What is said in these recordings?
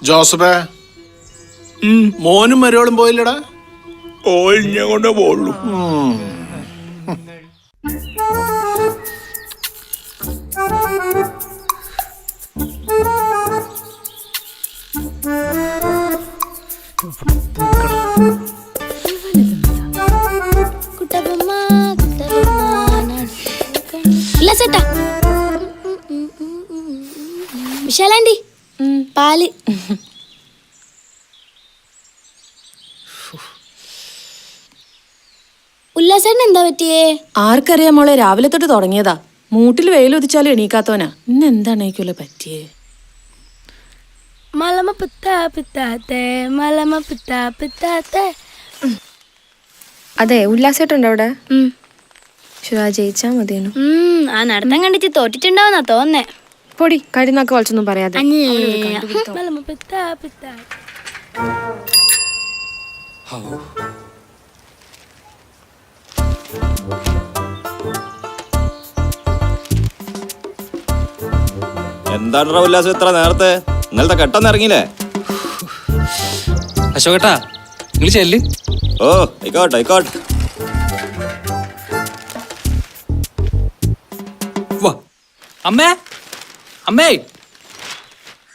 ജോസഫേ, മോനും മരോളും പോയില്ലടാ? ഞാൻ കൊണ്ടേ പോളൂ. വിശാലാൻറ്റി പാല്. ഉല്ലാസേട്ടൻ എന്താ പറ്റിയേ? ആർക്കറിയാം മോളെ, രാവിലെ തൊട്ട് തുടങ്ങിയതാ. മൂട്ടിൽ വെയിലൊതിച്ചാലും എണീക്കാത്തവനാ. ഇന്ന് എന്താണേക്കുള്ള പറ്റിയേ? മലമ പിത്താ പിത്താത്തേ, മലമ പിത്താ പിത്താത്തേ. അതെ, ഉല്ലാസേട്ടുണ്ട് അവിടെ. ജയിച്ചാ മതിയെന്നു. ആ നടത്തം കണ്ടിട്ട് തോറ്റിട്ടുണ്ടാവുന്നാ തോന്നേ. പൊടി കരുന്നാക്ക് വളച്ചൊന്നും പറയാതെ. മലമ പിത്താ പിത്താ. എന്താ ഉല്ലാസം ഇത്ര നേരത്തെ? ഇന്നലത്തെ കെട്ടെന്ന് ഇറങ്ങിയില്ലേ? അശോകേട്ടാ, നിങ്ങൾ ചെല്ല്. ഓ ആയിക്കോട്ടെ ആയിക്കോട്ടെ. വാ അമ്മേ, അമ്മേ,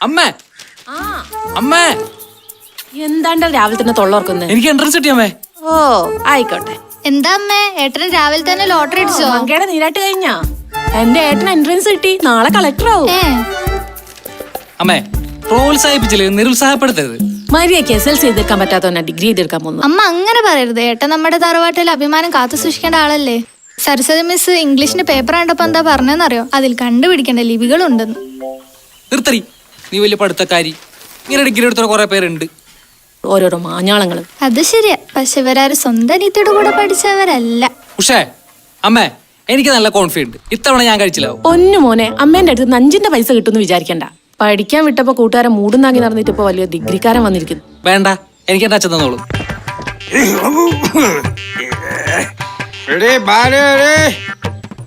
അമ്മേ, അമ്മേ. എന്താണ്ട രാവിലെ തന്നെ തൊള്ളോർക്കുന്നേ? എനിക്ക് എൻട്രൻസ് കിട്ടി അമ്മേ. ഓ ആയിക്കോട്ടെ. എന്താ അമ്മേ, ഏട്ടന് രാവിലെ തന്നെ ലോട്ടറി അടിച്ചോ? മങ്കയുടെ നീരാട്ട് കഴിഞ്ഞാ? എന്റെ ഏട്ടന് എൻട്രൻസ് കിട്ടി, നാളെ കളക്ടർ ആവും. അമ്മേ, പ്രോത്സാഹിപ്പിച്ചില്ലേ, നിരുത്സാഹപ്പെടുത്തരുത്. മര്യാദയ്ക്ക് SLC എതിർക്കാൻ പറ്റാത്തവനാ ഡിഗ്രി എതിർക്കാൻ പോകുന്നു. അമ്മ അങ്ങനെ പറയരുത്. ഏട്ടൻ നമ്മുടെ തറവാട്ടിൽ അഭിമാനം കാത്തു സൂക്ഷിക്കേണ്ട ആളല്ലേ. സരസ്വതി മിസ് ഇംഗ്ലീഷിന്റെ പേപ്പർ കണ്ടപ്പോ എന്താ പറഞ്ഞെന്നറിയോ? അതിൽ കണ്ടുപിടിക്കേണ്ട ലിപികളുണ്ടെന്ന്. നിർത്തരി, നീ വലിയ പഠിത്തക്കാരി. ഇങ്ങനെ ഡിഗ്രി എടുത്ത കുറെ പേരുണ്ട്. ഓരോരോ മാഞ്ഞാളങ്ങള്. അത് ശരിയാ, പക്ഷെ ഇവരാരും സ്വന്തം അനിയത്തിയുടെ കൂടെ പഠിച്ചവരല്ല. ഉഷേ, അമ്മേ, എനിക്ക് നല്ല കോൺഫിഡൻറ്റ്. ഇത്തവണ ഞാൻ കഴിച്ചില്ലാവും. പൊന്നു മോനെ, അമ്മേന്റെ അടുത്ത് 5ന്റെ പൈസ കിട്ടുമെന്ന് വിചാരിക്കണ്ട. പഠിക്കാൻ വിട്ടപ്പോ കൂട്ടുകാരെ മൂടുന്നാക്കി നടന്നിട്ട് ഇപ്പൊ വലിയ ഡിഗ്രിക്കാരൻ വന്നിരിക്കുന്നു. വേണ്ട, എനിക്ക് എന്റെ അച്ഛൻ തന്നോളൂ.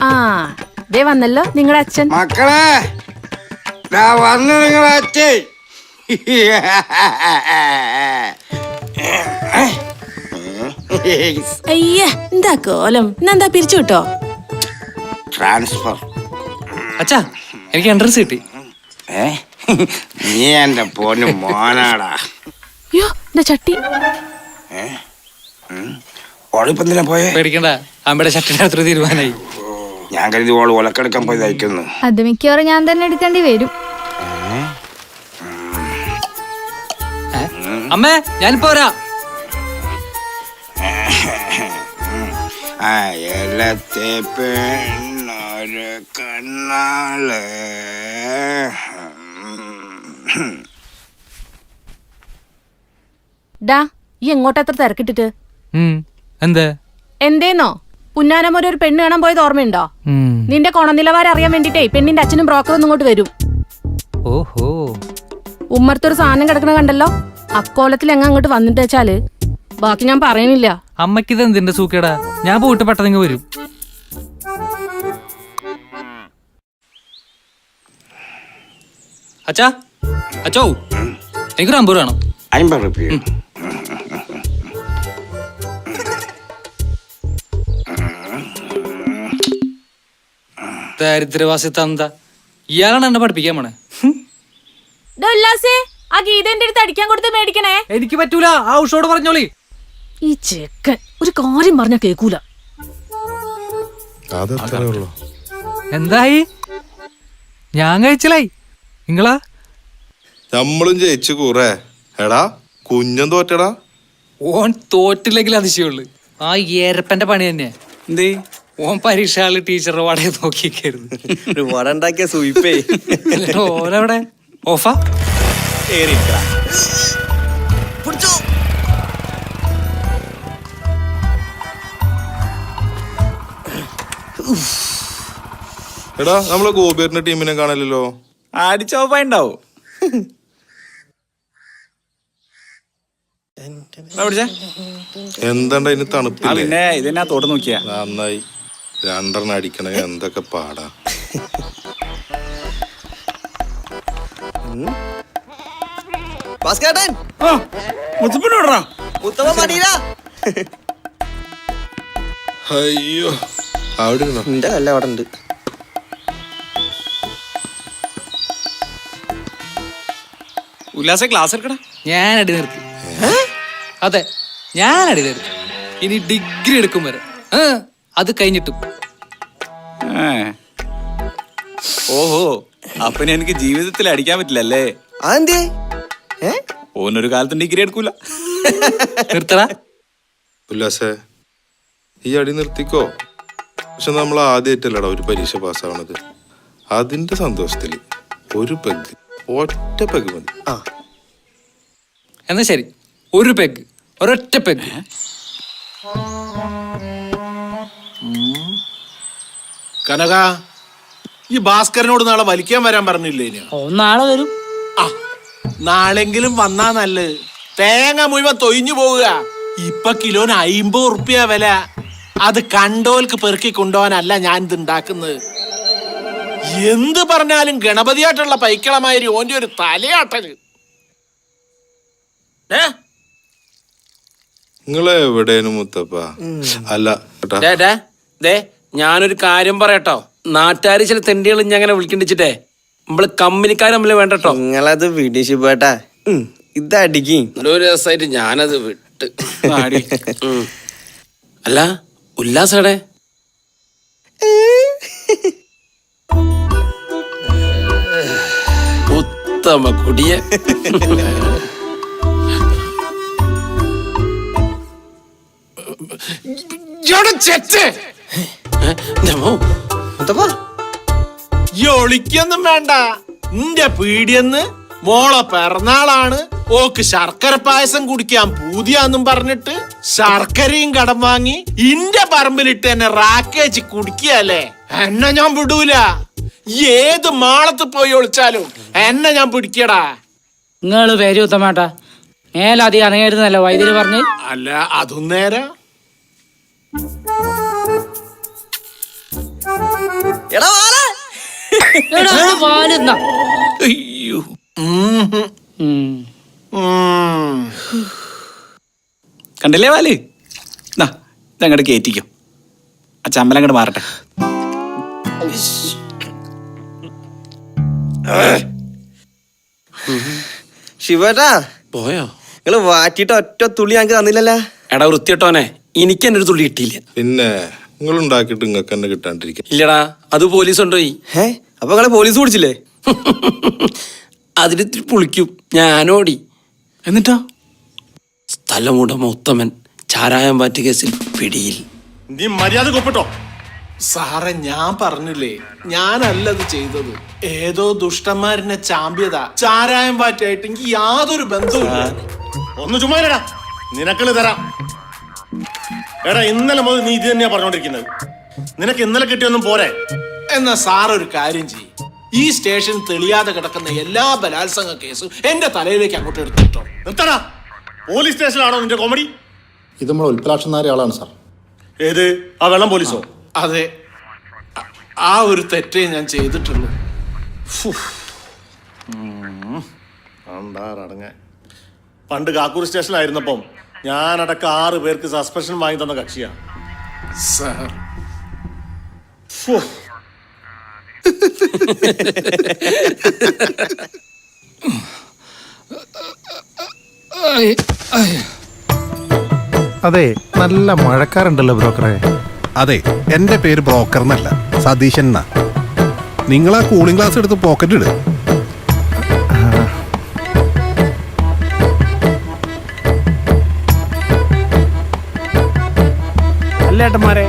ആ ദേ വന്നല്ലോ നിങ്ങളുടെ അച്ഛൻ. മക്കളെ, വന്നു നിങ്ങളെ അച്ഛൻ. അയ്യ, എന്താ കോലം? ഇന്നെന്താ പിരിച്ചു കിട്ടോ? ട്രാൻസ്ഫർ. അച്ഛാ, എനിക്ക് എൻട്രൻസ് കിട്ടി. നീ എന്റെ പൊന്നു മോനാടാ. അയ്യോ, എന്റെ ചട്ടി. ഓളിപ്പന്തിനാ പോയെ? പേടിക്കണ്ട, അമ്മയുടെ ഷട്ടിന്റെ അത്ര തീരുമാനമായി. ഞാൻ കരുതി ഓള് ഒലക്കെടുക്കാൻ പോയി തയ്ക്കുന്നു. അത് മിക്കവാറും ഞാൻ തന്നെ എടുക്കേണ്ടി വരും. അമ്മേ, ഞാനിപ്പോ വരാം. അയലത്തെ പെണ്ണൊരു കണ്ണാള്. ഡാ, ഈ എങ്ങോട്ടത്ര തിരക്കിട്ടിട്ട്? എന്താ? എന്തേന്നോ? പുന്നാനമൊരു ഒരു പെണ്ണ് കാണാൻ പോയത് ഓർമ്മയുണ്ടോ? നിന്റെ ഗുണനിലവാരം അറിയാൻ വേണ്ടിട്ടേ പെണ്ണിന്റെ അച്ഛനും ബ്രോക്കറും ഇങ്ങോട്ട് വരും. ഓഹോ, ഉമ്മർത്തൊരു സാധനം കിടക്കണ കണ്ടല്ലോ? അക്കോലത്തിൽ എങ്ങ അങ്ങോട്ട് വന്നിട്ട് വെച്ചാല് ബാക്കി ഞാൻ പറയുന്നില്ല. അമ്മയ്ക്ക് ഇത് എന്തിന്റെ സൂക്കേടാ? ഞാൻ പോയിട്ട് പെട്ടെന്ന് വരും. അച്ഛാ, അച്ചോ, എനിക്കൊരു 50 വേണം. 50 രൂപ. ദാരിദ്ര്യവാസി തന്ത, ഇയാളാണ് എന്നെ പഠിപ്പിക്കാൻ പോണേ. ആ ഗീതന്റെ അടുത്ത് അടിക്കാൻ കൊടുത്ത് മേടിക്കണേ. എനിക്ക് പറ്റൂല, ആ ഉഷോട് പറഞ്ഞോളി. ഈ ചെക്കൻ ഒരു കാര്യം പറഞ്ഞ കേക്കൂല. എന്തായി? ഞാൻ കഴിച്ചില്ലായി. നിങ്ങളാ? നമ്മളും ജയിച്ചു കൂറേ. എടാ കുഞ്ഞൻ തോറ്റടാ. ഓൻ തോറ്റില്ലെങ്കിൽ അതിശയുള്ളു. ആ ഏരപ്പന്റെ പണി തന്നെ. എന്തേ? ഓൻ പരീക്ഷ ഹാള് ടീച്ചറുടെ വടയെ നോക്കിക്കായിരുന്നു. ഒരു വട ഉണ്ടാക്കിയ സൂയിപ്പേ. ഓനവിടെ ഓഫാ. എടാ നമ്മളെ ഗോപിയറിന്റെ ടീമിനെ കാണല്ലോ. അടിച്ചോപ്പായിണ്ടാവും. എന്താണ്ട ഇതിന് തണുപ്പില്ലേ? പിന്നെ ഇതിനാ തോട്ട് നോക്കിയാ നന്നായി. രണ്ടെണ്ണം അടിക്കണേ എന്തൊക്കെ പാടാ. ഭാസ്കരേട്ടൻ അയ്യോ അവിടെ ഇരുന്നോ. എന്റെ കല്ല അവിടെ ഉണ്ട്. ഉല്ലാസ ക്ലാസ് എടുക്കടാ. ഞാൻ അടി നിർത്തി. അതെ, ഞാൻ അടി നിർത്തി. ഇനി ഡിഗ്രി എടുക്കും വരെ. അത് കഴിഞ്ഞിട്ടും. ഓഹോ, അപ്പനെ എനിക്ക് ജീവിതത്തിൽ അടിക്കാൻ പറ്റില്ലല്ലേ? അതെന്തേ? ഓനൊരു കാലത്തും ഡിഗ്രി എടുക്കൂല. നിർത്തടാ. ഉല്ലാസേ ഈ അടി നിർത്തിക്കോ. പക്ഷെ നമ്മൾ ആദ്യമായിട്ടല്ലടാ ഒരു പരീക്ഷ പാസ്സാവണത്. അതിന്റെ സന്തോഷത്തില് ഒരു പെഗ്, ഒറ്റ പെഗ് മതി. എന്നാ ശരി, ഒരു പെഗ്, ഒരൊറ്റ പെഗ്. കനക, ഈ ഭാസ്കരനോട് നാളെ വലിക്കാൻ വരാൻ പറഞ്ഞില്ലേ? നാളെ വരും. ആ, നാളെങ്കിലും വന്നാ നല്ലത്. തേങ്ങ മുഴുവൻ തൊയിഞ്ഞു പോവുക. ഇപ്പൊ കിലോന് 50 ഉറുപ്പ്യ വില. അത് കണ്ടോൽക്ക് പെറുക്കി കൊണ്ടുപോകാനല്ല ഞാൻ ഇത് ഉണ്ടാക്കുന്നത്. എന്ത് പറഞ്ഞാലും ഗണപതിയായിട്ടുള്ള പൈക്കളമാതിരി ഓന്റെ ഒരു തലയാട്ടല്. നിങ്ങളെ എവിടെയാണ് മുത്തപ്പ? അല്ല ദേ, ഞാനൊരു കാര്യം പറയട്ടോ. നാട്ടുകാര് ചില തെണ്ടികൾ ഞാൻ അങ്ങനെ വിളിക്കണ്ടിച്ചിട്ടേ നമ്മള് കമ്പനിക്കാർ തമ്മിൽ വേണ്ടട്ടോ. നിങ്ങളത് വിടിശിപ്പോട്ടാ, ഇതടിക്ക്. നല്ലൊരു രസമായിട്ട് ഞാനത് വിട്ട്. അല്ല, ഉല്ലാസടെ ഉത്തമ കുടിയ. ഈ ഒളിക്കൊന്നും വേണ്ട. നിന്റെ പീടിയെന്ന് മോളെ പിറന്നാളാണ്, ഓക്ക് ശർക്കര പായസം കുടിക്കാൻ പൂതിയാന്നും പറഞ്ഞിട്ട് ശർക്കരയും കടം വാങ്ങി ഇന്റെ പറമ്പിലിട്ട് എന്നെ റാക്കേച്ച് കുടിക്കല്ലേ. എന്നെ ഞാൻ വിടൂല. ഏത് മാളത്ത് പോയി ഒളിച്ചാലും എന്നെ ഞാൻ പിടിക്കടാ. നിങ്ങള് പേര് ഉത്തമാട്ടാ. മേലധികം അനങ്ങരുന്നല്ല വൈദ്യുതി പറഞ്ഞ്. അല്ല, അതും നേരാ. അയ്യോ, കണ്ടില്ലേ വാല്? ഇതങ്ങോട്ട് കേറ്റിക്കും. ആ ചമ്മലം അങ്ങോട്ട് മാറട്ടെ. ശിവേട്ടാ പോയോ? നിങ്ങള് വാറ്റിട്ട് ഒറ്റ തുള്ളി ഞങ്ങക്ക് തന്നില്ലല്ലോ. എടാ വൃത്തിയോട്ടോനെ, എനിക്ക് എന്നെ ഒരു തുള്ളി കിട്ടിയില്ല. പിന്നെ നിങ്ങൾ ഉണ്ടാക്കിയിട്ട് നിങ്ങൾക്ക് തന്നെ കിട്ടാണ്ടിരിക്കും. ഇല്ലടാ, അത് പോലീസ് കൊണ്ടുപോയി. അപ്പൊ നിങ്ങളെ പോലീസ് പിടിച്ചില്ലേ? അതിലിത്തിരി പുളിക്കും. ഞാനോടി. എന്നിട്ടോ? സ്ഥലമുടമ ഉത്തമൻ ചാരായം പാറ്റ് കേസിൽ പിടിയിൽ. നീ മര്യാദ കൊപ്പിട്ടോ. സാറേ, ഞാൻ പറഞ്ഞില്ലേ, ഞാനല്ലത് ചെയ്തത്. ഏതോ ദുഷ്ടന്മാരിനെ ചാമ്പ്യതാ. ചാരായം പാറ്റായിട്ട് എനിക്ക് യാതൊരു ബന്ധവുമില്ല. ഒന്ന് ചുമ്മാ നിനക്കള് തരാം. എടാ, ഇന്നലെ മുതൽ നീ ഇത് തന്നെയാ പറഞ്ഞോണ്ടിരിക്കുന്നത്. നിനക്ക് ഇന്നലെ കിട്ടിയൊന്നും പോരെ. എന്നാ സാർ ഒരു കാര്യം ചെയ്യും, ഈ സ്റ്റേഷൻ തെളിയാതെ കിടക്കുന്ന എല്ലാ ബലാത്സംഗ കേസും എന്റെ തലയിലേക്ക് അങ്ങോട്ട് എടുത്തിട്ടോ. നിർത്തടാ. പോലീസ് സ്റ്റേഷനിലാണോ നിന്റെ കോമഡി? ഇത് നമ്മളെ ഉൽപ്രാക്ഷനായ ആളാണ് സാർ. ഏത്? ആ വെള്ളം പോലീസോ? അതെ, ആ ഒരു തെറ്റേ ഞാൻ ചെയ്തിട്ടുള്ളൂ. പണ്ട് കാക്കൂർ സ്റ്റേഷനിലായിരുന്നപ്പം ഞാനടക്കം 6 പേർക്ക് സസ്പെൻഷൻ വാങ്ങി തന്ന കക്ഷിയാ സാർ. അതെ, നല്ല മഴക്കാറുണ്ടല്ലോ ബ്രോക്കറെ. അതെ, എൻ്റെ പേര് ബ്രോക്കർ എന്നല്ല, സതീശൻ എന്നാ. നിങ്ങൾ ആ കൂളിംഗ് ഗ്ലാസ് എടുത്ത് പോക്കറ്റ് ഇട്. അല്ല ഏട്ടന്മാരെ,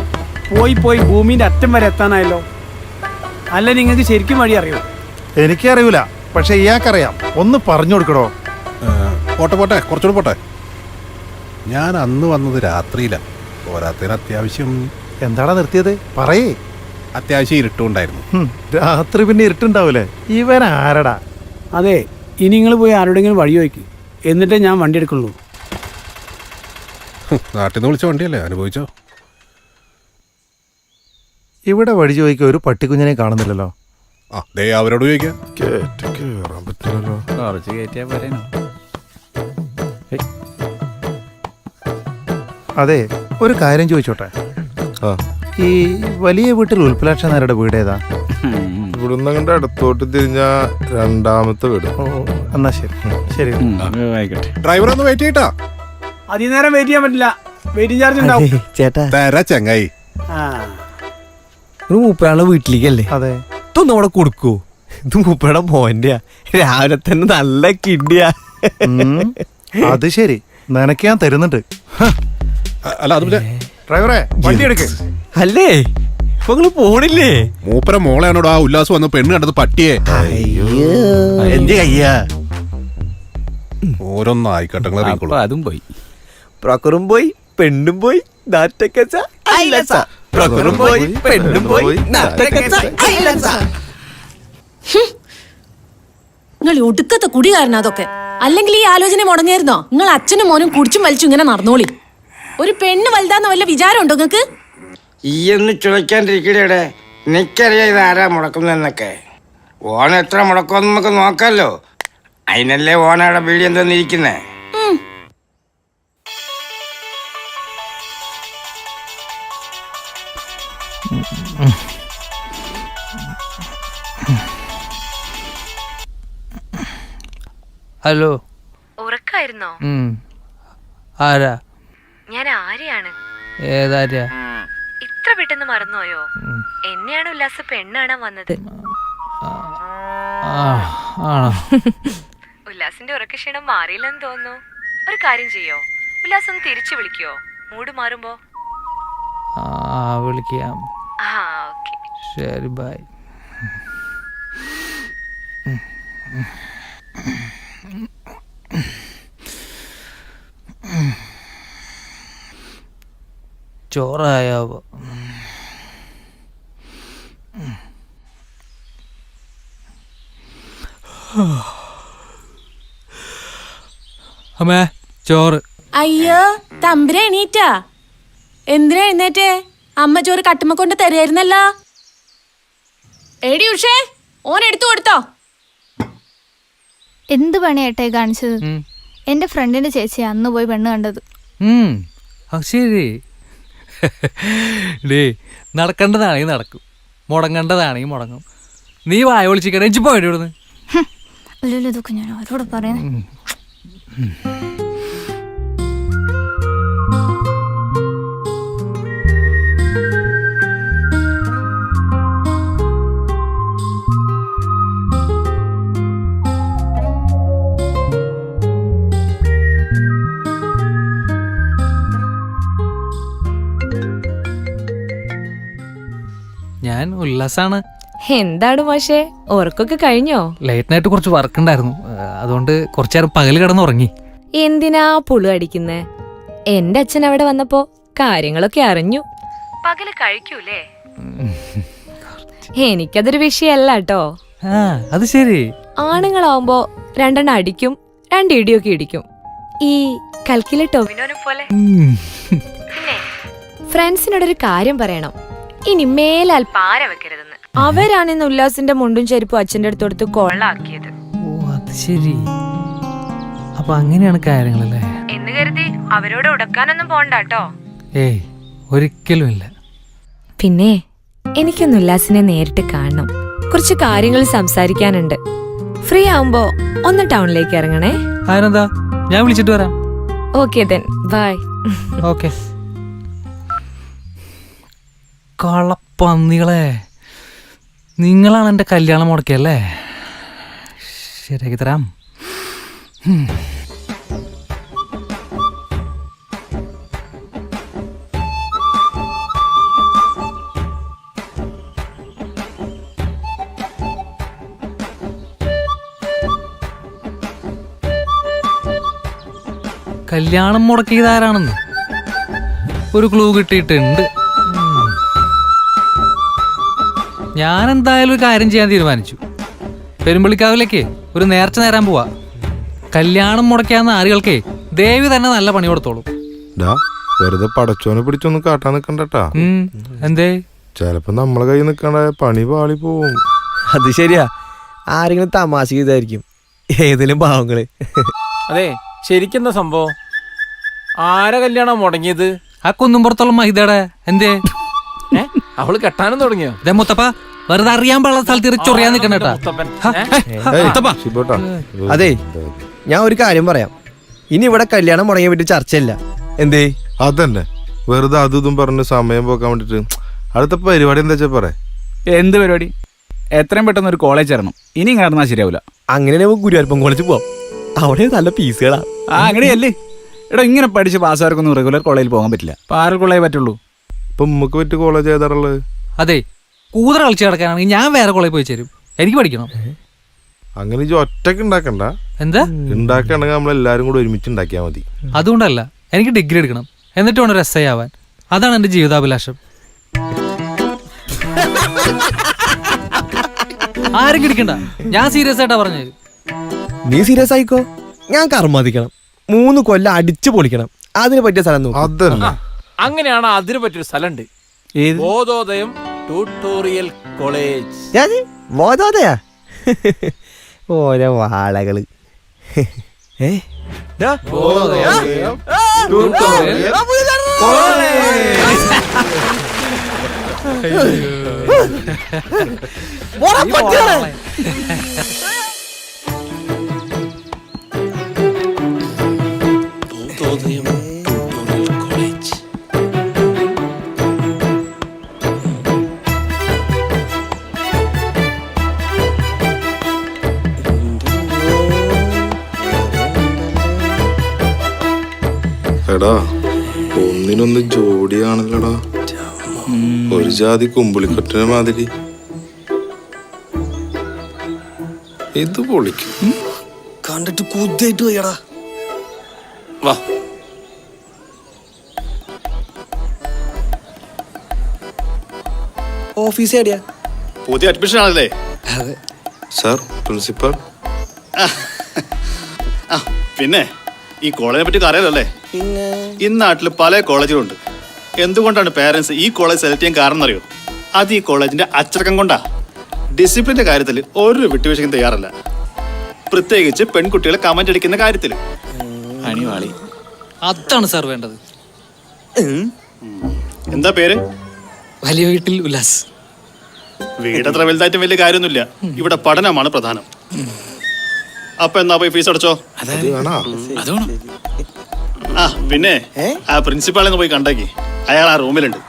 പോയി ഭൂമിന്റെ അറ്റം വരെ എത്താനായല്ലോ. അല്ല, നിങ്ങൾക്ക് ശരിക്കും വഴി അറിയോ? എനിക്കറിയൂല, പക്ഷെ ഇയാൾക്കറിയാം. ഒന്ന് പറഞ്ഞു കൊടുക്കണോ? പോട്ടെ, കുറച്ചുകൂടെ പോട്ടെ. ഞാൻ അന്ന് വന്നത് രാത്രിയിലാണ്. പോരാത്തതിന് അത്യാവശ്യം. എന്താടാ നിർത്തിയത്? പറയേ. അത്യാവശ്യം ഇരുട്ടുണ്ടായിരുന്നു. രാത്രി പിന്നെ ഇരുട്ടുണ്ടാവൂലേ? ഇവൻ ആരടാ? അതെ, ഇനി നിങ്ങൾ പോയി ആരോടെങ്കിലും വഴി ചോദിക്കും, എന്നിട്ടേ ഞാൻ വണ്ടി എടുക്കുള്ളൂ. നാട്ടിൽ നിന്ന് വിളിച്ച വണ്ടിയല്ലേ, അനുഭവിച്ചോ? ഇവിടെ വഴി ചോദിക്കാൻ ഒരു പട്ടിക്കുഞ്ഞിനെ കാണുന്നില്ലല്ലോ. ആ ദേ അവരോട് ചോദിക്കാം. കേറാൻ പറ്റില്ലല്ലോ. കുറച്ച് കയറ്റിയാ പോരേനോ. അതെ, ഒരു കാര്യം ചോദിച്ചോട്ടെ. ആ ഈ വലിയ വീട്ടിൽ ഉൽപ്പലാക്ഷ നായരുടെ വീട് ഏതാ? ഇവിടുന്ന് അങ്ങോട്ട് അടുത്തോട്ട് തിരിഞ്ഞ രണ്ടാമത്തെ വീട്. ഓ, എന്നാ ശരി ശരി. ഡ്രൈവർ ഒന്ന് വെയിറ്റ് ചെയ്യട്ടാ. അധികം നേരം വെയിറ്റ് ചെയ്യാൻ പറ്റില്ല. വെയിറ്റിംഗ് ചാർജ് ഉണ്ടാവും. ചേട്ടാ തരാ ചങ്ങായി. ആ മൂപ്പരാളെ വീട്ടിലേക്കല്ലേ? അതെ. ഇതൊന്നും അവിടെ കൊടുക്കൂ. ഇത് മൂപ്പയുടെ മോന്റെയാ. രാവിലെ തന്നെ നല്ല കിണ്ടിയാ. അത് ശരി, നിനക്ക് ഞാൻ തരുന്നുണ്ട്. അല്ല അത് ഡ്രൈവറെ വണ്ടി എടുക്ക്. അല്ലേ ഇപ്പൊ നിങ്ങള് പോണില്ലേ? മൂപ്പര മോളെയാണോട് ആ ഉല്ലാസം വന്ന് പെണ്ണ് കണ്ടത് പട്ടിയെ. എന്റെ കയ്യാ. ഓരോന്നും ആയിക്കോട്ടെ. അപ്പൊ അതും പോയി. പ്രൊക്കറും പോയി പെണ്ണും പോയി നാറ്റക്കച്ച ഐലസ. പ്രൊക്കറും പോയി പെണ്ണും പോയി നാറ്റക്കച്ച ഐലസ. നിങ്ങൾ ഒടുക്കത്തെ കുടികാരനാ അതൊക്കെ. അല്ലെങ്കിൽ ഈ ആലോചന മുടങ്ങിയായിരുന്നോ? നിങ്ങൾ അച്ഛനും മോനും കുടിച്ചും വലിച്ചും ഇങ്ങനെ നടന്നോളി. ഒരു പെണ്ണ് വലുതാന്ന വല്ല വിചാരമുണ്ടോ നിങ്ങക്ക്? ഈ എന്ന് ചോദിക്കാണ്ടിരിക്കടേ. എനിക്കറിയാം ഇത് ആരാ മുടക്കുന്നതെന്നൊക്കെ. ഓണം എത്ര മുടക്കുമെന്ന് നമുക്ക് നോക്കാമല്ലോ. അതിനല്ലേ ഓണയുടെ വീഡിയോ എന്തെന്നിരിക്കുന്നേ. ഹലോ. ഉറക്കായിരുന്നോ? ആരാ? ഞാൻ ആര്യാണ്. ഏതാര്യ? ഇത്ര പെട്ടെന്ന് മറന്നുപോയോ? എന്നെയാണ് ഉല്ലാസ പെണ്ണാണാൻ വന്നത്. ആണോ? ഉല്ലാസിന്റെ ഉറക്കക്ഷീണം മാറിയില്ലെന്ന് തോന്നുന്നു. ഒരു കാര്യം ചെയ്യോ, ഉല്ലാസ് ഒന്ന് തിരിച്ചു വിളിക്കോ മൂഡ് മാറുമ്പോ? വിളിക്കാം. ആ ഓക്കെ ശരി, ബൈ. ചോറായാവോ? അമ്മേ ചോറ്. അയ്യോ തമ്പുര എണീറ്റാ? എന്തിനാ എഴുന്നേറ്റേ? അമ്മ ചോറ് കട്ടുമ്മ കൊണ്ട് തരുമായിരുന്നല്ലോ. എടി ഉഷേ, ഓൻ എടുത്തു കൊടുത്തോ? എന്ത് പണിയേട്ടെ കാണിച്ചത്? എന്റെ ഫ്രണ്ടിന്റെ ചേച്ചി അന്ന് പോയി പെണ്ണ് കണ്ടത്. ശരി. ഡേ, നടക്കേണ്ടതാണെങ്കിൽ നടക്കും, മുടങ്ങേണ്ടതാണെങ്കിൽ മുടങ്ങും. നീ വായ വിളിച്ചിരിക്കണ എഞ്ചി പോയിട്ട് ഇവിടുന്ന്. അല്ലല്ലോ, ഇതൊക്കെ ഞാൻ അവരോട് പറയുന്നത്. ഞാൻ ഉല്ലാസാണ്. എന്താണ് മോശേ, ഉറക്കൊക്കെ കഴിഞ്ഞോ? ലേറ്റ് നൈറ്റ് കുറച്ച് വർക്ക് ഉണ്ടായിരുന്നു, അതുകൊണ്ട് കുറച്ചു നേരം പകല് കിടന്നുറങ്ങി. എന്തിനാ പുളു അടിക്കുന്നേ? എന്റെ അച്ഛൻ അവിടെ വന്നപ്പോ കാര്യങ്ങളൊക്കെ അറിഞ്ഞു. പകല് കഴിക്കൂലേ? എനിക്കതൊരു വിഷയല്ല കേട്ടോ. അത് ശരി. ആണുങ്ങളാവുമ്പോ രണ്ടെണ്ണം അടിക്കും, രണ്ടിടിയൊക്കെ ഇടിക്കും. ഈ കൽക്കിലെ ടൊവിനോനെ പോലെ. പിന്നെ ഫ്രണ്ട്സിനോടൊരു കാര്യം പറയണം, ഇനി മേലാൽ പാര വെക്കരുതെന്ന്. അവരാണിന്ന് ഉല്ലാസിന്റെ മുണ്ടും ചെരുപ്പും അച്ഛന്റെ അടുത്ത് കൊടുത്ത് കൊള്ളാക്കിയത്. ഓ അത് ശരി. അപ്പൊ അങ്ങനെയാണ് കാര്യങ്ങളല്ലേ? എന്ന് കരുതി അവരോട് ഉടക്കാനൊന്നും പോണ്ടാട്ടോ. ഏയ് ഒരിക്കലും ഇല്ല. പിന്നെ എനിക്കൊന്ന് ഉല്ലാസിനെ നേരിട്ട് കാണണം, കുറച്ച് കാര്യങ്ങൾ സംസാരിക്കാനുണ്ട്. ഫ്രീ ആവുമ്പോ ഒന്ന് ടൗണിലേക്ക് ഇറങ്ങണേ. അതിനെന്താ, ഞാൻ വിളിച്ചിട്ട് വരാം. Okay then bye. ഓക്കെ. കളപ്പന്നികളെ, നിങ്ങളാണ് എൻ്റെ കല്യാണം മുടക്കിയല്ലേ? ശരിയാക്കി തരാം. കല്യാണം മുടക്കിയതാരാണെന്ന് ഒരു ക്ലൂ കിട്ടിയിട്ടുണ്ട്. ഞാൻ എന്തായാലും ഒരു കാര്യം ചെയ്യാൻ തീരുമാനിച്ചു. പെരുമ്പള്ളിക്കാവിലേക്ക് ഒരു നേർച്ച നേരാൻ പോവാ. കല്യാണം മുടക്കാവുന്ന ആളുകൾക്കേ ദേവി തന്നെ നല്ല പണി കൊടുത്തോളൂ. വെറുതെ പടച്ചോനെ പിടിച്ചൊന്നും കാട്ടാൻ നിക്കണ്ടട്ടാ. എന്തേ? ചിലപ്പോ നമ്മളെ കയ്യിൽ നിൽക്കണ പണി പാളി പോവും. അത് ശരിയാ, ആരെങ്കിലും തമാശ ചെയ്തായിരിക്കും, ഏതെങ്കിലും പാവങ്ങള്. അതെ, ശരിക്കെന്താ സംഭവം? ആരെ കല്യാണം മുടങ്ങിയത്? ആ കുന്നുംപുറത്തുള്ള മഹിതയുടെ എന്തേ? അവള് കെട്ടാനും തുടങ്ങിയോ? ദേ മുത്തപ്പ, വെറുതെ അറിയാൻ പാടുള്ള സ്ഥലത്ത് ചൊറിയാൻ നിൽക്കണേട്ടാ. അതെ, ഞാൻ ഒരു കാര്യം പറയാം. ഇനി ഇവിടെ കല്യാണം മുടങ്ങിയ പറ്റി ചർച്ചയില്ല. എന്തേ? അതന്നെ, വെറുതെ അതും ഇതും പറഞ്ഞ് സമയം പോക്കാൻ വേണ്ടിട്ട് അടുത്ത പരിപാടി എന്താ വെച്ചാ പറയാ. എന്ത് പരിപാടി? എത്രയും പെട്ടെന്ന് ഒരു കോളേജ് ചേരണം. ഇനി ഇങ്ങനെ നടന്നാൽ ശരിയാവില്ല. അങ്ങനെ നമുക്ക് ഗുരുവായൂരപ്പൻ കോളേജ് പോവാം, അവിടെ നല്ല ഫീസുകളാ. അങ്ങനെയല്ലേ? എടാ, ഇങ്ങനെ പഠിച്ച് പാസ്സാർക്കൊന്നും റെഗുലർ കോളേജിൽ പോകാൻ പറ്റില്ല. പാറ കോളേജ് പറ്റുള്ളൂ. ഇപ്പൊ നമുക്ക് പറ്റിയ കോളേജ് ഏതാറുള്ളത്? അതെ, കൂതറ കളിച്ച് കിടക്കാനാണെങ്കിൽ ഞാൻ വേറെ കോളേജിൽ പോയി ചേരും. എനിക്ക് പഠിക്കണം. അങ്ങനെ ഒറ്റക്ക് ഉണ്ടാക്കണ്ട. എന്താ? ഉണ്ടാക്കുകയാണെങ്കിൽ നമ്മളെല്ലാരും കൂടെ ഒരുമിച്ച് ഉണ്ടാക്കിയാൽ മതി. അതുകൊണ്ടല്ല, എനിക്ക് ഡിഗ്രി എടുക്കണം, എന്നിട്ട് വേണം ഒരു SI ആവാൻ. അതാണ് എന്റെ ജീവിതാഭിലാഷം. ആരും കിടിക്കണ്ട, ഞാൻ സീരിയസ് ആയിട്ടാ പറഞ്ഞത്. നീ സീരിയസ് ആയിക്കോ, ഞാൻ കർമ്മതിക്കണം. 3 കൊല്ലം അടിച്ചു പൊളിക്കണം. അതിന് പറ്റിയ സ്ഥലം നോക്കും. അതന്നെ. അങ്ങനെയാണ് അതിന് പറ്റിയൊരു സ്ഥലമുണ്ട്. ബോധോദയം ട്യൂട്ടോറിയൽ കോളേജ്. ബോധോദയാ? ഓരോ വാളകള്. എടാ, ഒന്നിനൊന്ന് ജോഡിയാണല്ലോടാ. ഒരു ജാതി കുമ്പിളിക്കൊറ്റനെ മാതിരി. ഇത് പൊളിക്കും. കണ്ടിട്ട് കുതിയായിട്ട് പോയടാ. വാ. ഓഫീസ് എവിടെയാ? പുതിയ അഡ്മിഷൻ ആണല്ലേ? Sir, principal. പിന്നെ ഈ കോളേജിനെ പറ്റി അറിയാലല്ലേ? ഈ നാട്ടിൽ പല കോളേജുകളുണ്ട്. എന്തുകൊണ്ടാണ് പേരൻസ് ഈ കോളേജ് സെലക്ട് ചെയ്യാൻ കാരണം എന്നറിയോ? അത് ഈ കോളേജിന്റെ അച്ചടക്കം കൊണ്ടാ. ഡിസിപ്ലിന്റെ കാര്യത്തിൽ ഒരു വിട്ടുവീഴ്ചയ്ക്കും തയ്യാറല്ല, പ്രത്യേകിച്ച് പെൺകുട്ടികളെ കമന്റ് അടിക്കുന്ന കാര്യത്തിൽ. അതാണ് സാർ വേണ്ടത്. എന്താ പേര്? വലിയ വീട്ടിൽ ഉല്ലാസ്. വീടത്ര വലുതായിട്ടും വലിയ കാര്യമൊന്നുമില്ല. ഇവിടെ പഠനമാണ് പ്രധാനം. അപ്പൊ എന്നാ പോയി ഫീസ് അടച്ചോ. ആ പിന്നെ ആ പ്രിൻസിപ്പാളിന്ന് പോയി കണ്ടാക്കി. അയാൾ ആ റൂമിലുണ്ട്.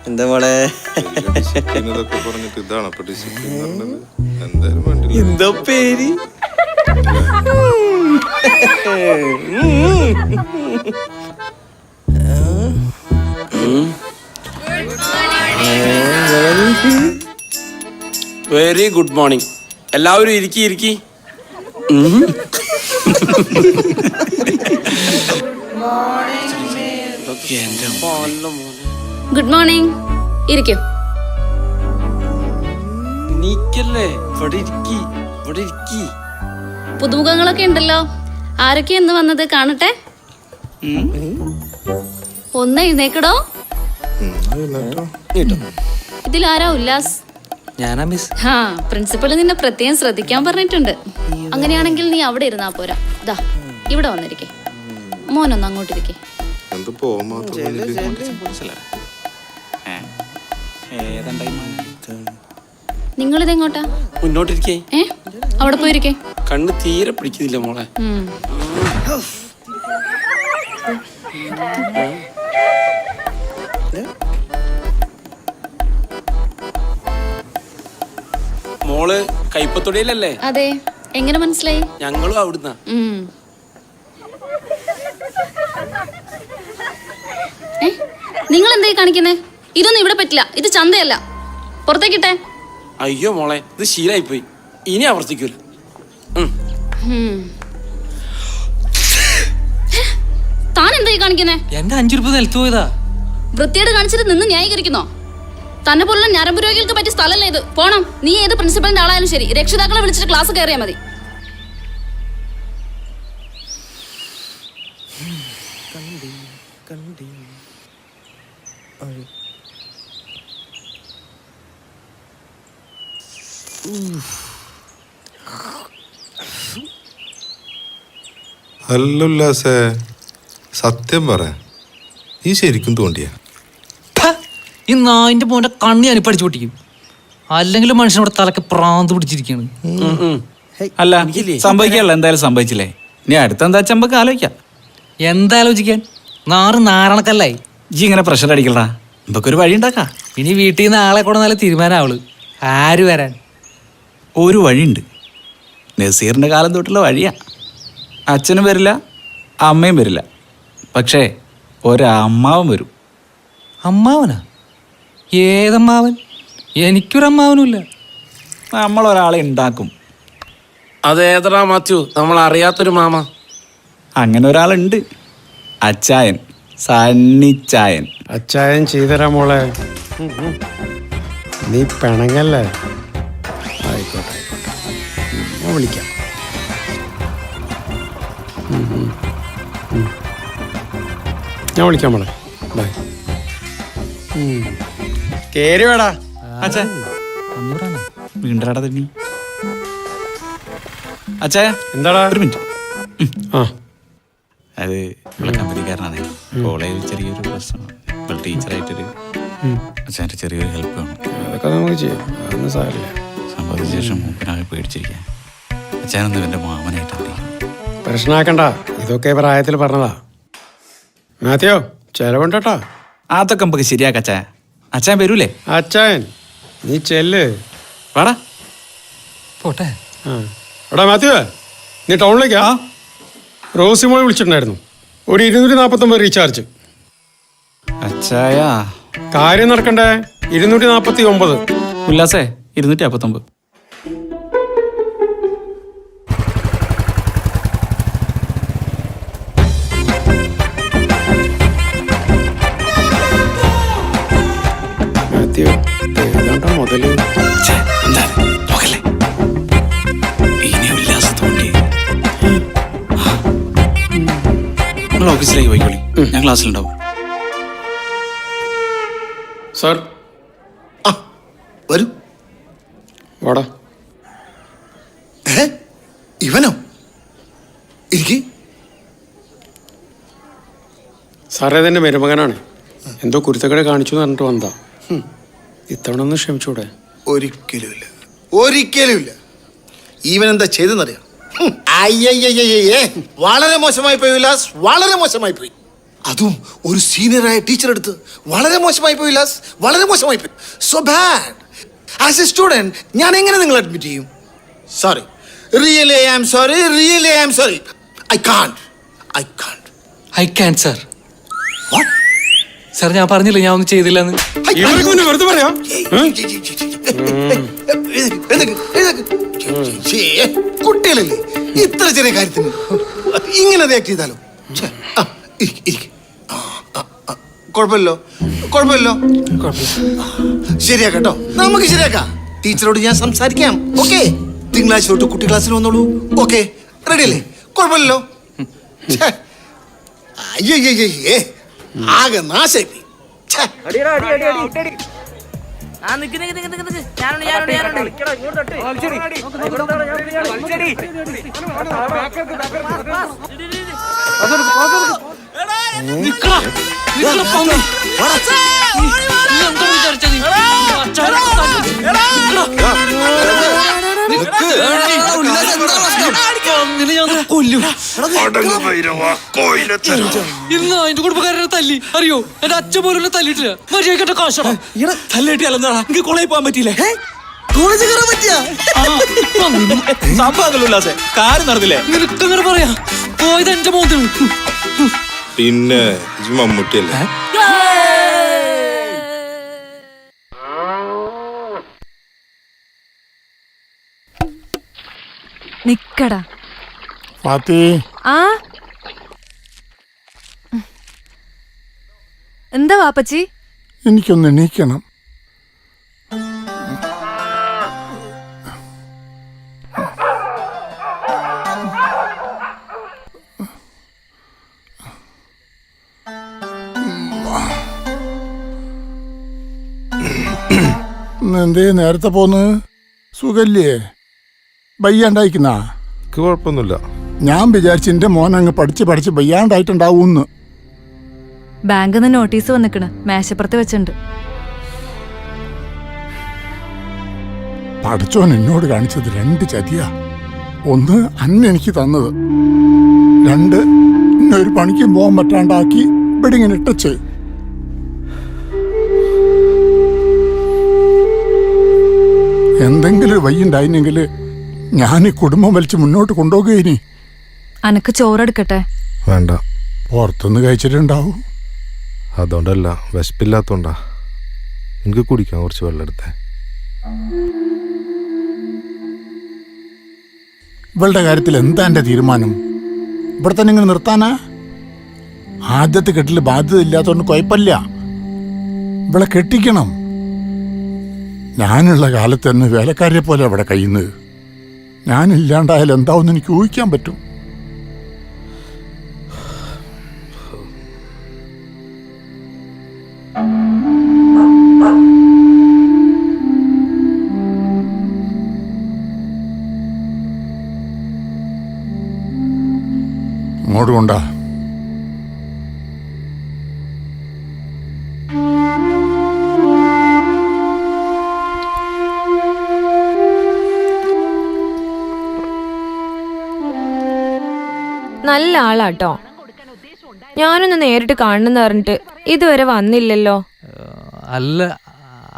എന്താ മോളെ? ഇതൊക്കെ പറഞ്ഞിട്ട് ഇതാണ് അപ്പൊ ഡിസിപ്ലിൻ പറഞ്ഞത്. എന്തായാലും വേണ്ടില്ല. എന്താ പേര്? Very good morning. എല്ലാവരും ഇരിക്കി. Good morning. ഇരിക്കും. നീക്കല്ലേ, ഇവിടെ ഇരിക്കി. പുതുമുഖങ്ങളൊക്കെ ഉണ്ടല്ലോ. ആരൊക്കെ എന്ന് വന്നത് കാണട്ടെ. ഒന്ന് എഴുന്നേക്കടോ. ഇതിലാരാ ഉല്ലാസ്? ഞാനാ മിസ്. ആ, പ്രിൻസിപ്പൾ നിന്നെ പ്രത്യേകം ശ്രദ്ധിക്കാൻ പറഞ്ഞിട്ടുണ്ട്. അങ്ങനെയാണെങ്കിൽ നീ അവിടെ ഇരുന്നാ പോരാ. ദാ ഇവിടെ വന്നിരിക്കേ. മോനൊന്ന് അങ്ങോട്ടിരിക്കേ. നിങ്ങളിതെങ്ങോട്ടാ? മുന്നോട്ടിരിക്കേ. അവിടെ പോയിരിക്കേ. കണ്ണ് തീരെ പിടിക്കുന്നില്ല മോളെ. മോള് കൈപ്പത്തൊടിയിലല്ലേ? അതെ. എങ്ങനെ മനസ്സിലായി? ഞങ്ങളും അവിടുന്ന. നിങ്ങൾ എന്തായി കാണിക്കുന്നേ? ഇതൊന്നും ഇവിടെ പറ്റില്ല. ഇത് ചന്തയല്ല. പുറത്തേക്കിട്ടെ. അയ്യോ മോളെ, ഇത് ശീലായിപ്പോയി, ഇനി ആവർത്തിക്കൂല. താൻ എന്തായി കാണിക്കുന്നേ? എന്റെ 5 രൂപ നിലത്ത് പോയതാ. വൃത്തിയോട് കാണിച്ചിട്ട് നിന്ന് ന്യായീകരിക്കുന്നോ? തന്നെ പോലുള്ള ഞരമ്പ് രോഗികൾക്ക് പറ്റിയ സ്ഥലമല്ലേ ഇത്. പോണം. നീ ഏത് പ്രിൻസിപ്പലിന്റെ ആളായാലും ശരി, രക്ഷിതാക്കളെ വിളിച്ചിട്ട് ക്ലാസ് കയറിയാൽ മതി. അല്ല ഉല്ലാസേ, സത്യം പറ, ഈ ശരിക്കും തോണ്ടിയ? ഈ നായിന്റെ മോന്റെ കണ്ണി ഞാൻ പഠിച്ചു പൊട്ടിക്കും. അല്ലെങ്കിൽ മനുഷ്യനോട് തലക്ക് പ്രാന്ത് പിടിച്ചിരിക്കാണ്. അല്ല, സംഭവിക്കാനുള്ള എന്തായാലും സംഭവിച്ചില്ലേ, ഇനി അടുത്തെന്താ വെച്ചാൽ നമുക്ക് ആലോചിക്കാം. എന്താലോചിക്കാൻ? നാരണക്കല്ലായി. ഇജ്ജ് ഇങ്ങനെ പ്രഷർ അടിക്കണ്ടാ, നമുക്കൊരു വഴി ഉണ്ടാക്കാം. ഇനി വീട്ടിൽ നിന്ന് ആളെ കൂടെ നല്ല തീരുമാനമാവള്. ആര് വരാൻ? ഒരു വഴിയുണ്ട്, നസീറിന്റെ കാലം തൊട്ടുള്ള വഴിയാ. അച്ഛനും വരില്ല, അമ്മയും വരില്ല, പക്ഷേ ഒരമ്മാവൻ വരും. അമ്മാവനാ? ഏതമ്മാവൻ? എനിക്കൊരമ്മാവനുമില്ല. നമ്മളൊരാളെ ഉണ്ടാക്കും. അതേതടാ മാത്യു, നമ്മൾ അറിയാത്തൊരു മാമ? അങ്ങനെ ഒരാളുണ്ട്, അച്ചായൻ, സണ്ണിച്ചായൻ. അച്ചായൻ ചെയ്തരാ മോളെ, നീ പിണങ്ങല്ലേ. ആയിക്കോട്ടെ, ഞാൻ വിളിക്കാം. ഞാൻ വിളിക്കാം മോളെ, ബൈ. കേറി വേടാ. അച്ഛാ വീണ്ടടാ തണ്ണി. അച്ഛാ എന്താടാ? ഒരു മിനിറ്റ്. ആ, അത് ഇവിടെ കമ്പനിക്കാരനാണ്. കോളേജിൽ ചെറിയൊരു പ്രശ്നം, ഇപ്പോൾ ടീച്ചറായിട്ടൊരു അച്ഛൻ്റെ ചെറിയൊരു ഹെൽപ്പ് വേണം. അതൊക്കെ നമുക്ക് ചെയ്യാം, അതൊന്നും സാരില്ല. സംഭവത്തിന് ശേഷം മൂപ്പനാകെ പേടിച്ചിരിക്കാൻ. അച്ഛനൊന്നും എൻ്റെ മാമനായിട്ട് അറിയിക്കും. പ്രശ്നമാക്കണ്ട, ഇതൊക്കെ പ്രായത്തിൽ പറഞ്ഞതാ. മാത്യോ, ചെലവുണ്ടോ? അതൊക്കെ നമുക്ക് ശരിയാക്കാം. അച്ഛാ, അച്ഛൻ വരൂലേ? അച്ചായൻ നീ ചെല്ല്. വാടാ പോട്ടെ. എടാ മാത്യു, നീ ടൗണിലേക്കാ? റോസിമോൾ വിളിച്ചിട്ടുണ്ടായിരുന്നു, ഒരു 249 റീചാർജ്. അച്ചായ കാര്യം നടക്കണ്ടേ? 249. ഉല്ലാസേ 259. മാത്യു, ഏതാണ്ടാ മുതല്? നിങ്ങൾ ഓഫീസിലേക്ക് പോയിക്കോളി, ഞാൻ ക്ലാസ്സിലുണ്ടാവും. സാർ വരൂ. വാടാ. ഇവനോ? ഇരിക്ക്. സാറേ, ഇതെന്റെ മരുമകനാണ്. എന്തോ കുരുത്തക്കട കാണിച്ചു എന്ന് പറഞ്ഞിട്ട് വന്നതാ. ഇത്തവണ ഒന്ന് ക്ഷമിച്ചൂടെ? ഒരിക്കലുമില്ല, ഒരിക്കലുമില്ല. ഈവൻ എന്താ ചെയ്തെന്നറിയാം? അയ്യയ്യേ, വളരെ മോശമായി പോയി ഉല്ലാസ്, വളരെ മോശമായി പോയി. അതും ഒരു സീനിയറായ ടീച്ചർ എടുത്ത് വളരെ മോശമായി പോയി ഉല്ലാസ്, വളരെ മോശമായി പോയി. So bad. As a student ഞാൻ എങ്ങനെ നിങ്ങൾ അഡ്മിറ്റ് ചെയ്യും? Sorry, really I am sorry, really I am sorry. I can't. I can sir. Sir, ഞാൻ പറഞ്ഞില്ല ഞാൻ ഒന്നും ചെയ്തില്ലെന്ന്. വെറുതെ പറയാം. കുട്ടികളല്ലേ, ഇത്ര ചെറിയ കാര്യത്തിന് ഇങ്ങനെ റിയാക്ട് ചെയ്താലോ? കുഴപ്പമില്ലോ, കുഴപ്പമില്ലോ, ശരിയാക്കട്ടോ, നമുക്ക് ശരിയാക്കാം. ടീച്ചറോട് ഞാൻ സംസാരിക്കാം. ഓക്കെ, തിങ്കളാഴ്ച തൊട്ട് കുട്ടി ക്ലാസ്സിൽ വന്നോളൂ. ഓക്കെ, റെഡി അല്ലേ? കുഴപ്പമില്ലല്ലോ. അയ്യേ, ആകെ നാശായി. ഇന്ന് അതിന്റെ കുടുംബക്കാരനെ തല്ലി, അറിയോ? എന്റെ അച്ഛൻ പോലും തല്ലിട്ടില്ല. മര്യാദ കാശടാ. തല്ലിട്ടില്ല, കോളേജിൽ പോകാൻ പറ്റിയില്ലേ? കോളേജ് കയറാൻ പറ്റിയ സംഭവം ഉല്ലാസേ, കാര്യം നടന്നില്ലേ? നിനക്കങ്ങനെ പറയാ? പോയത് എന്റെ മോന്താണ്. പിന്നെ മമ്മൂട്ടിയല്ലേ? നിക്കടാ. ഫാത്തി, ആ എന്താ വാപ്പച്ചി? എനിക്കൊന്ന് എണീക്കണം. എന്തേ നേരത്തെ പോന്ന്? സുഖല്ലേ? വയ്യാണ്ടായിക്കുന്നാ? കുഴപ്പമൊന്നുമില്ല. ഞാൻ വിചാരിച്ചു എന്റെ മോൻ അങ്ങ് പഠിച്ച് വയ്യാണ്ടായിട്ടുണ്ടാവൂന്ന്. ബാങ്കിൽ നിന്ന് നോട്ടീസ് വന്നിക്കണ്, മേശപ്പുറത്ത് വെച്ചിട്ടുണ്ട്. പഠിച്ചോൻ എന്നോട് കാണിച്ചത് 2 ചതിയാ. 1 അന്ന് എനിക്ക് തന്നത്, 2 ഇന്നൊരു പണിക്കും പോകാൻ പറ്റാണ്ടാക്കി ഇവിടെ ഇങ്ങനെ ഇട്ടച്ച്. എന്തെങ്കിലും ഒരു വയ്യുണ്ടായിരുന്നെങ്കിൽ ഞാൻ ഈ കുടുംബം വലിച്ച് മുന്നോട്ട് കൊണ്ടുപോകുകയിനി. അനക്ക് ചോറെടുക്കട്ടെ? വേണ്ട. പുറത്തുനിന്ന് കഴിച്ചിട്ടുണ്ടാവും. അതുകൊണ്ടല്ല, വിശപ്പില്ലാത്തോണ്ടാ. എനിക്ക് കുടിക്കാൻ കുറച്ച് വെള്ളം എടുത്തേ. ഇവളുടെ കാര്യത്തിൽ എന്താ എൻ്റെ തീരുമാനം? ഇവിടെ തന്നെ ഇങ്ങനെ നിർത്താനാ? ആദ്യത്തെ കെട്ടിൽ ബാധ്യത ഇല്ലാത്തതുകൊണ്ട് കുഴപ്പമില്ല. ഇവളെ കെട്ടിക്കണം. ഞാനുള്ള കാലത്ത് തന്നെ വേലക്കാരിയെ പോലെ അവിടെ കഴിയുന്നത്. ഞാനില്ലാണ്ടായാലും എന്താവെന്ന് എനിക്ക് ഊഹിക്കാൻ പറ്റും. ഇങ്ങോട്ട് കൊണ്ടാ. നല്ല ആളാട്ടോ. ഞാനൊന്ന് നേരിട്ട് കാണണമെന്ന് പറഞ്ഞിട്ട് ഇതുവരെ വന്നില്ലല്ലോ. അല്ല,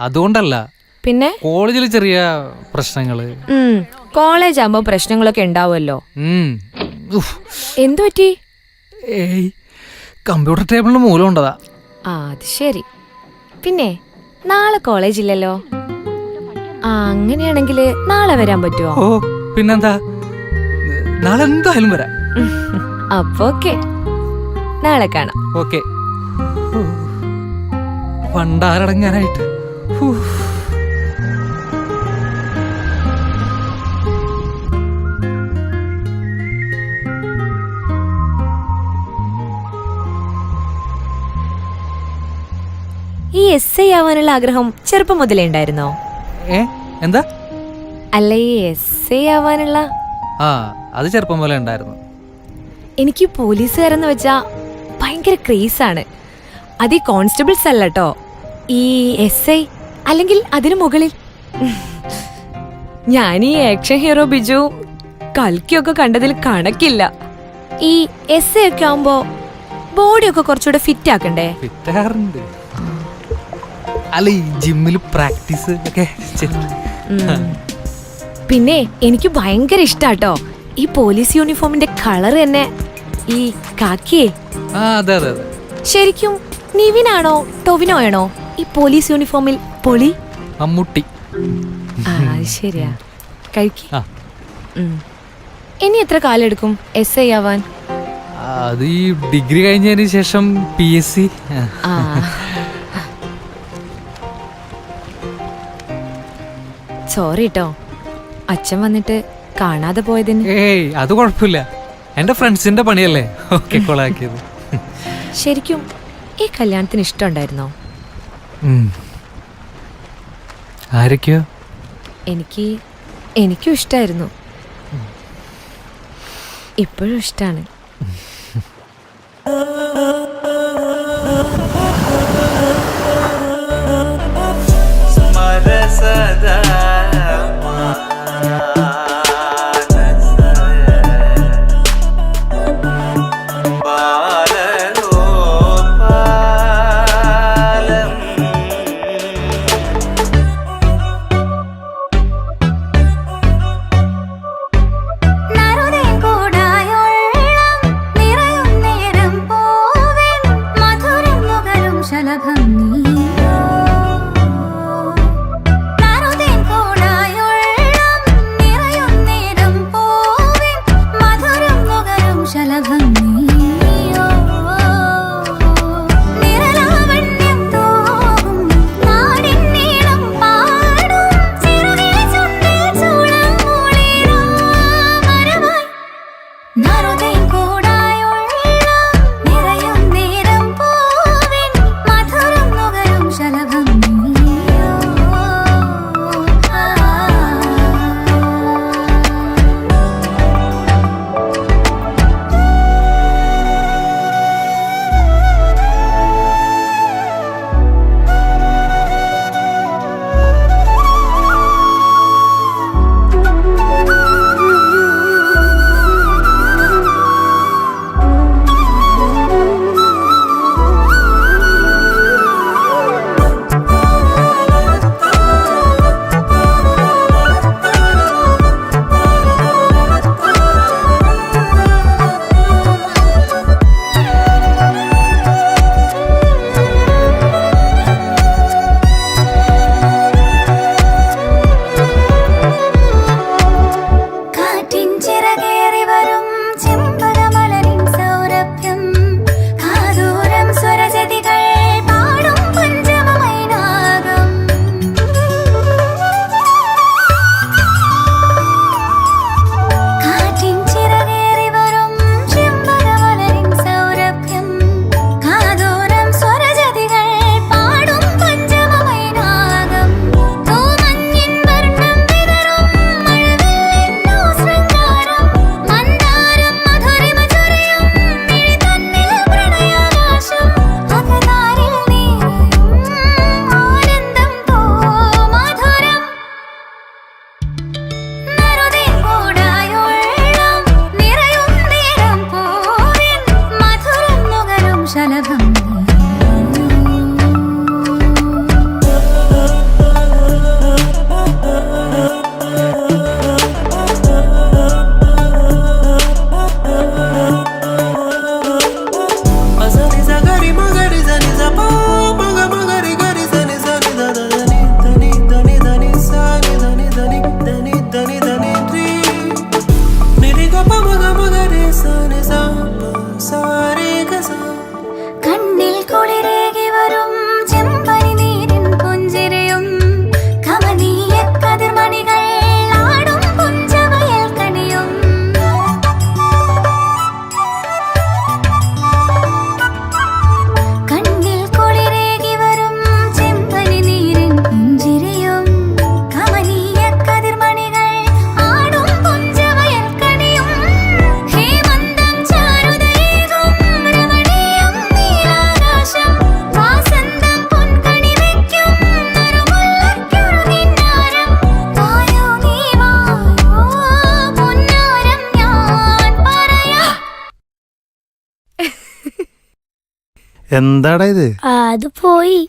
അതുകൊണ്ടല്ല. പിന്നെ കോളേജിൽ ചെറിയ പ്രശ്നങ്ങള്. കോളേജ് ആകുമ്പോ പ്രശ്നങ്ങളൊക്കെ ഉണ്ടാവുമല്ലോ. എന്തു പറ്റി? ഏയ്, കമ്പ്യൂട്ടർ ടേബിളിന് മൂലം ഉണ്ടതാ. അത് ശരി. പിന്നെ നാളെ കോളേജ് ഇല്ലല്ലോ. അങ്ങനെയാണെങ്കിൽ നാളെ വരാൻ പറ്റുമോ? ഓ പിന്നെന്താ, നാളെ എന്തായാലും വരാം. അപ്പൊ ഓക്കെ, നാളെ കാണാം. ഓക്കെ. പണ്ടാരടങ്ങാനായിട്ട്. ഈ എസ് ഐ ആവാനുള്ള ആഗ്രഹം ചെറുപ്പം മുതലേ ഉണ്ടായിരുന്നോ? എന്താ? അല്ല, ഈ എസ് ഐ ആവാനുള്ള. അത് ചെറുപ്പം പോലെ ഉണ്ടായിരുന്നു. എനിക്ക് പോലീസുകാരെന്ന് വെച്ചാ ഭയങ്കര ക്രേസാണ്. അത് ഈ കോൺസ്റ്റബിൾസ് അല്ല കേട്ടോ, ഈ എസ് ഐ അല്ലെങ്കിൽ അതിനു മുകളിൽ. ഞാൻ ഈ ആക്ഷൻ ഹീറോ ബിജു കൽക്കിയൊക്കെ കണ്ടതിൽ കണക്കില്ല. ഈ എസ് ഐ ഒക്കെ ആവുമ്പോ ബോഡിയൊക്കെ കുറച്ചുകൂടെ ഫിറ്റ് ആക്കണ്ടേ? ഫിറ്റാറുണ്ട്. അല്ല, ഈ ജിമ്മിൽ പ്രാക്ടീസ് ഒക്കെ. പിന്നെ എനിക്ക് ഭയങ്കര ഇഷ്ടാട്ടോ ഈ പോലീസ് യൂണിഫോമിന്റെ കളർ തന്നെ, ഈ കാക്കിയേ. അതെ അതെ അതെ. ശരിക്കും നിവിനാണോ ടൊവിനോയാണോ ഈ പോലീസ് യൂണിഫോമിൽ പൊളി? മമ്മൂട്ടി. ശരിയാ. കഴിക്ക്. ഇനി എത്ര കാലം എടുക്കും എസ് ഐ ആവാൻ? അത് ഈ ഡിഗ്രി കഴിഞ്ഞതിന് ശേഷം PSC. സോറി ട്ടോ, അച്ഛൻ വന്നിട്ട് കാണാതെ പോയതിന്. ഏയ്, അത് കുഴപ്പമില്ല. എന്റെ ഫ്രണ്ട്സിന്റെ പണിയല്ലേ. ഓക്കെ, കൊളാക്കിയത്. ശരിക്കും ഈ കല്യാണത്തിന് ഇഷ്ടമുണ്ടായിരുന്നോ? ആരൊക്കെയോ? എനിക്കും ഇഷ്ടായിരുന്നു. ഇപ്പോഴും ഇഷ്ടാണ്. നറുതേ കൂടായുള്ള ശലഭം നീയോ നിറലാവണ്യം തോന്നും നാടിൻ നീളം പാടും ചിറുകിളി ചുണ്ടിൽ ചൂളം മൂളിരാ മരമായി നറുതേൻ കൂടായുള്ള നിറയും നേരം പൂവിൻ മധുരം നുകരും ശലഭം നീയോ കാറ്റിൻ ചിറകേറി വരും ചെമ്പകമലരിൻ സൗരഭ്യം കാതൂരം സ്വരജതികൾ പാടും പഞ്ചമമൈനാകം കാറ്റിൻ ചിറകേറി വരും ചെമ്പകമലരിൻ സൗരഭ്യം കാതൂരം സ്വരജതികൾ പാടും പഞ്ചമമൈനാകം തൂമഞ്ഞിൻ വർണ്ണം വിതറും മഴവില്ലെന്നോ ശൃംഗാരം മന്ദാരം മധുരിമ ചൊരിയും മിഴി തന്നിൽ പ്രണയാകാശം അകതാരിൽ നീറയും ആനന്ദം തോ മധുരം നറുതേൻ കൂടായുള്ള നിറയും നേരം പൂവിൻ മധുരം നുകരും ശലഭം കണ്ണിൽ കുളിരേകി വരും ചെമ്പനി നീരിൻ പുഞ്ചിരിയും കമനീയ കതിർമണികൾ ആടും പുഞ്ചവയൽ കണിയും കണ്ണിൽ കുളിരേകി വരും ചെമ്പനി നീരിൻ പുഞ്ചിരിയും കമനീയ കതിർമണികൾ ആടും പുഞ്ചവയൽ കണിയും ഹേമന്തം ചാരുതയേകും രമണീയം നീലാകാശം വാസന്തം പൊൻകണി വെക്കും നറുമുല്ലയ്ക്കൊരു വായോ നീ വായോ പൊന്നാരം ഞാൻ പറയാം. എന്താടാ ഇത്? അത് പോയി.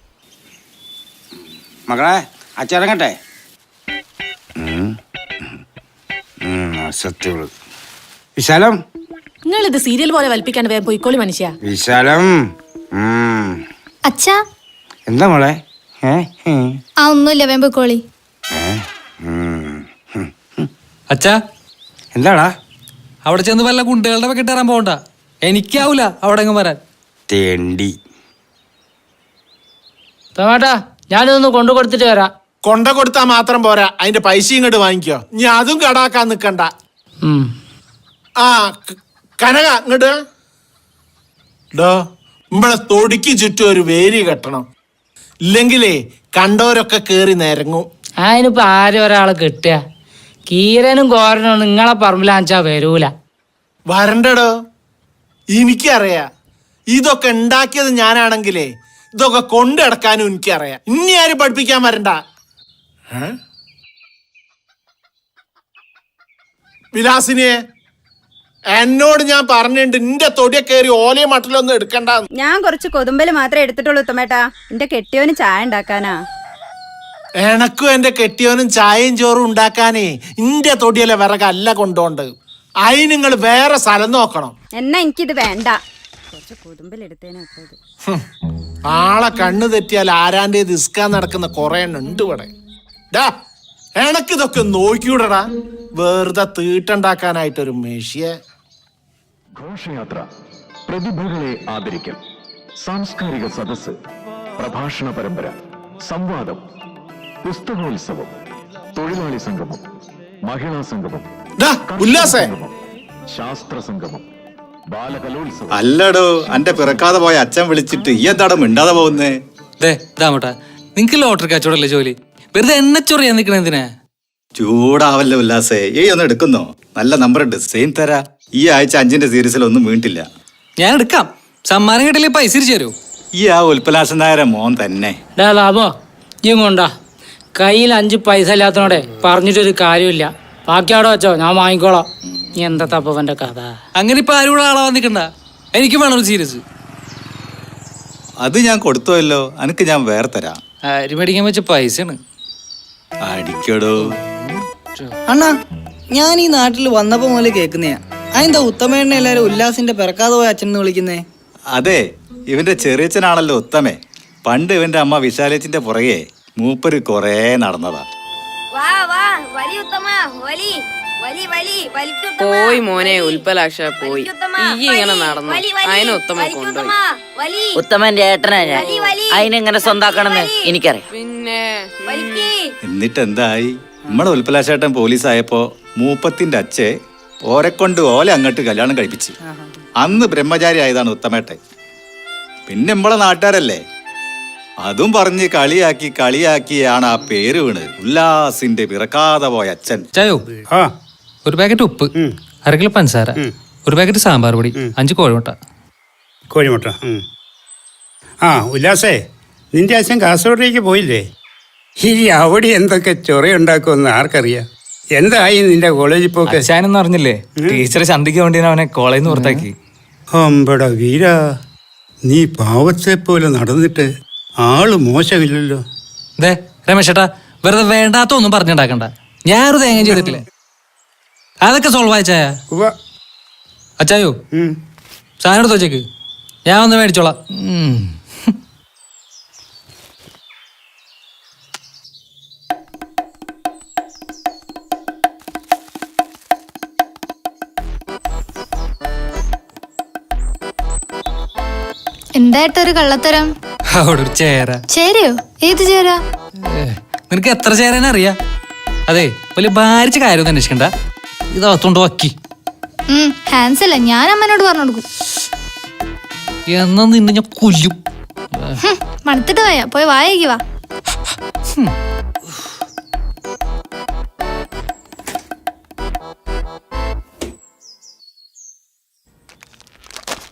മകളെ അച്ചിറങ്ങട്ടെ സത്യങ്ങള് വിശാലം നിങ്ങൾ ഇത് സീരിയൽ പോലെ വലിപ്പിക്കാൻ വേഗം പോയിക്കോളി മനുഷ്യ. വിശാലം അച്ഛാ എന്താ മോളെ ആ ഒന്നുമില്ല വേമ്പക്കോളി. അച്ഛാ എന്താടാ അവിടെ ചെന്ന് വല്ല കുട്ടികളുടെ വെക്കിട്ടേറാൻ പോകണ്ട. എനിക്കാവൂല അവിടെ അങ്ങ് വരാൻ. തേണ്ടി ടൊമാറ്റോ ഞാനിതൊന്ന് കൊണ്ടു കൊടുത്തിട്ട് വരാം. കൊണ്ട കൊടുത്താ മാത്രം പോരാ, അതിന്റെ പൈസ ഇങ്ങോട്ട് വാങ്ങിക്കോ. ഇനി അതും കടാക്കാൻ നിക്കണ്ട. ആ കനക ഇങ്ങോട്ട് ഡോ നമ്മളെ തൊടിക്ക് ചുറ്റും ഒരു വേലി കെട്ടണം. ഇല്ലെങ്കിലേ കണ്ടവരൊക്കെ കേറി നിരങ്ങും. അതിനിപ്പോ ആരും ഒരാളെ കിട്ടുക? കീരനും കോരനും നിങ്ങളെ പറമ്പിലാച്ചാ വരൂല. വരണ്ടടോ, എനിക്കറിയാ. ഇതൊക്കെ ഉണ്ടാക്കിയത് ഞാനാണെങ്കിലേ ഇതൊക്കെ കൊണ്ടടക്കാനും എനിക്കറിയാം. ഇനി ആരും പഠിപ്പിക്കാൻ വരണ്ട. വിലാസിനിയെ എന്നോട് ഞാൻ പറഞ്ഞിട്ടുണ്ട് നിന്റെ തൊടിയെ കയറി ഓലയും മട്ടിലൊന്നും എടുക്കണ്ട. ഞാൻ കുറച്ച് കൊതുമ്പല് മാത്രമേ എടുത്തിട്ടുള്ളൂ ഉത്തമേട്ടാ. എന്റെ കെട്ടിയോന് ചായ ഉണ്ടാക്കാനാ. എനക്കും എന്റെ കെട്ടിയോനും ചായയും ചോറും ഉണ്ടാക്കാനേ ഇന്റെ തൊടിയിലെ വിറകല്ല കൊണ്ടോണ്ട്. അതിന് നിങ്ങൾ വേറെ സ്ഥലം നോക്കണം. എന്നാ എനിക്കിത് വേണ്ട. കുറച്ച് കൊതുമ്പല് എടുത്തേനാ. ആളെ കണ്ണു തെറ്റിയാൽ ആരാന്റെ ദിസ്കാൻ നടക്കുന്ന കുറെ ഉണ്ട് ഇവിടെ. എനക്കിതൊക്കെ നോക്കിയൂടടാ, വെറുതെ തീട്ടുണ്ടാക്കാനായിട്ടൊരു മേശിയെ. ഘോഷയാത്ര, പ്രതിഭകളെ ആദരിക്കൽ, സാംസ്കാരിക സദസ്സ്, പ്രഭാഷണ പരമ്പര, സംവാദം, പുസ്തകോത്സവം, തൊഴിലാളി സംഗമം, മഹിളാ സംഗമം, ശാസ്ത്ര സംഗമം, ബാലകലോത്സവം. അല്ലടോ, അന്റെ പിറക്കാതെ പോയ അച്ഛൻ വിളിച്ചിട്ട് ഈ എന്താടോ മിണ്ടാതെ പോകുന്നേ? നിങ്ങക്ക് ലോട്ടറി കച്ചവടല്ലേ ജോലി? വെറുതെ എന്നെ ചൊറിയാൻ നിക്കണ എന്തിനാ? ചൂടാവല്ലോ ഉല്ലാസേ. ഒന്ന് എടുക്കുന്നോ? നല്ല നമ്പർ ഉണ്ട്, സെയിം തരാ. ഈ ആഴ്ച 5ന്റെ സീരീസിലൊന്നും വീണ്ടില്ല. ഞാൻ എടുക്കാം. സമ്മാനം കിട്ടില്ലേ പൈസ തിരിച്ചു തരൂ. ഈ ആ ഉൽപ്പലാശൻ നായര മോൻ തന്നെ. ലാഭോ ഈ കൊണ്ടാ കയ്യിൽ 5 പൈസ ഇല്ലാത്തനോടെ പറഞ്ഞിട്ടൊരു കാര്യമില്ല. ബാക്കി അവിടെ വെച്ചോ, ഞാൻ വാങ്ങിക്കോളാം. എന്താ തപ്പവന്റെ കഥ? അങ്ങനെ ഇപ്പൊ ആരും കൂടെ ആളാവാൻ നിക്കണ്ട. എനിക്ക് വേണം ഒരു സീരീസ്. അത് ഞാൻ കൊടുത്തോല്ലോ, അനക്ക് ഞാൻ വേറെ തരാം. അരി മേടിക്കാൻ വെച്ച പൈസയാണ്. അടിക്കടോ അണ്ണാ, ഞാൻ ഈ നാട്ടിൽ വന്നപ്പോ മുതൽ കേൾക്കുന്നയാ. അതെന്താ ഉത്തമേണ്ണ എല്ലാരും ഉല്ലാസിന്റെ പിറക്കാതെ പോയ അച്ഛൻ വിളിക്കുന്നേ? അതെ, ഇവന്റെ ചെറിയച്ഛനാണല്ലോ ഉത്തമേ. പണ്ട് ഇവന്റെ അമ്മ വിശാലേച്ചിന്റെ പുറകെ മൂപ്പര് കൊറേ നടന്നതാ. പോയി മോനെ ഉൽപ്പലാക്ഷ പോയി. ഈ ഇങ്ങനെ നടന്നു അതിനെ ഉത്തമ കൊണ്ടുപോയി. ഉത്തമന്റെ ഏട്ടനാ ഞാൻ. അതിനെങ്ങനെ സ്വന്താക്കണമെന്ന് എനിക്കറിയാം. പിന്നെ എന്നിട്ട് എന്തായി? നമ്മളെ ഉൽപ്പലാശേട്ടൻ പോലീസായപ്പോ മൂപ്പത്തിന്റെ അച്ഛെ ഓരെക്കൊണ്ട് ഓലെ അങ്ങോട്ട് കല്യാണം കഴിപ്പിച്ച്. അന്ന് ബ്രഹ്മചാരി ആയതാണ് ഉത്തമേട്ടൻ. പിന്നെ നമ്മളെ നാട്ടുകാരല്ലേ, അതും പറഞ്ഞ് കളിയാക്കിയാണ് ആ പേര് വീണ്. ഉല്ലാസിന്റെ പിറക്കാതെ പോയ അച്ഛൻ. ചായോ, ഒരു പാക്കറ്റ് ഉപ്പ്, 1/2 കിലോ പഞ്ചസാര, ഒരു പാക്കറ്റ് സാമ്പാർ പൊടി, 5 കോഴിമുട്ട. കോഴിമുട്ട. ആ ഉല്ലാസേ, നിന്റെ അച്ഛൻ കാസർഗോഡേക്ക് പോയില്ലേ? ഇനി അവിടെ എന്തൊക്കെ ചൊറയുണ്ടാക്കുമെന്ന് ആർക്കറിയാം. എന്തായി നിന്റെ കോളേജിൽ പോക്ക്? അച്ഛനെന്ന് അറിഞ്ഞില്ലേ, ടീച്ചറെ ചന്തിക്ക് വേണ്ടി അവനെ കോളേജിൽ നിന്ന് പുറത്താക്കി. അമ്പട വീര, നീ പാവത്തെ പോലെ നടന്നിട്ട് ആള് മോശമില്ലല്ലോ. രമേശേട്ടാ, വെറുതെ വേണ്ടാത്ത ഒന്നും പറഞ്ഞുണ്ടാക്കണ്ട. ഞാനൊരു തേങ്ങ ചെയ്തിട്ടില്ലേ, അതൊക്കെ സോൾവ് ആയ അച്ചായോ. സാധനം എടുത്ത് വെച്ചേക്ക്, ഞാൻ ഒന്ന് മേടിച്ചോളാം. എന്തായിട്ടൊരു കള്ളത്തരം? അവിടെ ഒരു ചേര. ചേരയോ? ഏത് ചേര? നിനക്ക് എത്ര ചേരനെ അറിയാ? അതെ, വലിയ ഭാരിച്ച കാര്യമൊന്നും അന്വേഷിക്കണ്ട. ഇതകത്തോണ്ട് വക്കി. ഹാൻസ് അല്ല, ഞാൻ അമ്മനോട് പറഞ്ഞു കൊടുക്കും. എന്നാ നിന്നെ ഞാൻ കൊല്ലും. മണത്തിട്ട് പോയാ പോയി വായിക്ക് വാ.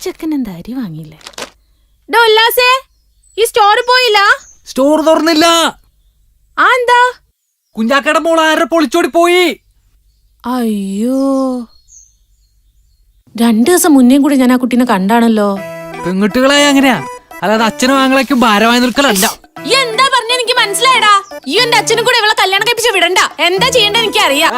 ചെക്കൻ എന്താ അരി വാങ്ങിയില്ലേ? ഉല്ലാസേ, ഈ സ്റ്റോറിൽ പോയില്ല? സ്റ്റോർ തുറന്നില്ല. ആ എന്താ? കുഞ്ഞാക്കയുടെ മോൾ ആരെ പൊളിച്ചോടി പോയി. അയ്യോ, 2 ദിവസം മുന്നേയും കൂടെ ഞാൻ ആ കുട്ടീനെ കണ്ടാണല്ലോ. പെൺകുട്ടികളായ അങ്ങനെയാ, അല്ലാതെ അച്ഛനും ആങ്ങളേക്കും ഭാരമായി നിൽക്കലല്ല. ഈ എന്താ പറഞ്ഞ എനിക്ക് മനസ്സിലായടാ. ഈ എന്റെ അച്ഛനും കൂടെ ഇവളെ കല്യാണം കഴിപ്പിച്ച് വിടണ്ട. എന്താ ചെയ്യേണ്ട എനിക്ക് അറിയാം.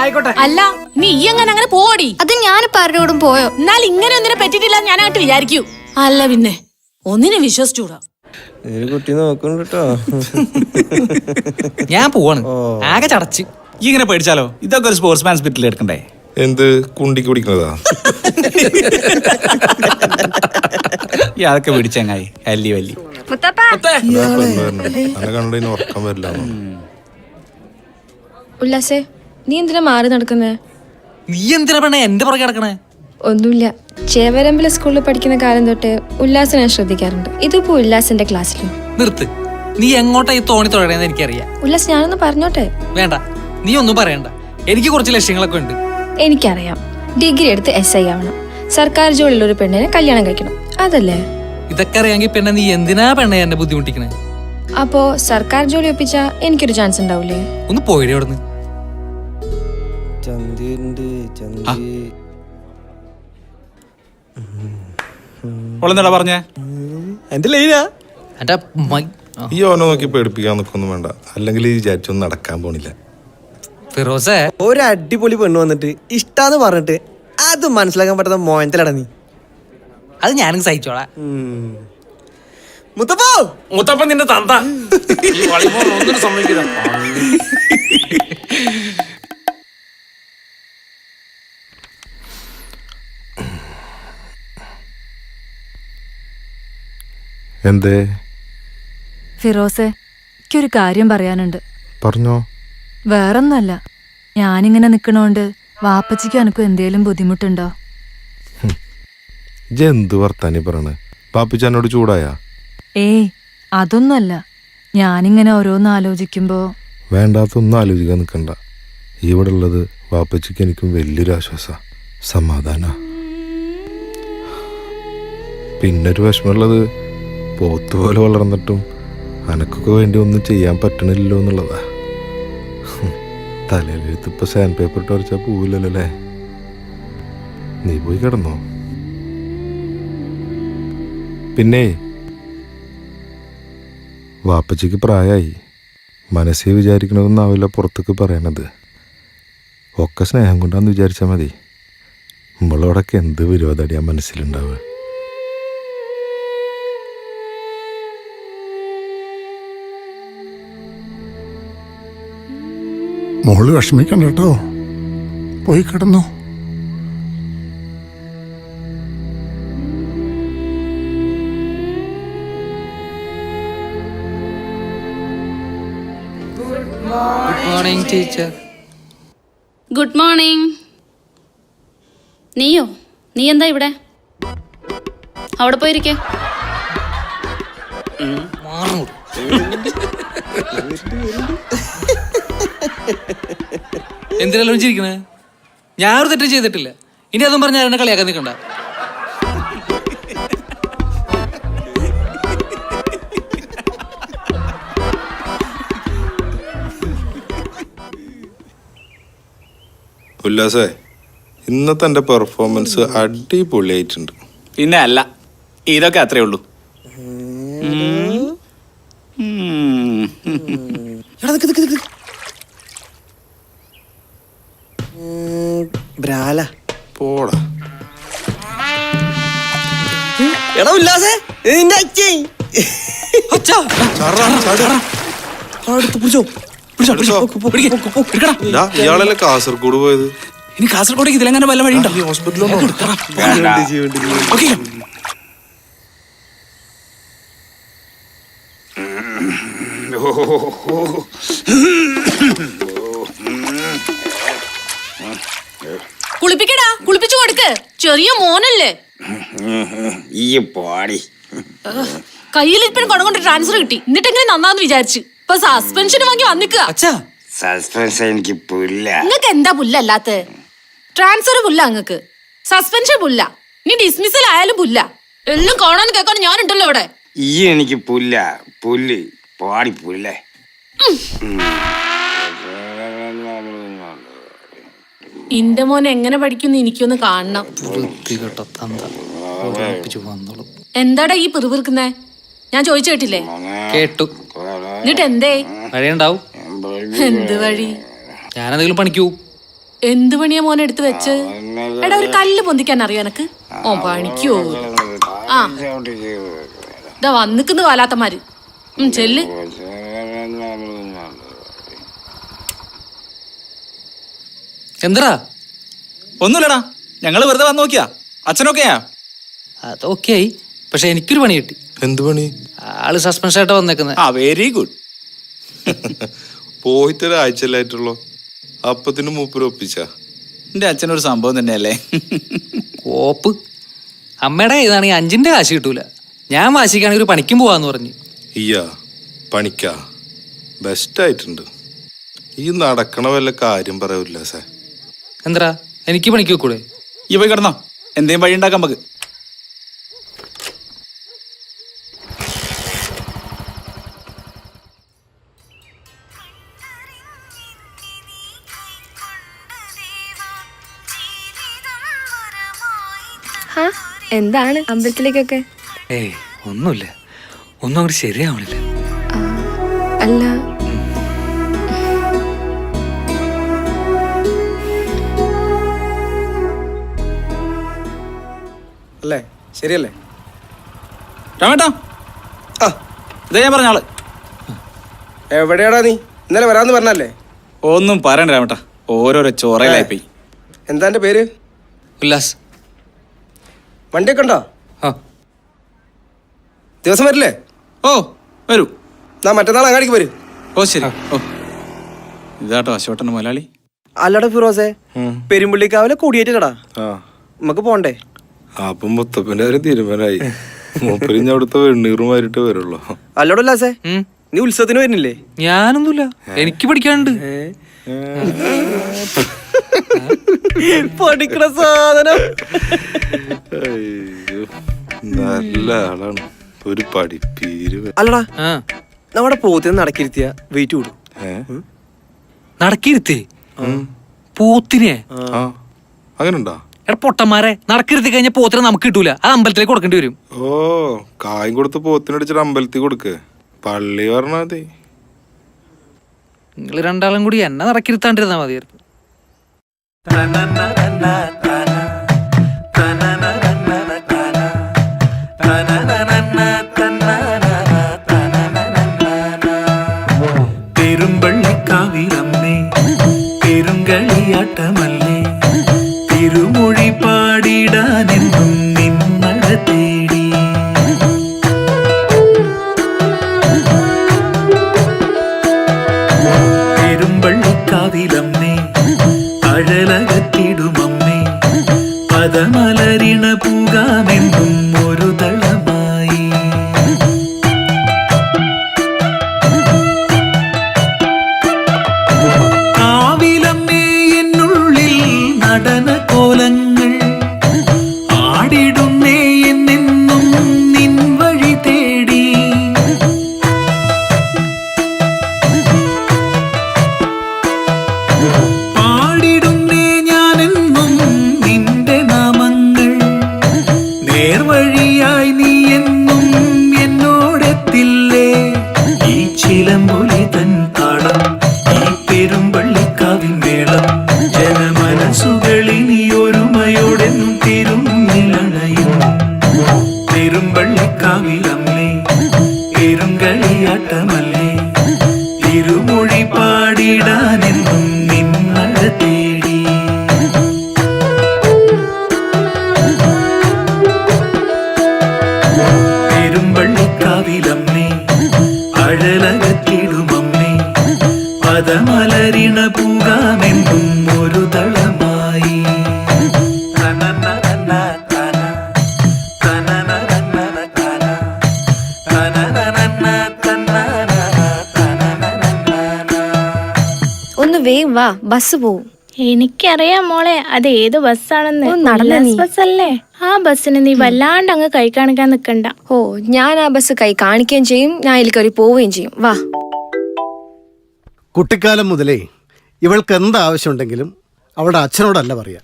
അല്ല, നീ ഈ അങ്ങനെ പോടി. അത് ഞാനിപ്പോ ആരോടും പോയോ? എന്നാൽ ഇങ്ങനെ ഒന്നിനെ പറ്റിയിട്ടില്ല ഞാനായിട്ട് വിചാരിക്കൂ. അല്ല പിന്നെ ഒന്നിനെ വിശ്വസിച്ചൂടാ. കുട്ടി നോക്കണ്ടോ? ഞാൻ പോവാണ്, ആകെ ചടച്ച്. ഈ ഇങ്ങനെ പേടിച്ചാലോ? ഇതൊക്കെ ഒരു സ്പോർട്സ്മാൻ സ്പിരിറ്റിൽ എടുക്കണ്ടേ? എന്ത് കുണ്ടിക്ക് പിടിക്കുന്നതാ? ഇയാളൊക്കെ പിടിച്ചങ്ങായി അല്ലി വല്ലി. കണ്ടതിന് ഉറക്കം വരില്ല. ഉല്ലാസേ, നീ എന്തിനാ മാറി നടക്കുന്നേ? നീ എന്തിനാ പെണ്ണെ എന്റെ പുറകെ കിടക്കണേ? ഒന്നുമില്ല. ചേവരമ്പല സ്കൂളിൽ പഠിക്കുന്ന കാലം തൊട്ട് ഉല്ലാസിനെ ഞാൻ ശ്രദ്ധിക്കാറുണ്ട്. ഇതിപ്പോ ഉല്ലാസിന്റെ ക്ലാസ്സിലും. നിർത്ത്, നീ എങ്ങോട്ടാ ഈ തോണി തൊഴണേന്ന് എനിക്കറിയാം. ഉല്ലാസ്, ഞാനൊന്ന് പറഞ്ഞോട്ടെ? വേണ്ട, നീ ഒന്നും പറയണ്ട. എനിക്ക് കുറച്ച് ലക്ഷ്യങ്ങളൊക്കെ ഉണ്ട്. എനിക്കറിയാം, ഡിഗ്രി എടുത്ത് SI ആവണം, സർക്കാർ ജോലിയുള്ള ഒരു പെണ്ണിനെ കല്യാണം കഴിക്കണം, അതല്ലേ? ഇതൊക്കെ അറിയാമെങ്കിൽ പിന്നെ നീ എന്തിനാ പെണ്ണെ എന്നെ ബുദ്ധിമുട്ടിക്കണേ? അപ്പോ സർക്കാർ ജോലി ഒപ്പിച്ചാ എനിക്കൊരു ചാൻസ് ഉണ്ടാവൂലേ? ഒന്ന് പോയിടേ അവിടുന്ന്. ഓളെന്താടാ പറഞ്ഞേ? എന്റെ ലൈനാ. ഈ ഓനെ നോക്കി പേടിപ്പിക്കാൻ നിൽക്കൊന്നും വേണ്ട, അല്ലെങ്കിൽ ഈ വിചാരിച്ചൊന്നും നടക്കാൻ പോണില്ല. ഫിറോസേ, ഒരു അടിപൊളി പെണ്ണ് വന്നിട്ട് ഇഷ്ടാന്ന് പറഞ്ഞിട്ട് അത് മനസ്സിലാക്കാൻ പറ്റാത്ത മോയത്തിലട നീ. അത് ഞാനും സഹിച്ചോളാം. മുത്തപ്പ നിന്റെ തന്ത ഒന്നിനും സമ്മതിക്കില്ല. എന്തേ? ഫിറോസെ, എനിക്കൊരു കാര്യം പറയാനുണ്ട്. പറഞ്ഞോ. വേറൊന്നല്ല, ഞാനിങ്ങനെ നിക്കണോണ്ട് വാപ്പച്ചിക്ക് എനക്കും എന്തേലും ബുദ്ധിമുട്ടുണ്ടോ? എന്ത് വർത്താനി പറയണേ? പാപ്പിച്ചാനോട് ചൂടായാ? ഏയ് അതൊന്നുമല്ല, ഞാനിങ്ങനെ ഓരോന്ന് ആലോചിക്കുമ്പോ. വേണ്ടാത്തൊന്നും ആലോചിക്കാൻ നിൽക്കണ്ട. ഇവിടെ ഉള്ളത് വാപ്പച്ചിക്ക് എനിക്കും വലിയൊരു ആശ്വാസ, സമാധാന. പിന്നൊരു വിഷമമുള്ളത് പോത്തുപോലെ വളർന്നിട്ടും അനക്കൊക്കെ വേണ്ടി ഒന്നും ചെയ്യാൻ പറ്റണില്ലല്ലോ എന്നുള്ളതാ. തലയിലെഴുത്ത് ഇപ്പൊ സാൻഡ് പേപ്പർ ഇട്ട് വരച്ചാൽ പോവില്ലല്ലേ? നീ പോയി കിടന്നോ. പിന്നെ വാപ്പച്ചിക്ക് പ്രായമായി, മനസ്സിൽ വിചാരിക്കണമെന്നാവില്ല പുറത്തേക്ക് പറയണത്. ഒക്കെ സ്നേഹം കൊണ്ടാന്ന് വിചാരിച്ചാൽ മതി. നമ്മളോടൊക്കെ എന്ത് വിരോധടിയാ മനസ്സിലുണ്ടാവുക. മോള് വിഷമിക്കണ്ട കേട്ടോ, പോയി കിടന്നു. Good morning teacher. Good morning. നീയോ? നീ എന്താ ഇവിടെ? അവിടെ പോയിരിക്കേ. എന്തിനാലും ചിരിക്കണേ? ഞാനൊരു തെറ്റും ചെയ്തിട്ടില്ല. ഇനി അതും പറഞ്ഞ എന്നെ കളിയാക്കാൻ നിൽക്കണ്ട. ഉല്ലാസേ, ഇന്നത്തെ എൻ്റെ പെർഫോമൻസ് അടിപൊളിയായിട്ടുണ്ട്. പിന്നെ അല്ല, ഇതൊക്കെ അത്രേ ഉള്ളൂ. പോടാ. എടാ ഉല്ലാസേ, നിന്റെ ഇയാളല്ലേ കാസർഗോഡ് പോയത്? ഇനി കാസർഗോഡേക്ക് ഇതിലെങ്ങനെ വല്ല വഴിയുണ്ടോ? കുളിപ്പിക്കടാ, കുളിപ്പിച്ചു കൊടുക്ക്. ചെറിയ മോനല്ലേ. ഈ പാടി കയ്യിലിരിപ്പിന് കൊണ്ടുകൊണ്ട് ട്രാൻസ്ഫർ കിട്ടി. എന്നിട്ടെങ്ങനെ നന്നാന്ന് വിചാരിച്ചു. ഇപ്പൊ സസ്പെൻഷന് വാങ്ങി വന്നിക്കുക. സസ്പെൻസ് എനിക്ക് പുല്ല. നിങ്ങക്ക് എന്താ പുല്ലല്ലാത്ത? ട്രാൻസ്ഫർ പുല്ല നിങ്ങക്ക്, സസ്പെൻഷൻ പുല്ല, ഇനി ഡിസ്മിസൽ ആയാലും പുല്ല. എല്ലാം കാണാനും കേൾക്കാനും ഞാനുണ്ടല്ലോ ഇവിടെ. ഈ എനിക്ക് പുല്ല, പുല്ല് പാടി പുല്ലേ. ഇന്റെ മോൻ എങ്ങനെ പഠിക്കുന്നു എനിക്കൊന്ന് കാണണം. എന്താടാ ഈ പിറുപിറുക്കുന്നേ? ഞാൻ ചോദിച്ചു കേട്ടില്ലേ? കേട്ടു. എന്നിട്ട് എന്തേ? വഴിയുണ്ടാവും. എന്ത് വഴി? ഞാനെന്തെങ്കിലും പണിക്കൂ. എന്ത് പണിയാ മോനെ എടുത്ത് വെച്ച്? എടാ, ഒരു കല്ല് പൊന്തിക്കാൻ അറിയോ എനക്ക്? ഓ പണിക്കോ? ആ ഇതാ വന്നിക്കുന്ന കാലാത്തമാര്. ചെല്ല്. എന്താ? ഒന്നുമില്ലടാ, ഞങ്ങള് വെറുതെ വന്ന് നോക്കിയാ. അച്ഛനൊക്കെയാ? അതൊക്കെ ആയി, പക്ഷെ എനിക്കൊരു പണി കിട്ടി. എന്ത് പണി? ആള് സസ്പെൻഷൻ ആയിട്ടാ വന്നേക്കുന്നത്. Very good. പോയിട്ട് ഒരാഴ്ചയിലായിട്ടുള്ളൂ, അപ്പത്തിന് മൂപ്പര് ഒപ്പിച്ച. എന്റെ അച്ഛനൊരു സംഭവം തന്നെയല്ലേ. കോപ്പ്. അമ്മയുടെ ഇതാണെങ്കിൽ 5ന്റെ കാശ് കിട്ടൂല. ഞാൻ വാശിക്കാണെങ്കിൽ ഒരു പണിക്കും പോവാന്ന് പറഞ്ഞു. ഇയ്യാ പണിക്കാ? ബെസ്റ്റായിട്ടുണ്ട്. ഈ നടക്കണ വല്ല കാര്യം പറയൂല്ല സാർ. എന്താ എനിക്ക് പണിക്ക് വെക്കൂടെ? ഈ പോയി കിടന്നോ, എന്തേലും വഴി ഉണ്ടാക്കാൻ നമുക്ക്. എന്താണ് അമ്പലത്തിലേക്കൊക്കെ? ഏയ് ഒന്നുമില്ല, ഒന്നും അങ്ങോട്ട് ശരിയാവണില്ല. അല്ല, അല്ലേ? ശരിയല്ലേ രാമേട്ടാ? ഇതേ ഞാൻ പറഞ്ഞ ആള്. എവിടെയാടാ നീ? ഇന്നലെ വരാന്ന് പറഞ്ഞല്ലേ? ഒന്നും പറയണ്ട രാമേട്ടാ, ഓരോരോ ചോറയിലായിപ്പോയി. എന്താ എന്റെ പേര്? ഉല്ലാസ്. വണ്ടിയൊക്കെ ഉണ്ടോ? ദിവസം വരില്ലേ? ഓ വരൂ. മറ്റന്നാൾ അങ്ങാടിക്ക് വരും. ഓ ശരി. ഓ ഇതാട്ടോ അശോട്ടൻ്റെ മുതലാളി. അല്ലടാ ഫിറോസേ, പെരുമ്പള്ളിക്കാവിലെ കൊടിയേറ്റടാ, നമുക്ക് പോണ്ടേ? അപ്പം മുത്തപ്പന്റെ കാര്യം തീരുമാനമായി. മൂപ്പരിഞ്ഞ അവിടുത്തെ വെണ്ണീറുമായിട്ട് വരുള്ളൂ. അല്ലോട ഉല്ലാസേ, നീ ഉത്സവത്തിന് വരുന്നില്ലേ? ഞാനൊന്നുമില്ല, എനിക്ക് പഠിക്കാനുണ്ട്. പഠിക്കണ സാധനം. നല്ല ആളാണ്, ഒരു പഠിപ്പീര്. അല്ലടാ, നമ്മുടെ പോത്തിനെ നടക്കിരുത്തിയ വെയിറ്റ് കൂടും. നടക്കിരുത്തേ പോത്തിനെ? അങ്ങനെയുണ്ടോ? എടാ പൊട്ടന്മാരെ, നടക്കിരുത്തി കഴിഞ്ഞ പോത്തിനെ നമുക്ക് കിട്ടൂല, അത് അമ്പലത്തിലേക്ക് കൊടുക്കേണ്ടി വരും. ഓ, കായും കൊടുത്ത് പോത്തിനടിച്ചിട്ട് അമ്പലത്തിൽ കൊടുക്ക്, പള്ളി പറഞ്ഞാ മതി. നിങ്ങൾ രണ്ടാളും കൂടി എന്നെ നടക്കിരുത്താണ്ടിരുന്നാ മതിയായിരുന്നു. പെരുമ്പള്ളിക്കാവിലമ്മേ പെരുങ്കളിയാട്ടമല്ലേ, തിരുമൊഴി പാടിടാനെന്നും നിന്നട തേടി. പെരുമ്പള്ളിക്കാവിലമ്മേ അഴലകത്തിടുമമ്മേ, പദമലരിണ പൂകാമെന്നും ഒരു ദളമായി. കാവിലമ്മേ എന്നുള്ളിൽ നടന കോലങ്ങൾ ആടിടുന്നേ എന്നെന്നും നിൻ വഴി തേടി. പാടിടുന്നേ ഞാനെന്നും നിന്റെ നാമങ്ങൾ, നേർവഴിയായി നീ എന്നും എന്നോടെത്തില്ലേ. ഈ ചിലമ്പൊലി തൻ താളം, ഈ പെരുമ്പള്ളിക്കാവിൻ മേളം, ജനമനസ്സുകളിനി ഒരുമയോടെന്നും തിരുന്നിലണയും. പെരുമ്പള്ളിക്കാവിലമ്മേ പെരുങ്കളിയാട്ടമല്ലേ, തിരുമൊഴി പാടിടാനെന്നും നിന്നട തേടി. പെരുമ്പള്ളിക്കാവിലമ്മേ അഴലകത്തിടുമമ്മേ, പദമലരിണ പൂകാമെന്നും ഒരു ദളമായി. ഒന്ന് വേഗം വാ, ബസ് പോവും. എനിക്കറിയാം മോളെ, അത് ഏത് ബസ്സാണെന്ന്. നടന്നേ നീ. ബസ്സല്ലേ? ആ ബസ്സിന് നീ വല്ലാണ്ട് അങ്ങ് കൈ കാണിക്കാൻ നിക്കണ്ട. ഓ, ഞാൻ ആ ബസ് കൈ കാണിക്കുകയും ചെയ്യും, ഞാൻ അതിൽ കയറി പോവുകയും ചെയ്യും. വാ. കുട്ടിക്കാലം മുതലേ ഇവൾക്ക് എന്ത് ആവശ്യമുണ്ടെങ്കിലും അവളുടെ അച്ഛനോടല്ല പറയാ,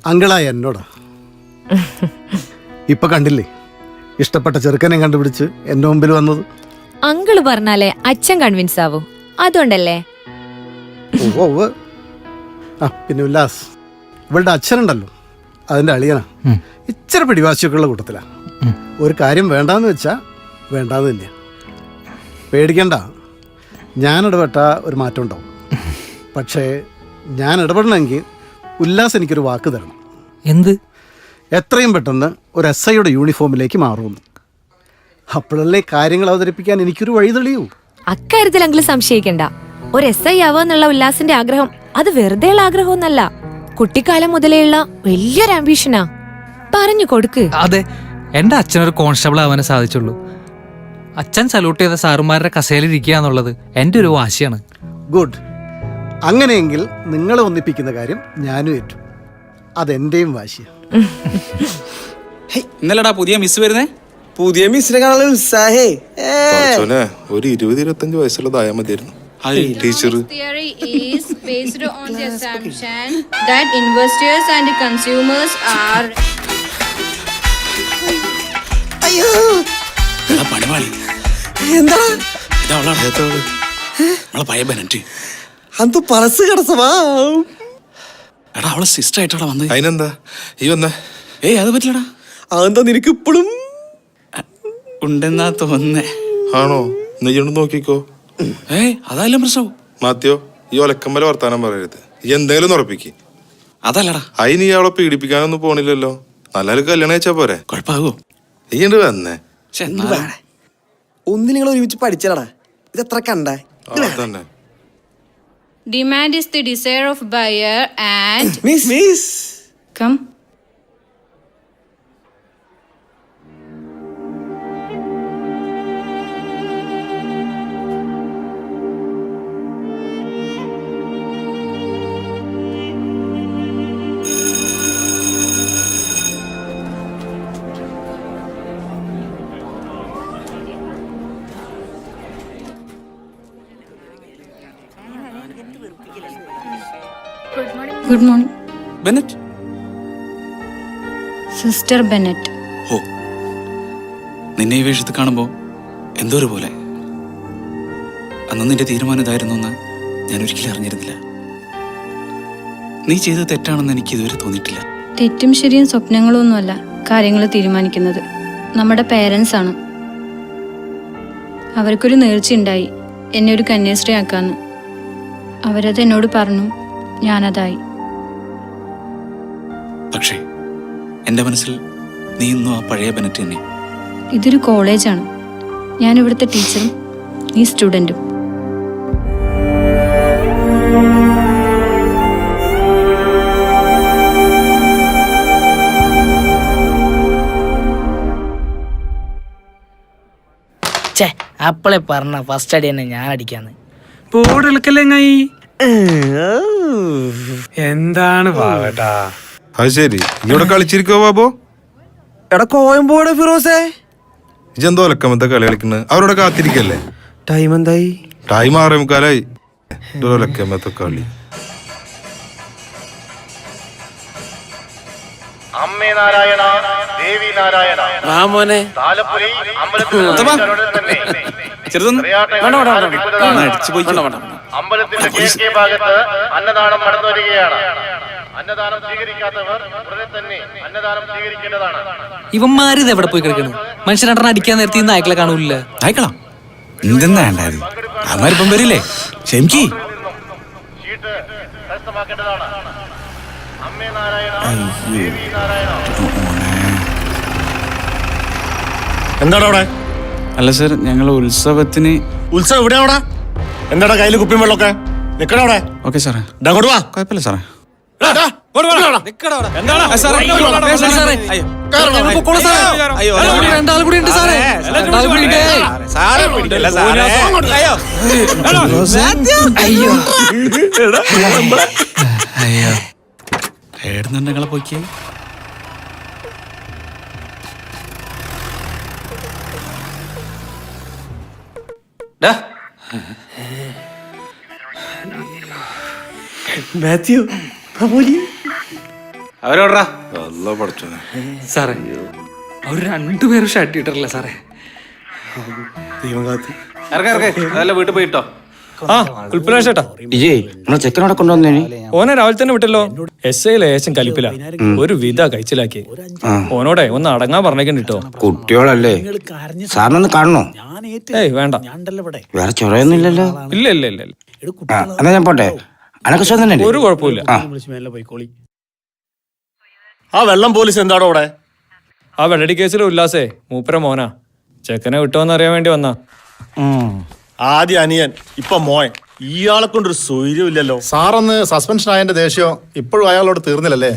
അങ്കിളായ എന്നോടാ. ഇപ്പൊ കണ്ടില്ലേ, ഇഷ്ടപ്പെട്ട ചെറുക്കനെ കണ്ടുപിടിച്ച് എന്റെ മുമ്പിൽ വന്നത്. അങ്കിള് പറഞ്ഞാലേ അച്ഛൻ കൺവിൻസ് ആവൂ, അതുകൊണ്ടല്ലേ. ഓ, ആ പിന്നെ ഉല്ലാസ്, ഇവളുടെ അച്ഛനുണ്ടല്ലോ, അതിന്റെ അളിയനാ, ഇച്ചിരി പിടിവാശിയൊക്കെ ഉള്ള കൂട്ടത്തിലാ. ഒരു കാര്യം വേണ്ടാന്ന് വെച്ചാ വേണ്ടാന്ന് തന്നെയാ. പേടിക്കണ്ട, ഞാൻ ഇടപെട്ട ഒരു മാറ്റം ഉണ്ടാവും. പക്ഷേ ഞാൻ ഇടപെടണമെങ്കിൽ ഉല്ലാസ് എനിക്കൊരു വാക്ക് തരണം. എന്ത്? എത്രയും പെട്ടെന്ന് ഒരു SIയുടെ യൂണിഫോമിലേക്ക് മാറുമെന്ന്. അപ്പോഴല്ലേ കാര്യങ്ങൾ അവതരിപ്പിക്കാൻ എനിക്കൊരു വഴി തെളിയൂ. അക്കാര്യത്തിൽ അങ്കിള് സംശയിക്കണ്ട. ഒരു SI ആവാന്നുള്ള ഉല്ലാസിന്റെ ആഗ്രഹം അത് വെറുതെയുള്ള ആഗ്രഹമൊന്നല്ല, കുട്ടിക്കാലം മുതലേയുള്ള വലിയൊരു ആംബിഷനാ. പറഞ്ഞു കൊടുക്ക്. അതെ, എന്റെ അച്ഛനൊരു കോൺസ്റ്റബിൾ ആവാനേ സാധിച്ചുള്ളൂ. അച്ഛൻ സല്യൂട്ട് ചെയ്ത സാറുമാരുടെ കസേരയിൽ ഇരിക്കുക എന്നുള്ളത് എൻ്റെ ഒരു വാശിയാണ്. ഗുഡ്. അങ്ങനെയെങ്കിൽ നിങ്ങളെ ഒന്നിപ്പിക്കുന്ന കാര്യം ഞാനും ഏറ്റു. അതെന്റെയും വാശിയാണ്. ഇന്നലെടാ പുതിയ മിസ് വരുന്നേ. പുതിയ മിസ്സിനെ കാണാനുള്ള ഉത്സാഹേ. ഒരു 20-25 വയസ്സുള്ളതായാൽ മതിയായിരുന്നു. Teacher theory is based on the assumption that investors and consumers are അയ്യോ പണിവാളി എന്താ പഴയ ബെനറ്റ് അന്ത് പറസ് കിടസവാ. എടാ അവളെ സിസ്റ്റർ ആയിട്ടാ വന്നത്. അതിനെന്താ ഈ വന്നേ? അത് പറ്റില്ലടാ. അതെന്താ നിനക്ക് ഇപ്പോഴും ഉണ്ടെന്നാ തോന്നുന്നേ. ആണോ? നെയ്യൊന്ന് നോക്കിക്കോ. അതല്ല പ്രശ്നം. മാത്യോ, ഈ ഒലക്കമ്മല വർത്താനം പറയരുത്. ഈ എന്തെങ്കിലും ഉറപ്പിക്ക്. അതല്ലടാ, അതിന് ഈ അവളെ പീഡിപ്പിക്കാനൊന്നും പോണില്ലല്ലോ. നല്ലൊരു കല്യാണം വെച്ചാ പോരെ? കുഴപ്പമാകോ? ഈ വന്നേ ഒന്നിൽ നിങ്ങൾ ഒരുമിച്ച് പഠിച്ചടാ. ഇത് എത്ര കണ്ടേ? തന്നെ Demand is the desire of buyer and Miss. come. Good morning. Bennett. Sister Bennett. ഓ, നിന്നെ ഈ വേഷത്തിൽ കാണുമ്പോൾ എന്തോ ഒരു പോലെ. അന്ന് നിന്റെ തീരുമാനം ഇതായിരുന്നു എന്ന് ഞാൻ ഒരിക്കലും അറിഞ്ഞിരുന്നില്ല. നീ ചെയ്തത് തെറ്റാണെന്ന് എനിക്ക് ഇതുവരെ തോന്നിയിട്ടില്ല. തെറ്റും ശരിയും സ്വപ്നങ്ങളും ഒന്നുമല്ല കാര്യങ്ങൾ തീരുമാനിക്കുന്നത്. നമ്മുടെ പേരൻസ് ആണ്. അവർക്കൊരു നേർച്ചയുണ്ടായി എന്നെ ഒരു കന്യാസ്ത്രീ ആക്കാന്ന്. അവരത് എന്നോട് പറഞ്ഞു. ഞാനതായി. പക്ഷേ എൻ്റെ മനസ്സിൽ നീ ഇന്നും ആ പഴയ ബെനറ്റ് തന്നെ. ഇതൊരു കോളേജാണ്. ഞാൻ ഇവിടുത്തെ ടീച്ചറും നീ സ്റ്റുഡൻറ്റും. അപ്പളെ പറഞ്ഞ ഫസ്റ്റ് അടി തന്നെ ഞാൻ അടിക്കാന്ന്. പോടെടുക്കല്ലെങ്ങായി എന്താണ് പാവട്ടാ. അത് ശരി, ഇവിടെ കളിച്ചിരിക്കോ ബാബോ? എടാ കോയമ്പോടെ ഫിറോസേ, ഇജെന്തോ ഒലക്കമത്തെ കളി കളിക്കുന്നത്? അവരോടെ കാത്തിരിക്കല്ലേ? ടൈം എന്തായി? ടൈം 6:45. ഒലക്കമത്തെ കളി. അമ്മേ നാരായണ, ദേവി നാരായണ, മോനെ താലപ്പൊലി അമ്പലത്തിൽ അമ്പലത്തിന്റെ കിഴക്കേ ഭാഗത്ത് അന്നദാനം നടന്നു വരികയാണ്. അന്നദാനം സ്വീകരിക്കാത്തവർ ഉടനെ തന്നെ അന്നദാനം സ്വീകരിക്കേണ്ടതാണ്. ഇവന്മാര് ഇത് എവിടെ പോയി കിടക്കണം? മനുഷ്യരണ്ടെണ്ണം അടിക്കാൻ നേരത്തെ നായ്ക്കളെ കാണൂല്ല. നായ്ക്കളാ എന്തെന്നാ വേണ്ടായത്? അവന്മാരിപ്പം വരില്ലേ? ക്ഷമിക്ക്. ഷീട്ട് കരസ്ഥമാക്കേണ്ടതാണ്. അമ്മേ നാരായണ, ദേവി നാരായണ. എന്താടാ അവിടെ? അല്ല സാർ, ഞങ്ങൾ ഉത്സവത്തിന്. ഉത്സവം ഇവിടെ അവിടെ? എന്താടാ കയ്യിൽ കുപ്പിയും വെള്ളമൊക്കെ? നിക്കടാ അവിടെ. ഓക്കെ സാറേ. അങ്ങോട്ട് വാ. കുഴപ്പമില്ല സാറേ. രണ്ടാൾ കൂടി ഉണ്ട് സാറേ. രണ്ടാൾ കൂടി ഉണ്ട്. അയ്യോ ഏടുന്നുണ്ട് ഞങ്ങളെ പോയിക്കേ. മാത്യു അവരോടാ സാറേ, അവർ രണ്ടുപേരും ഷർട്ട് ഇട്ടിട്ടില്ല സാറേ. ദൈവം കാത്തു. അതല്ല വീട്ടിൽ പോയിട്ടോ. ആ ഉൽപ്പലാശേട്ടാ, ചെക്കനോടെ കൊണ്ടുവന്നേനി. ഓനെ രാവിലെ തന്നെ വിട്ടല്ലോ. SI ലേശം കലിപ്പില ഒരു വിധ കഴിച്ചിലാക്കി. ഓനോടെ ഒന്ന് അടങ്ങാൻ പറഞ്ഞേക്കണ്ടിട്ടോ. കുട്ടിയോളല്ലേ, സാറിനൊന്ന് കാണണോ? ഏയ് വേണ്ട. വേറെ ചൊറയൊന്നുമില്ലല്ലോ. ഇല്ല ഇല്ല ഇല്ല. എന്നാ ഞാൻ പോട്ടെ. അനക്ക് സ്വന്തം തന്നെ ഒരു കുഴപ്പമില്ല. ആ വെള്ളം പോലീസ് എന്താണോ അവിടെ? ആ വെള്ളടി കേസിലെ ഉല്ലാസേ മൂപ്പര മോനാ. ചെക്കനെ വിട്ടോന്ന് അറിയാൻ വേണ്ടി വന്നാ. ആദ്യം അനിയൻ, ഇപ്പൊ മോൻ. ഇയാളെ കൊണ്ടൊരു സൗകര്യമില്ലല്ലോ. സാറന്ന് സസ്പെൻഷൻ ആയതിന്റെ ദേഷ്യം ഇപ്പോഴും അയാളോട് തീർന്നില്ലല്ലേ?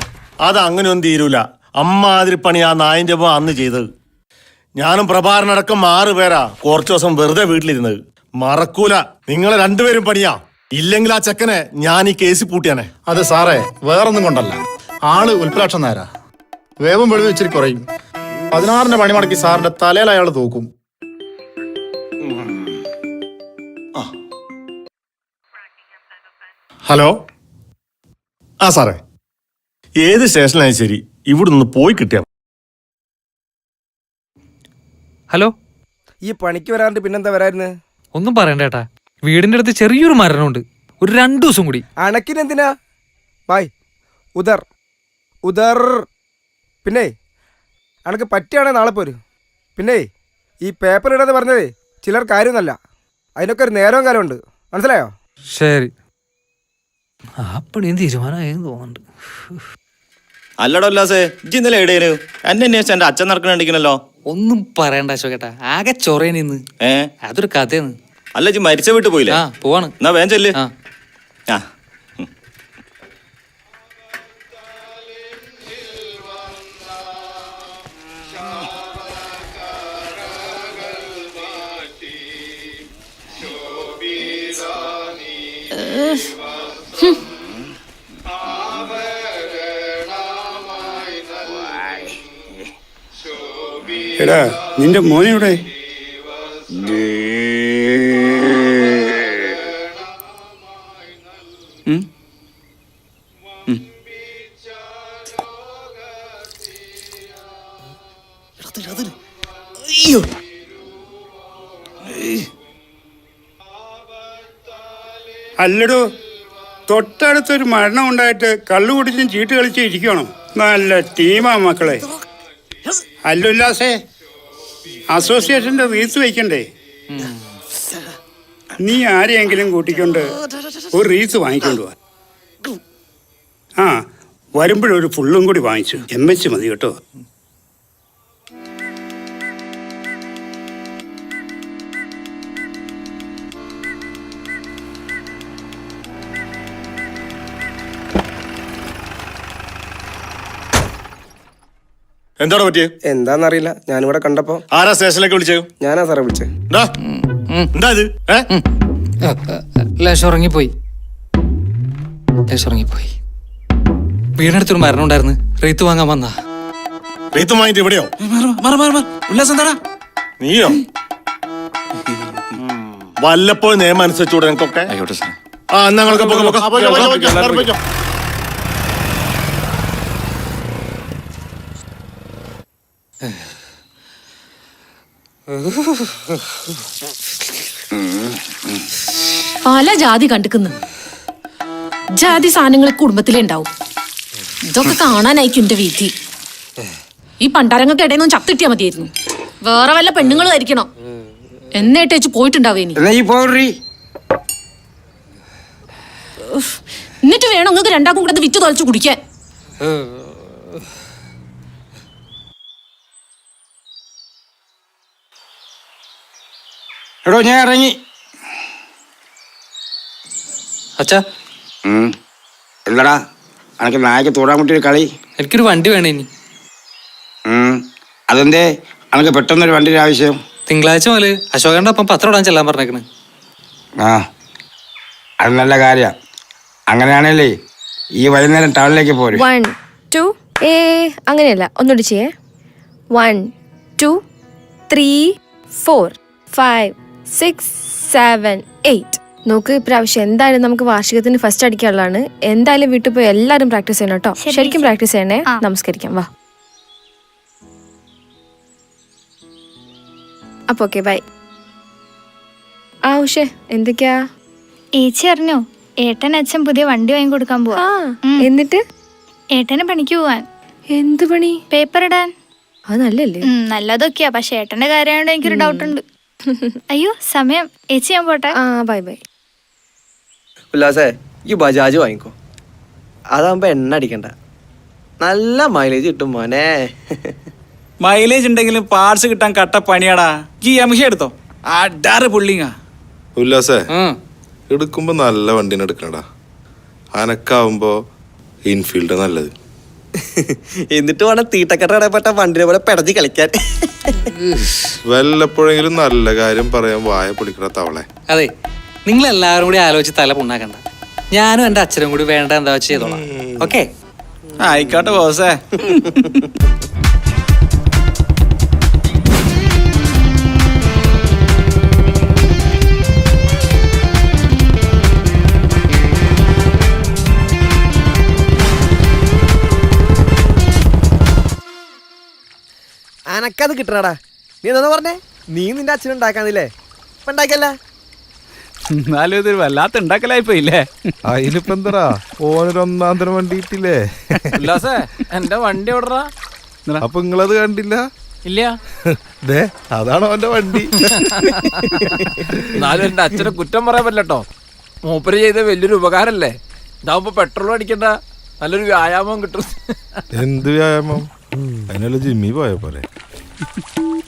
അത് അങ്ങനെയൊന്നും തീരൂല. അമ്മാതിരി പണി ആ നായിന്റെ മോ അന്ന് ചെയ്തത്. ഞാനും പ്രഭാകരനടക്കം 6 പേരാ കുറച്ചു ദിവസം വെറുതെ വീട്ടിലിരുന്നത്. മറക്കൂല. നിങ്ങളെ രണ്ടുപേരും പണിയാ. ഇല്ലെങ്കിൽ ആ ചെക്കനെ ഞാൻ ഈ കേസ് പൂട്ടിയാനെ. അത് സാറേ വേറൊന്നും കൊണ്ടല്ല. ആള് ഉൽപ്പലാക്ഷം നേരാ. വേവും വെളിവ് ഇച്ചിരി കുറയും. 16ന്റെ പണി മടക്കി സാറിന്റെ തലയിൽ അയാൾ തൂക്കും. ഹലോ. ആ സാറേ, ഏത് സ്റ്റേഷനിലായാലും ശരി ഇവിടെ നിന്ന് പോയി കിട്ടിയാ. ഹലോ, ഈ പണിക്ക് വരാണ്ട് പിന്നെന്താ വരായിരുന്നു? ഒന്നും പറയണ്ട ഏട്ടാ, വീടിന്റെ അടുത്ത് ചെറിയൊരു മരണമുണ്ട്. ഒരു 2 ദിവസം കൂടി. അണക്കിനെന്തിനാ? ബായ് ഉദർ ഉദർ. പിന്നെ അനക്ക് പറ്റിയാണെ നാളെ പോരും. പിന്നെ ഈ പേപ്പർ ഇടാന്ന് പറഞ്ഞത് ചിലർ കാര്യമൊന്നല്ല. അതിനൊക്കെ ഒരു നേരവും കാലമുണ്ട്. മനസ്സിലായോ? ശരി. ആ പണിയും തീരുമാനമായെന്ന് തോന്നുന്നുണ്ട്. അല്ലടോ ഉല്ലാസേ, ഇജ്ജ് ഇന്നലെ എവിടെയായിരുന്നു? എന്നെ അന്വേഷിച്ച എന്റെ അച്ഛൻ നടക്കണിരിക്കണല്ലോ. ഒന്നും പറയണ്ട അശോകേട്ടാ, ആകെ ചൊറേനിന്ന്. അതൊരു കഥയാണ്. അല്ല ഇജ്ജ് മരിച്ച വീട്ടിൽ പോയില്ലേ? ആ പോവാണ്. എന്നാ വേഗം ചെല്ല്. ആ എടാ നിന്റെ മോനെവിടെ? അല്ലടോ, തൊട്ടടുത്തൊരു മരണം ഉണ്ടായിട്ട് കള്ളു കുടിച്ചും ചീട്ട് കളിച്ചും ഇരിക്കണം. നല്ല ടീമാ മക്കളെ. അല്ലുല്ലാസേ, അസോസിയേഷന്റെ റീത്ത് വയ്ക്കണ്ടേ? നീ ആരെയെങ്കിലും കൂട്ടിക്കൊണ്ട് ഒരു റീത്ത് വാങ്ങിക്കൊണ്ട് പോവാ. ആ വരുമ്പോഴൊരു ഫുള്ളും കൂടി വാങ്ങിച്ചു. എമ്മച്ച് മതി കേട്ടോ. എന്താണ് പറ്റിയത്? എന്താന്നറിയില്ല, ഞാനിവിടെ കണ്ടപ്പോ. ആരാ സ്റ്റേഷനിലേക്ക് വിളിച്ചത്? ഞാനാ സാറേ വിളിച്ചത്. എന്താ ഇത്? ലേശം ഉറങ്ങിപ്പോയി. വീടിനടുത്തൊരു മരണം ഉണ്ടായിരുന്നു. റീത്ത് വാങ്ങാൻ വന്നാ. റീത്ത് വാങ്ങിട്ട് എവിടെയോ? ഉല്ലാസം എന്താടാ? നീയോ? വല്ലപ്പോഴും നിയമം അനുസരിച്ചൂടെ നിങ്ങൾക്കൊക്കെ? ആ ഞങ്ങൾക്ക് പല ജാതി കണ്ടിക്കുന്നു. ജാതി സാധനങ്ങൾ കുടുംബത്തിലേ ഉണ്ടാവും. ഇതൊക്കെ കാണാനായിരിക്കും എന്റെ വീതി. ഈ പണ്ടാരങ്ങൾക്ക് ഇടയിൽ നിന്നും ചത്തിട്ടിയാ മതിയായിരുന്നു. വേറെ വല്ല പെണ്ണുങ്ങൾ ധരിക്കണം എന്നേട്ടേച്ച് പോയിട്ടുണ്ടാവേ. എന്നിട്ട് വേണം നിങ്ങൾക്ക് രണ്ടാക്കും കൂടെ വിറ്റ് തുളച്ച് കുടിക്കാൻ. എടോ ഞാൻ ഇറങ്ങി. അച്ഛാ എന്താടാ അനക്ക് നായ്ക്ക് തൂടാൻ കുട്ടിയൊരു കളി? എനിക്കൊരു വണ്ടി വേണേ ഇനി. അതെന്തേ അനക്ക് പെട്ടെന്നൊരു വണ്ടിയുടെ ആവശ്യം? തിങ്കളാഴ്ച മുതല് അശോകന്റെ ഒപ്പം പത്രം ഇടാൻ ചെല്ലാൻ പറഞ്ഞേക്കണ്. ആ അത് നല്ല കാര്യ. അങ്ങനെയാണല്ലേ ഈ വൈകുന്നേരം ടൗണിലേക്ക് പോരും. 1 2 അങ്ങനെയല്ല, ഒന്നുകൂടി ചെയ്യേ. 1 2 3 4 5 6 7 8. നോക്ക്, ഇപ്രാവശ്യം എന്തായാലും നമുക്ക് വാർഷികത്തിന് ഫസ്റ്റ് അടിക്കാനുള്ളതാണ്. എന്തായാലും വീട്ടിൽ പോയി എല്ലാരും പ്രാക്ടീസ് ചെയ്യണം കേട്ടോ. ശരിക്കും പ്രാക്ടീസ് ചെയ്യണേ. നമസ്കരിക്കാം, വാ. അപ്പൊ ഓക്കെ, ബൈ. ആ ഉഷേ, എന്തൊക്കെയാ? ഏച്ചി അറിഞ്ഞോ, ഏട്ടൻ അച്ഛൻ പുതിയ വണ്ടി വാങ്ങി കൊടുക്കാൻ പോവാ. എന്നിട്ട് ഏട്ടന് പണിക്ക് പോവാൻ. എന്ത് പണി? പേപ്പർ ഇടാൻ. അത് നല്ലല്ലേ? നല്ലതൊക്കെയാ, പക്ഷെ ഏട്ടന്റെ കാര്യമായോണ്ട് എനിക്കൊരു ഡൗട്ട് ഉണ്ട്. അയ്യോ സമയം. ഏച്ചി ഞാൻ പോട്ടെ. ആ ബൈ ബൈ. ഉല്ലാസേ, ഈ ബജാജ് വാങ്ങിക്കോ. അതാകുമ്പോ എണ്ണ അടിക്കണ്ട, നല്ല മൈലേജ് കിട്ടും മോനെ. മൈലേജ് ഉണ്ടെങ്കിലും പാർട്സ് കിട്ടാൻ കട്ട പണിയാടാ. ഈ എംഷി എടുത്തോ, അടാറ് പുള്ളിങ്ങാ. ഉല്ലാസേ, എടുക്കുമ്പോ നല്ല വണ്ടിനെ എടുക്കണടാ. അനക്കാവുമ്പോ ഇൻഫീൽഡ് നല്ലത്. എന്നിട്ട് വേണം തീട്ടക്കെട്ട ഇടപെട്ട വണ്ടിനെ പോലെ പെടഞ്ഞ് കളിക്കാൻ. വല്ലപ്പോഴെങ്കിലും നല്ല കാര്യം പറയാൻ വായ പൊളിക്കണ തവളെ. അതെ, നിങ്ങൾ എല്ലാവരും കൂടി ആലോചിച്ച് തല പുണ്ണാക്കണ്ട. ഞാനും എന്റെ അച്ഛനും കൂടി വേണ്ട എന്താ വെച്ച് ചെയ്തോളാം. ഓക്കെ, ആയിക്കോട്ടെ ബോസേ. അനക്കത് കിട്ടണടാ. നീ എന്താ പറഞ്ഞേ? നീ നിന്റെ അച്ഛനുണ്ടാക്കാന്നില്ലേ? ഇപ്പൊ ഉണ്ടാക്കിയല്ല. എന്നാലും ഇതൊരു വല്ലാത്ത ഉണ്ടാക്കലായി പോയില്ലേ? അതിലിപ്പോ എന്താ, ഓനൊരു ഒന്നാന്തരം വണ്ടി കിട്ടില്ലേ? ഉല്ലാസേ, എന്റെ വണ്ടി ഓടറാ. അപ്പൊ നിങ്ങളത് കണ്ടില്ല? ഇല്ല. അതാണ് അവന്റെ വണ്ടി. എന്നാലും എന്റെ അച്ഛനെ കുറ്റം പറയാൻ പറ്റില്ലട്ടോ. മൂപ്പര് ചെയ്ത വലിയൊരു ഉപകാരല്ലേ. ഇതാവുമ്പോ പെട്രോൾ അടിക്കണ്ട, നല്ലൊരു വ്യായാമം കിട്ടും. എന്ത് വ്യായാമം? അതിനുള്ള ജിമ്മി പോയ പോലെ.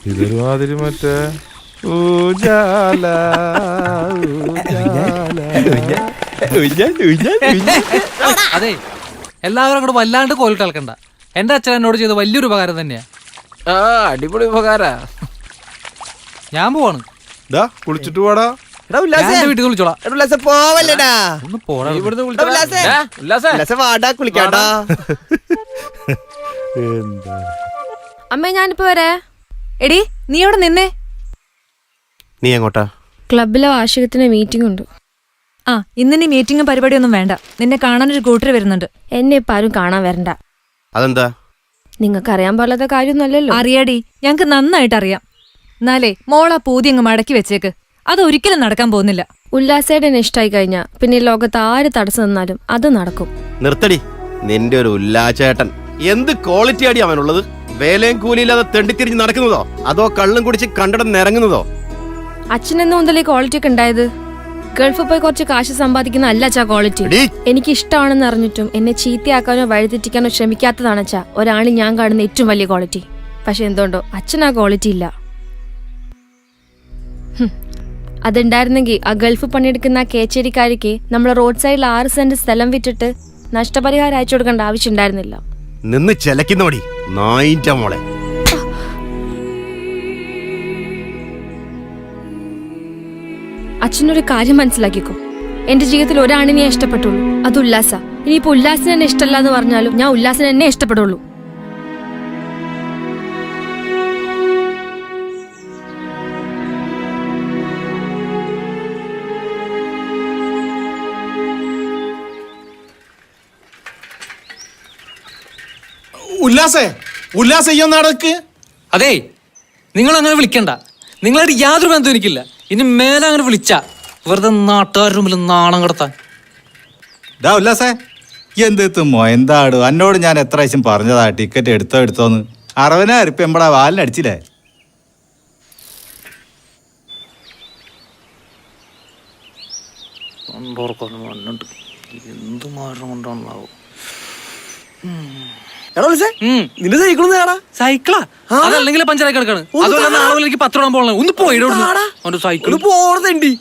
ഇതൊരുമാതിരി മറ്റേ ഊജാല, അതെ, എല്ലാവരും കൂടെ വല്ലാണ്ട് കോൽ കളക്കണ്ട. എന്റെ അച്ഛൻ എന്നോട് ചെയ്ത വലിയൊരു ഉപകാരം തന്നെയാ. അടിപൊളി ഉപകാരാ. ഞാൻ പോവാണ്. കുളിച്ചിട്ട് പോടാ. ഞാൻ എന്റെ വീട്ടിൽ വിളിച്ചോളാം. പോവല്ലടാ, ഒന്ന് പോടാ. വാടാ കുളിക്കാട്ടാ. അമ്മേ ഞാനിപ്പോ വരെ. എടി നീ അവിടെ നിന്നേ. നീ എങ്ങോട്ടാ? ക്ലബിലെ വാർഷികത്തിന് മീറ്റിംഗ് ഉണ്ട്. ആ ഇന്നിനി മീറ്റിംഗും പരിപാടിയൊന്നും വേണ്ട. നിന്നെ കാണാനൊരു കൂട്ടർ വരുന്നുണ്ട്. എന്നെ ഇപ്പൊ ആരും കാണാൻ വരണ്ട. അതെന്താ? നിങ്ങൾക്ക് അറിയാൻ പാടില്ലാത്ത കാര്യമൊന്നുമല്ലല്ലോ. അറിയാടി, ഞങ്ങക്ക് നന്നായിട്ട് അറിയാം. എന്നാലേ മോളാ പൂതി അങ്ങ് മടക്കി വെച്ചേക്ക്. അത് ഒരിക്കലും നടക്കാൻ പോകുന്നില്ല. ഉല്ലാസയുടെ ഇഷ്ടമായി കഴിഞ്ഞാ പിന്നെ ഈ ലോകത്ത് ആര് തടസ്സം നിന്നാലും അത് നടക്കും. നിർത്തടി നിന്റെ ഒരു ഉല്ലാചേട്ടൻ. എന്ത് ക്വാളിറ്റി ആടി അവനുള്ളത്? വേലയും കൂലിയില്ലാതെ തെണ്ടിത്തിരിഞ്ഞ് നടക്കുന്നതോ അതോ കള്ളും കുടിച്ച് കണ്ടിടം നിറങ്ങുന്നതോ? അച്ഛനെന്ന് മുതൽ ഈ ക്വാളിറ്റി ഒക്കെ ഉണ്ടായത്? ഗൾഫിൽ പോയി കുറച്ച് കാശ് സമ്പാദിക്കുന്ന അല്ല അച്ഛാ ക്വാളിറ്റി. എനിക്ക് ഇഷ്ടമാണെന്ന് അറിഞ്ഞിട്ടും എന്നെ ചീത്തയാക്കാനോ വഴിതെറ്റിക്കാനോ ശ്രമിക്കാത്തതാണ് അച്ഛാ ഒരാളിൽ ഞാൻ കാണുന്ന ഏറ്റവും വലിയ ക്വാളിറ്റി. പക്ഷെ എന്തുകൊണ്ടോ അച്ഛൻ ആ ക്വാളിറ്റി ഇല്ല. അതുണ്ടായിരുന്നെങ്കിൽ ആ ഗൾഫ് പണിയെടുക്കുന്ന ആ കേച്ചേരിക്കാരിക്ക് നമ്മൾ റോഡ് സൈഡിൽ 6 സെന്റ് സ്ഥലം വിറ്റിട്ട് നഷ്ടപരിഹാരം അയച്ചു കൊടുക്കേണ്ട ആവശ്യം ഉണ്ടായിരുന്നില്ല. നിന്ന് ചെലക്കുന്നോടി നായിന്റെ മോളെ. അച്ഛനൊരു കാര്യം മനസ്സിലാക്കിക്കോ. എന്റെ ജീവിതത്തിൽ ഒരാണിനെ ഇഷ്ടപ്പെട്ടുള്ളൂ, അത് ഉല്ലാസ. ഇനിയിപ്പോ ഉല്ലാസിന് എന്നെ ഇഷ്ടമല്ല എന്ന് പറഞ്ഞാലും ഞാൻ ഉല്ലാസിനെ എന്നെ ഇഷ്ടപ്പെടുള്ളൂ. അതെ, നിങ്ങൾ അങ്ങനെ വിളിക്കണ്ട. നിങ്ങളായിട്ട് യാതൊരു ബന്ധവും എനിക്കില്ല. ഇനി മേലെ അങ്ങനെ വിളിച്ച വെറുതെ നാട്ടുകാരുടെ മുമ്പിൽ നാണം കടത്താൻ. ഉല്ലാസേ എന്തെത്തുമോ എന്താടോ? എന്നോട് ഞാൻ എത്ര ആവശ്യം പറഞ്ഞതാ ടിക്കറ്റ് എടുത്തോന്ന്. 60,000 ഉറുപ്പിക എമ്പടാ വാലിനടിച്ചില്ലേ? എന്ത് മാറ്റം കൊണ്ടാണാവോ? നിന്റെ സൈക്കിളൊന്നും സൈക്കിളാ? അതല്ലെങ്കിൽ പഞ്ചറായി കിടക്കാണ്. അതുപോലെ നാളെ എനിക്ക് 10 രൂപ പോകണം. ഒന്ന് പോയിടോ സൈക്കിൾ പോറതെണ്ടി.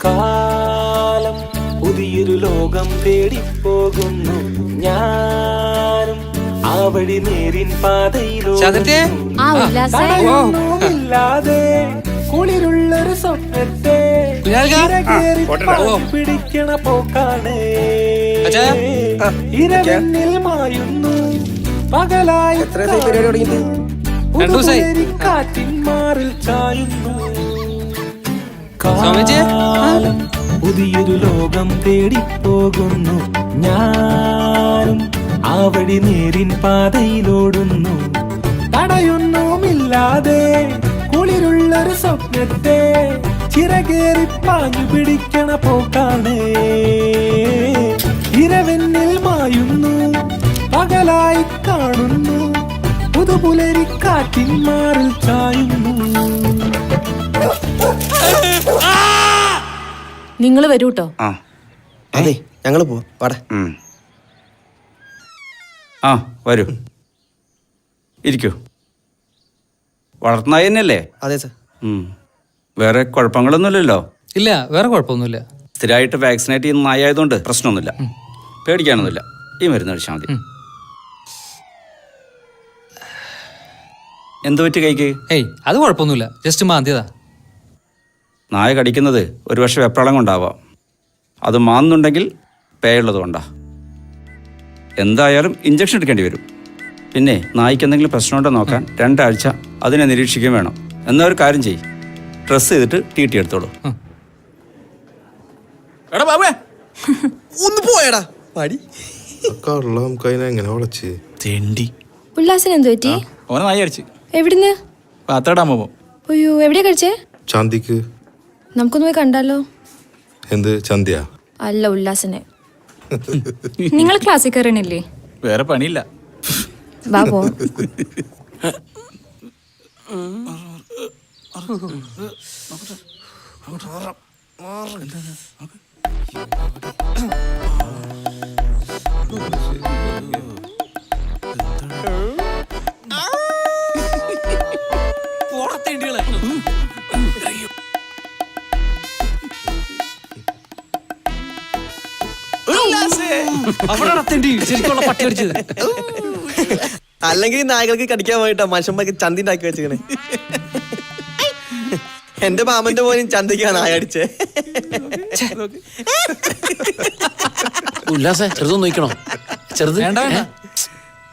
കാലം പുതിയൊരു ലോകം തേടിപ്പോകുന്നു. ഞാനും ആ വഴി നേരിൻ പാതയിലൂടെ കുളിരുള്ളൊരു സ്വപ്നത്തെ പിടിക്കണ പോക്കാണ്. ഇരവെന്നിൽ മായുന്നു പകലായി കാറ്റിൻ മാറിൽ ചായുന്നു. കാലം പുതിയൊരു ലോകം തേടിപ്പോകുന്നു. ഞാനും ആ വഴി നേരിൻ പാതയിലോടുന്നു. തടയൊന്നുമില്ലാതെ കുളിരുള്ളൊരു സ്വപ്നത്തെ ചിറകേറി പാഞ്ഞു പിടിക്കണ പോക്കാണ്. ഇരവെന്നിൽ മായുന്നു പകലായി കാണുന്നു പുതുപുലരി കാറ്റിൻ മാറിൽ ചായുന്നു. നിങ്ങൾ വരൂട്ടോ. അതെ ഞങ്ങള് പോവാ. വരൂ, ഇരിക്കൂ. വളർത്തുന്നായി തന്നെയല്ലേ? അതെ സാർ. വേറെ കുഴപ്പങ്ങളൊന്നുമില്ലല്ലോ? ഇല്ല, വേറെ കുഴപ്പമൊന്നുമില്ല. സ്ഥിരമായിട്ട് വാക്സിനേറ്റ് ചെയ്യുന്ന നായായതുകൊണ്ട് പ്രശ്നമൊന്നുമില്ല. പേടിക്കാനൊന്നുമില്ല. ഈ മരുന്ന് കഴിച്ചാൽ മതി. എന്ത് പറ്റി കൈക്ക്? അത് കുഴപ്പമൊന്നുമില്ല, ജസ്റ്റ് മാന്തിയതാ. നായ കടിക്കുന്നത് ഒരുപക്ഷെ വെപ്രാളം കൊണ്ടാവാം. അത് മാന്നുണ്ടെങ്കിൽ പേയുള്ളത് കൊണ്ടാ. എന്തായാലും ഇഞ്ചക്ഷൻ എടുക്കേണ്ടി വരും. പിന്നെ നായ്ക്ക് എന്തെങ്കിലും പ്രശ്നമുണ്ടോ നോക്കാൻ 2 ആഴ്ച അതിനെ നിരീക്ഷിക്കുകയും വേണം. എന്നാ ഒരു കാര്യം ചെയ്യ്, ഡ്രസ് ചെയ്തിട്ട് TT എടുത്തോളൂ. എടാ ബാബേ ഒന്ന് പോയടാ പാടി. എങ്ങനെ വളച്ച് തെണ്ടി. ഉല്ലാസിന് എന്ത് പറ്റി? ഓനെ നായി അടിച്ച്. എവിടുന്ന്? പാത്രടാൻ പോകും. അയ്യോ, എവിടെയാ കഴിച്ചേ? ചന്തിക്ക്. നമുക്കൊന്ന് പോയി കണ്ടാലോ? എന്ത് ചന്തിയ? അല്ല, ഉല്ലാസിനെ. നിങ്ങൾ ക്ലാസ്സിൽ കയറണില്ലേ? വേറെ പണിയില്ല. വാ പോ. അല്ലെങ്കിൽ നായകൾക്ക് കടിക്കാൻ പോയിട്ടാ മനുഷ്യന്മാർക്ക് ചന്തി ഉണ്ടാക്കി വെച്ചേ. എന്റെ മാമന്റെ പോലും ചന്തയ്ക്കാണ് നായ അടിച്ചേ. ഉല്ലാസേ ചെറുതൊന്നും നോക്കണോ? ചെറുത് വേണ്ട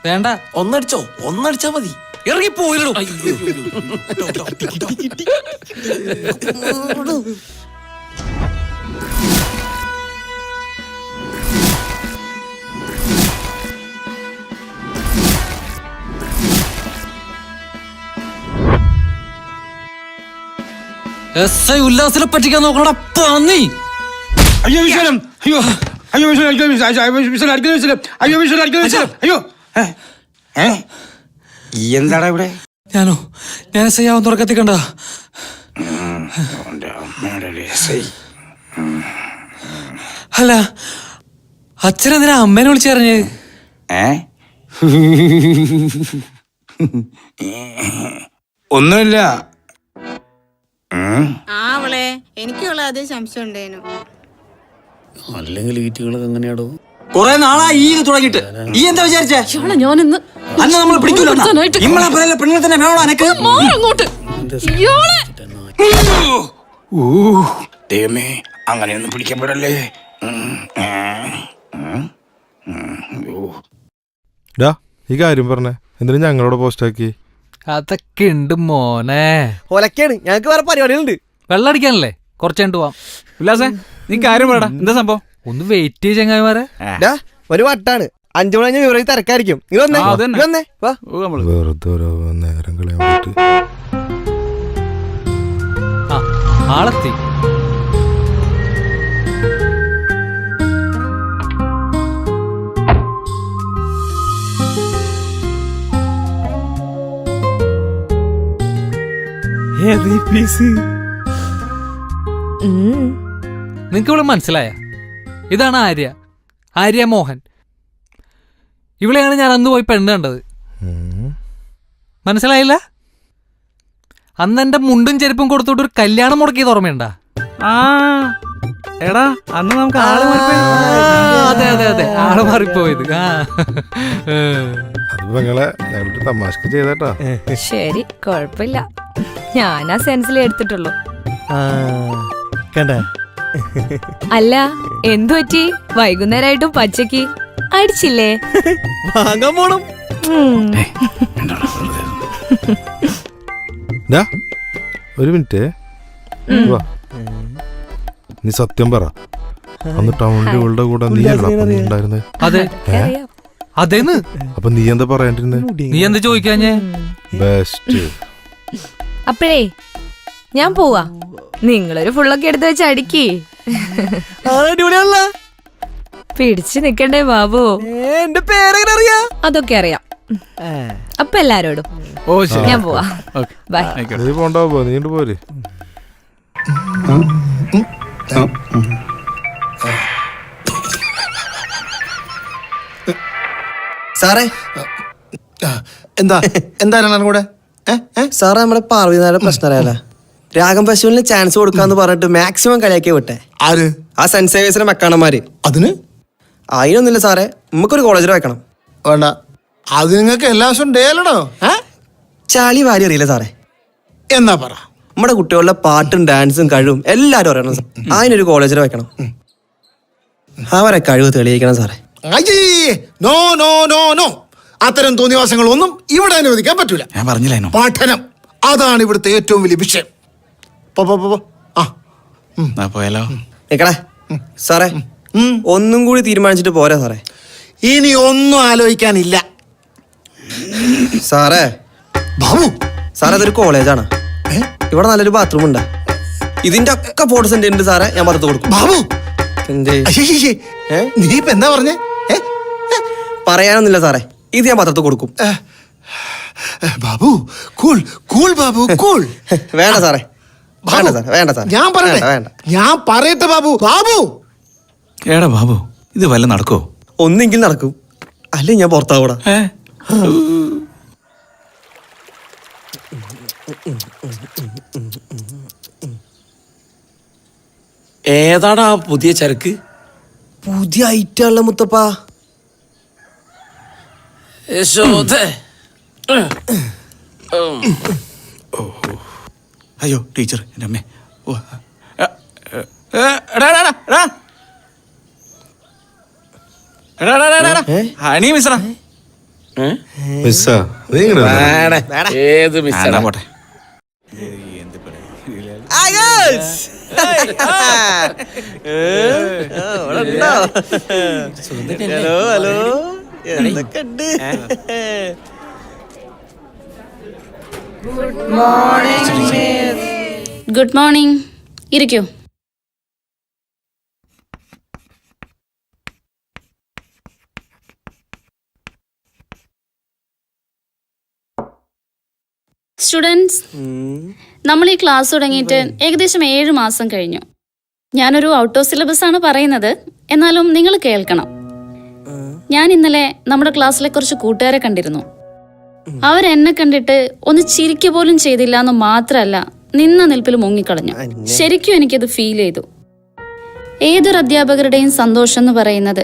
വേണ്ട, ഒന്നടിച്ചോ, ഒന്നടിച്ചാ മതി. ഇറങ്ങി പോയില്ലടോ. എസ് ഐ ഉല്ലാസിനെ പറ്റിക്കാൻ നോക്കണ പന്നി. അയ്യോ വിശ്വനം, അയ്യോ അയ്യോ വിശ്വനം, അയ്യോ വിശ്വനം, അയ്യോ എന്താടാ ഇവിടെ? ഞാൻ എസ് ഐ ആവാൻ തുറക്കത്തിക്കണ്ട. അല്ല അച്ഛനെന്തിനാ അമ്മേനെ വിളിച്ചു പറഞ്ഞത്? ഒന്നുമില്ല. അവളെ എനിക്കുള്ള അതേ സംശയം ഉണ്ടായിരുന്നു. അല്ലെങ്കിൽ ഈറ്റുകളൊക്കെ എങ്ങനെയാടോ? കൊറേ നാളായി ഈ തുടങ്ങിട്ട്. ഈ എന്താ വിചാരിച്ചേ? ഞാനിന്ന് അന്ന് നമ്മളെ പിടിക്കൂല. നമ്മളെ പെണ്ണുങ്ങൾ തന്നെ വേണോ അനക്ക്? ദൈവമേ, അങ്ങനെയൊന്നും പിടിക്കപ്പെടല്ലേ. ഈ കാര്യം പറഞ്ഞേ എന്തിനാ ഞങ്ങളോട് പോസ്റ്റാക്കി? അതൊക്കെ ഉണ്ട് മോനെ. ഒലക്കാണ്, ഞങ്ങൾക്ക് വേറെ പരിപാടികളുണ്ട്. വെള്ളം അടിക്കാനല്ലേ, കുറച്ചുകൊണ്ട് പോവാം. ഉല്ലാസേ നീ കാര്യം പറയടാ, എന്താ സംഭവം? ഒന്ന് വെയിറ്റ് ചെയ്യ ചങ്ങായിമാരെ. ഒരു വട്ടാണ് 5 മണി വിവരം തിരക്കായിരിക്കും. നീ വന്നേ, വന്നേ വാ. വെറുതെ നേരം കളയാൻ വേണ്ടിട്ട്. ആളെത്തി. നിനക്ക് ഇവിടെ മനസ്സിലായ? ഇതാണ് ആര്യ, ആര്യ മോഹൻ. ഇവിടെയാണ് ഞാൻ അന്ന് പോയി പെണ്ണ് കണ്ടത്. മനസ്സിലായില്ല? അന്ന് എന്റെ മുണ്ടും ചെരുപ്പും കൊടുത്തോട്ട് ഒരു കല്യാണം മുടക്കിയത് ഓർമ്മയുണ്ടാ? എടാ അന്ന് നമുക്ക് അതെ അതെ അതെ, ആള് മാറിപ്പോയത്. അത് തമാശക്ക് ചെയ്തേട്ടാ. ശരി, കുഴപ്പമില്ല. ഞാനാ സെൻസിലേ എടുത്തിട്ടുള്ളൂ. അല്ല എന്തു പറ്റി? വൈകുന്നേരമായിട്ടും പച്ചക്ക് അടിച്ചില്ലേ? വാങ്ങാൻ പോണം. ഒരു മിനിറ്റ് വാ. നീ സത്യം പറ, അന്ന് ടൗണിൽ ഇവളുടെ കൂടെ നീ ഉണ്ടായിരുന്നേ? അതെ അതേന്ന്. അപ്പൊ നീ എന്താ പറയാണ്ടിരുന്നേ? നീ എന്താ ചോദിക്കാഞ്ഞേ? ബെസ്റ്റ്. അപ്പഴേ ഞാൻ പോവാ, നിങ്ങളൊരു ഫുള്ളൊക്കെ എടുത്ത് വെച്ച് അടിക്കി. പിടിച്ചു നിക്കണ്ടേ ബാബു? എന്റെ പേരെങ്ങനെ അറിയാ? അതൊക്കെ അറിയാം. അപ്പൊ എല്ലാരോടും ഞാൻ പോവാ. ബൈ. നീ പോണ്ടാവോ? നീണ്ട് പോര്. സാറേ എന്താ എന്തായാലും കൂടെ സാറേ, നമ്മുടെ പാർവതിനാരുടെ പ്രശ്നം അറിയാലോ. രാഗം പശുവിന് ചാൻസ് കൊടുക്കാന്ന് പറഞ്ഞിട്ട് മാക്സിമം കളിയാക്കി വിട്ടെ. ആര്? ആ സെന്റ് സേവിയേഴ്സിന്റെ മെക്കാണന്മാര്. അതിന് അതിനൊന്നുമില്ല സാറേ, നമുക്കൊരു കോളേജിൽ വെക്കണം. വേണ്ട, അത് നിങ്ങൾക്ക് എല്ലാ ദിവസവും ഡേലടോ. ചാളി വാരി അറിയില്ല സാറേ. എന്നാ പറ. നമ്മുടെ കുട്ടികളുടെ പാട്ടും ഡാൻസും കഴിവും എല്ലാരും അറിയണം. അതിനൊരു കോളേജിൽ വെക്കണം. അവരെ കഴിവ് തെളിയിക്കണം സാറേ. നോ നോ നോ നോ, അത്തരം തോന്നിവാസങ്ങളൊന്നും ഇവിടെ അനുവദിക്കാൻ പറ്റൂല. ഞാൻ പറഞ്ഞില്ലേ പഠനം, അതാണ് ഇവിടുത്തെ ഏറ്റവും വലിയ വിഷയം. പോയാലോ? നിക്കടേ സാറേ, ഒന്നും കൂടി തീരുമാനിച്ചിട്ട് പോരാ സാറേ. ഇനി ഒന്നും ആലോചിക്കാനില്ല സാറേ. ബാബു സാറേ, അതൊരു കോളേജാണ്. ഇവിടെ നല്ലൊരു ബാത്റൂം ഉണ്ട്. ഇതിന്റെ ഒക്കെ ഫോട്ടോസ് എന്റെ ഉണ്ട് സാറേ, ഞാൻ പുറത്ത് കൊടുക്കും. ബാബു നീ ഇപ്പൊ എന്താ പറഞ്ഞേ? പറയാനൊന്നുമില്ല സാറേ, ഇത് ഞാൻ പത്രത്തിൽ കൊടുക്കും. Babu cool cool Babu cool. വേണ്ട സാറേ, വേണ്ട സാറേ, വേണ്ട സാറേ. ഞാൻ പറയട്ടെ, ഞാൻ പറയട്ടെ ബാബു. ബാബു എടാ ബാബു, ഇത് വല്ല നടക്കോ? ഒന്നെങ്കിൽ നടക്കും, അല്ലേ ഞാൻ പുറത്താവൂടാ. ഏതാടാ പുതിയ ചരക്ക്? പുതിയ ഐറ്റാണല്ലോ മുത്തപ്പ. അയ്യോ ടീച്ചർ, എൻ്റെ അമ്മേ. ഹണി മിസ്സറാ. ഏത് മിസ്സാ? പോട്ടെ. ഹലോ ഹലോ, എന്തൊക്കെയുണ്ട്? Good morning. ഇരിക്കൂ. സ്റ്റുഡൻസ്, നമ്മൾ ഈ ക്ലാസ് തുടങ്ങിയിട്ട് ഏകദേശം 7 മാസം കഴിഞ്ഞു. ഞാനൊരു ഔട്ട് ഓഫ് സിലബസ് ആണ് പറയുന്നത്, എന്നാലും നിങ്ങൾ കേൾക്കണം. ഞാൻ ഇന്നലെ നമ്മുടെ ക്ലാസ്സിലെ കുറച്ച് കൂട്ടുകാരെ കണ്ടിരുന്നു. അവരെന്നെ കണ്ടിട്ട് ഒന്ന് ചിരിക്കുക പോലും ചെയ്തില്ല എന്ന് മാത്രമല്ല, നിന്ന നിൽപ്പിൽ മുങ്ങിക്കളഞ്ഞു. ശരിക്കും എനിക്കത് ഫീൽ ചെയ്തു. ഏതൊരു അധ്യാപകരുടെയും സന്തോഷം എന്ന് പറയുന്നത്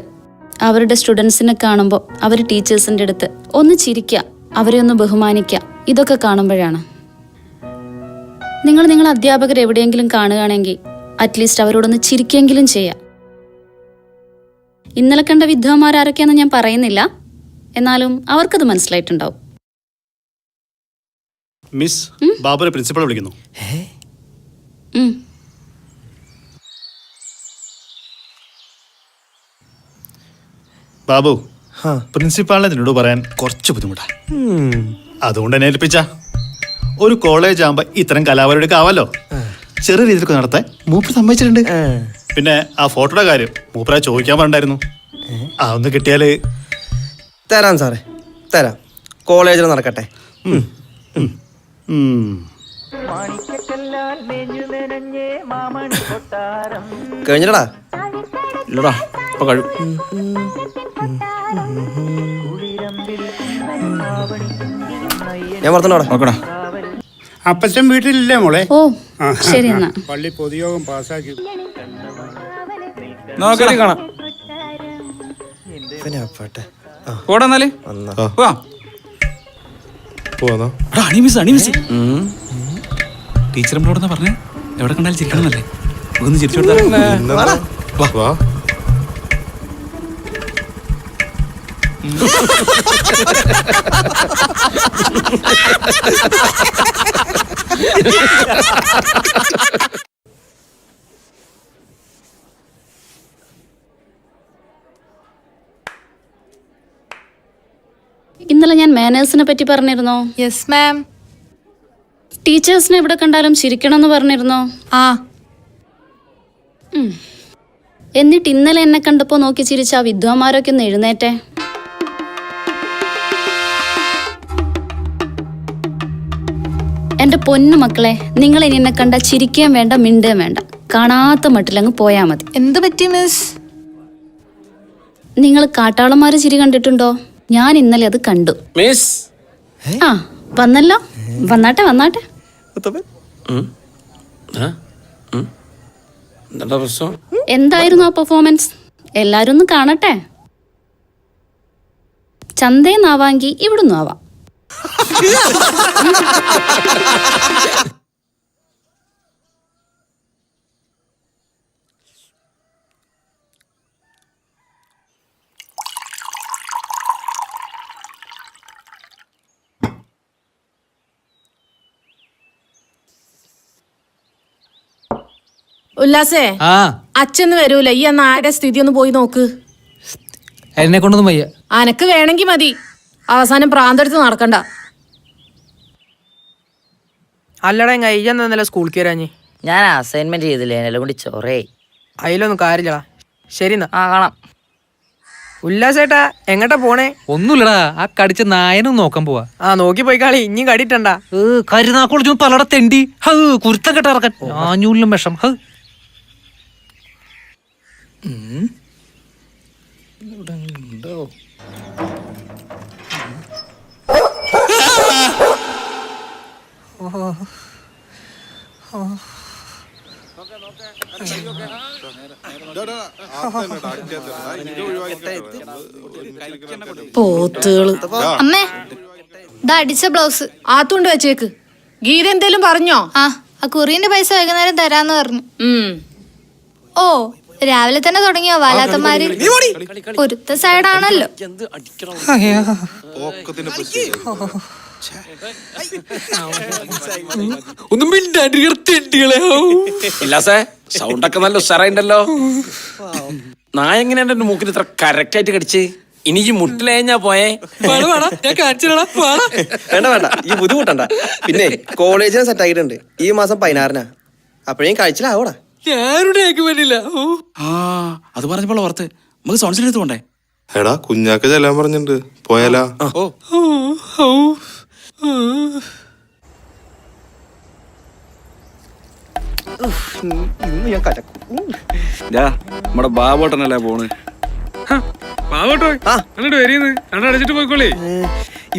അവരുടെ സ്റ്റുഡൻസിനെ കാണുമ്പോൾ അവർ ടീച്ചേഴ്സിൻ്റെ അടുത്ത് ഒന്ന് ചിരിക്കുക, അവരെ ഒന്ന് ബഹുമാനിക്കുക, ഇതൊക്കെ കാണുമ്പോഴാണ്. നിങ്ങൾ അധ്യാപകർ എവിടെയെങ്കിലും കാണുകയാണെങ്കിൽ അറ്റ്ലീസ്റ്റ് അവരോടൊന്ന് ചിരിക്കെങ്കിലും ചെയ്യാം. ഇന്നലെ കണ്ട വിദ്വാന്മാരാരൊക്കെയാണെന്ന് ഞാൻ പറയുന്നില്ല, എന്നാലും അവർക്കത് മനസ്സിലായിട്ടുണ്ടാവും. മിസ്, ബാബുരെ പ്രിൻസിപ്പൾ വിളിക്കുന്നു. ബാബു, പ്രിൻസിപ്പാളിനെ നിന്നോട് പറയാൻ കുറച്ച് ബുദ്ധിമുട്ടാ. അതുകൊണ്ട് എന്നെ ഏൽപ്പിച്ച ഒരു കോളേജ് ആകുമ്പോ ഇത്തരം കലാപരിപാടിയൊക്കെ ആവല്ലോ, ചെറിയ രീതിയിലൊക്കെ നടത്താൻ മൂപ്പർ സമ്മതിച്ചിട്ടുണ്ട്. പിന്നെ ആ ഫോട്ടോയുടെ കാര്യം മൂപ്പര ചോദിക്കാൻ പറഞ്ഞിട്ടുണ്ടായിരുന്നു. അതൊന്ന് കിട്ടിയാല് തരാം സാറേ, തരാം. കോളേജിൽ നടക്കട്ടെ. കഴിഞ്ഞടാ? ഇല്ലടാ, ഇപ്പൊ കഴിയും. ഞാൻ പറഞ്ഞോടാ. നോക്കടാ. അപ്പച്ചൻ വീട്ടിലില്ലേ മോളെ? ഓ ശരി എന്നാ. പള്ളി പൊതുയോഗം പാസ്സാക്കി. നോക്കണേ കാണാം. പോടാന്നാല് ടീച്ചർ നമ്മളോട് പറഞ്ഞേ, എവിടെ കണ്ടാലും ചിരിക്കണമെന്നല്ലേ? ഒന്ന് ചിരിച്ചു കൊടുത്താ. ഇന്നലെ ഞാൻ മാനേഴ്സിനെ പറ്റി പറഞ്ഞിരുന്നോ? Yes ma'am. ടീച്ചേഴ്സിനെ എവിടെ കണ്ടാലും ചിരിക്കണം എന്ന് പറഞ്ഞിരുന്നോ? ആ. എന്നിട്ട് ഇന്നലെ എന്നെ കണ്ടപ്പോ നോക്കി ചിരിച്ച ആ വിദ്വാന്മാരൊക്കെ ഒന്ന് എഴുന്നേറ്റെ. എന്റെ പൊന്നു മക്കളെ, നിങ്ങൾ ഇനി എന്നെ കണ്ട ചിരിക്കുകയും വേണ്ട, മിണ്ടുകയും വേണ്ട, കാണാത്ത മട്ടിലങ്ങ് പോയാ മതി. എന്ത് പറ്റി മിസ്? നിങ്ങൾ കാട്ടാളന്മാര് ചിരി കണ്ടിട്ടുണ്ടോ? ഞാൻ ഇന്നലെ അത് കണ്ടു. മിസ് ആ വന്നല്ലോ, വന്നാട്ടെ വന്നാട്ടെ. എന്തായിരുന്നു ആ പെർഫോമൻസ്? എല്ലാരും ഒന്ന് കാണട്ടെ. ചന്തേന്നാവാങ്കി ഇവിടുന്ന് ആവാം. ഉല്ലാസേ, അച്ഛന്ന് വരൂല, ഈ എന്നാ ആരുടെ സ്ഥിതി ഒന്ന് പോയി നോക്ക്. എന്നെ കൊണ്ടൊന്നും വയ്യ. അനക്ക് വേണമെങ്കി മതി, അവസാനം പ്രാന്തെടുത്ത് നടക്കണ്ട. അല്ലടാ ഇന്നലെ സ്കൂൾ കയറാഞ്ഞ് ഞാൻ അസൈൻമെന്റ് ചെയ്തില്ലേ, എല്ലാം കൂടി ചോറേ. അതിലൊന്നും കാര്യമില്ലടാ. ശരി എന്നാ കാണാം. ഉല്ലാസേട്ടാ എങ്ങട്ടാ പോണേ? ഒന്നുമില്ലടാ, ആ കടിച്ച നായനും നോക്കാൻ പോവാ. ആ നോക്കി പോയി കളി, ഇനിയും കടിട്ടണ്ട. കരുനാക്കോളി പലടെ തെണ്ടി കുരുത്തം കെട്ട ഇറക്കാൻ ആഞ്ഞൂലിലും വിഷം. പോത്തുകള്. അമ്മേ ഇതാ അടിച്ച ബ്ലൗസ് ആത്തുകൊണ്ട് വെച്ചേക്ക്. ഗീത എന്തേലും പറഞ്ഞോ? ആ കുറിന്റെ പൈസ വൈകുന്നേരം തരാന്ന് പറഞ്ഞു. ഓ രാവിലെ തന്നെ തുടങ്ങിയോ വാലാത്തമാര്? ഒരുത്ത സൈഡാണല്ലോ. ഒന്നും ഇല്ലാസേ, സൗണ്ട് ഒക്കെ നല്ല ഉഷാറായിണ്ടല്ലോ. നായ എങ്ങനെയാണ് എന്റെ മൂക്കിന് ഇത്ര കറക്റ്റ് ആയിട്ട് കടിച്ച്? ഇനി ഈ മുട്ടിലേഞ്ഞാ പോയേ. വേണ്ട വേണ്ട, ഈ ബുദ്ധിമുട്ടണ്ട. പിന്നെ കോളേജിന് സെറ്റ് ആക്കിയിട്ടുണ്ട്. ഈ മാസം 16-നാ. അപ്പോഴേക്കും കഴിച്ചിലാവൂടാ. അത് പറഞ്ഞപ്പോൾ ഓർത്ത് നമുക്ക് സോൺസിൽ എടുത്ത് പോണ്ടേ? എടാ കുഞ്ഞാക്ക ചെല്ലാൻ പറഞ്ഞിട്ടുണ്ട്, പോയാലാ? നമ്മുടെ ബാബോട്ടനല്ലേ പോണ്.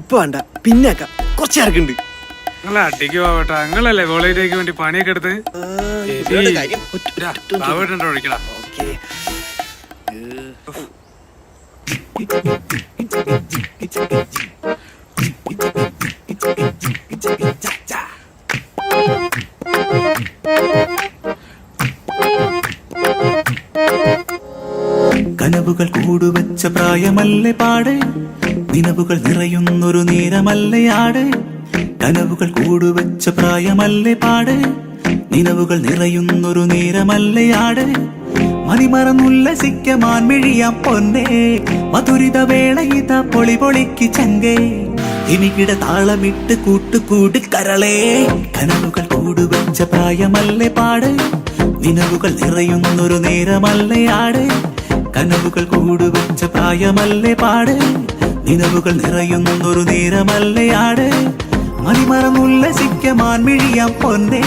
ഇപ്പൊ വേണ്ട, പിന്നെ കുറച്ച് ആർക്കുണ്ട്. അടിക്ക് പോവട്ടെ, നിങ്ങളല്ലേ കോളേജിലേക്ക് വേണ്ടി പണിയൊക്കെ എടുത്ത് ഒഴിക്കണം. കനവുകൾ കൂടുവച്ച പ്രായമല്ലേ പാട്, നിലവുകൾ നിറയുന്നൊരു നേരമല്ലയാട്. കനവുകൾ കൂടുവച്ച പ്രായമല്ലേ പാട്, നിലവുകൾ നിറയുന്നൊരു നേരമല്ലയാട്. മണിമറന്നുല്ലസിക്ക മാൻമിഴിയാം പൊന്നേ, മധുരിത വേളയിത പൊളി പൊളിക്ക് ചങ്കേ. ഇനികിട താളമിട്ട് കൂട്ടുകൂടി കരളേ. കനവുകൾ കൂടുവച്ച പ്രായമല്ലേ പാട്, നിലവുകൾ നിറയുന്നൊരു നേരമല്ലയാട്. കനവുകൾ കൂടുവച്ച പ്രായമല്ലേ പാട്, നിലവുകൾ നിറയുന്നൊരു നേരമല്ലയാട്. മണിമറന്നുല്ലസിക്ക മാൻമിഴിയാം പൊന്നേ,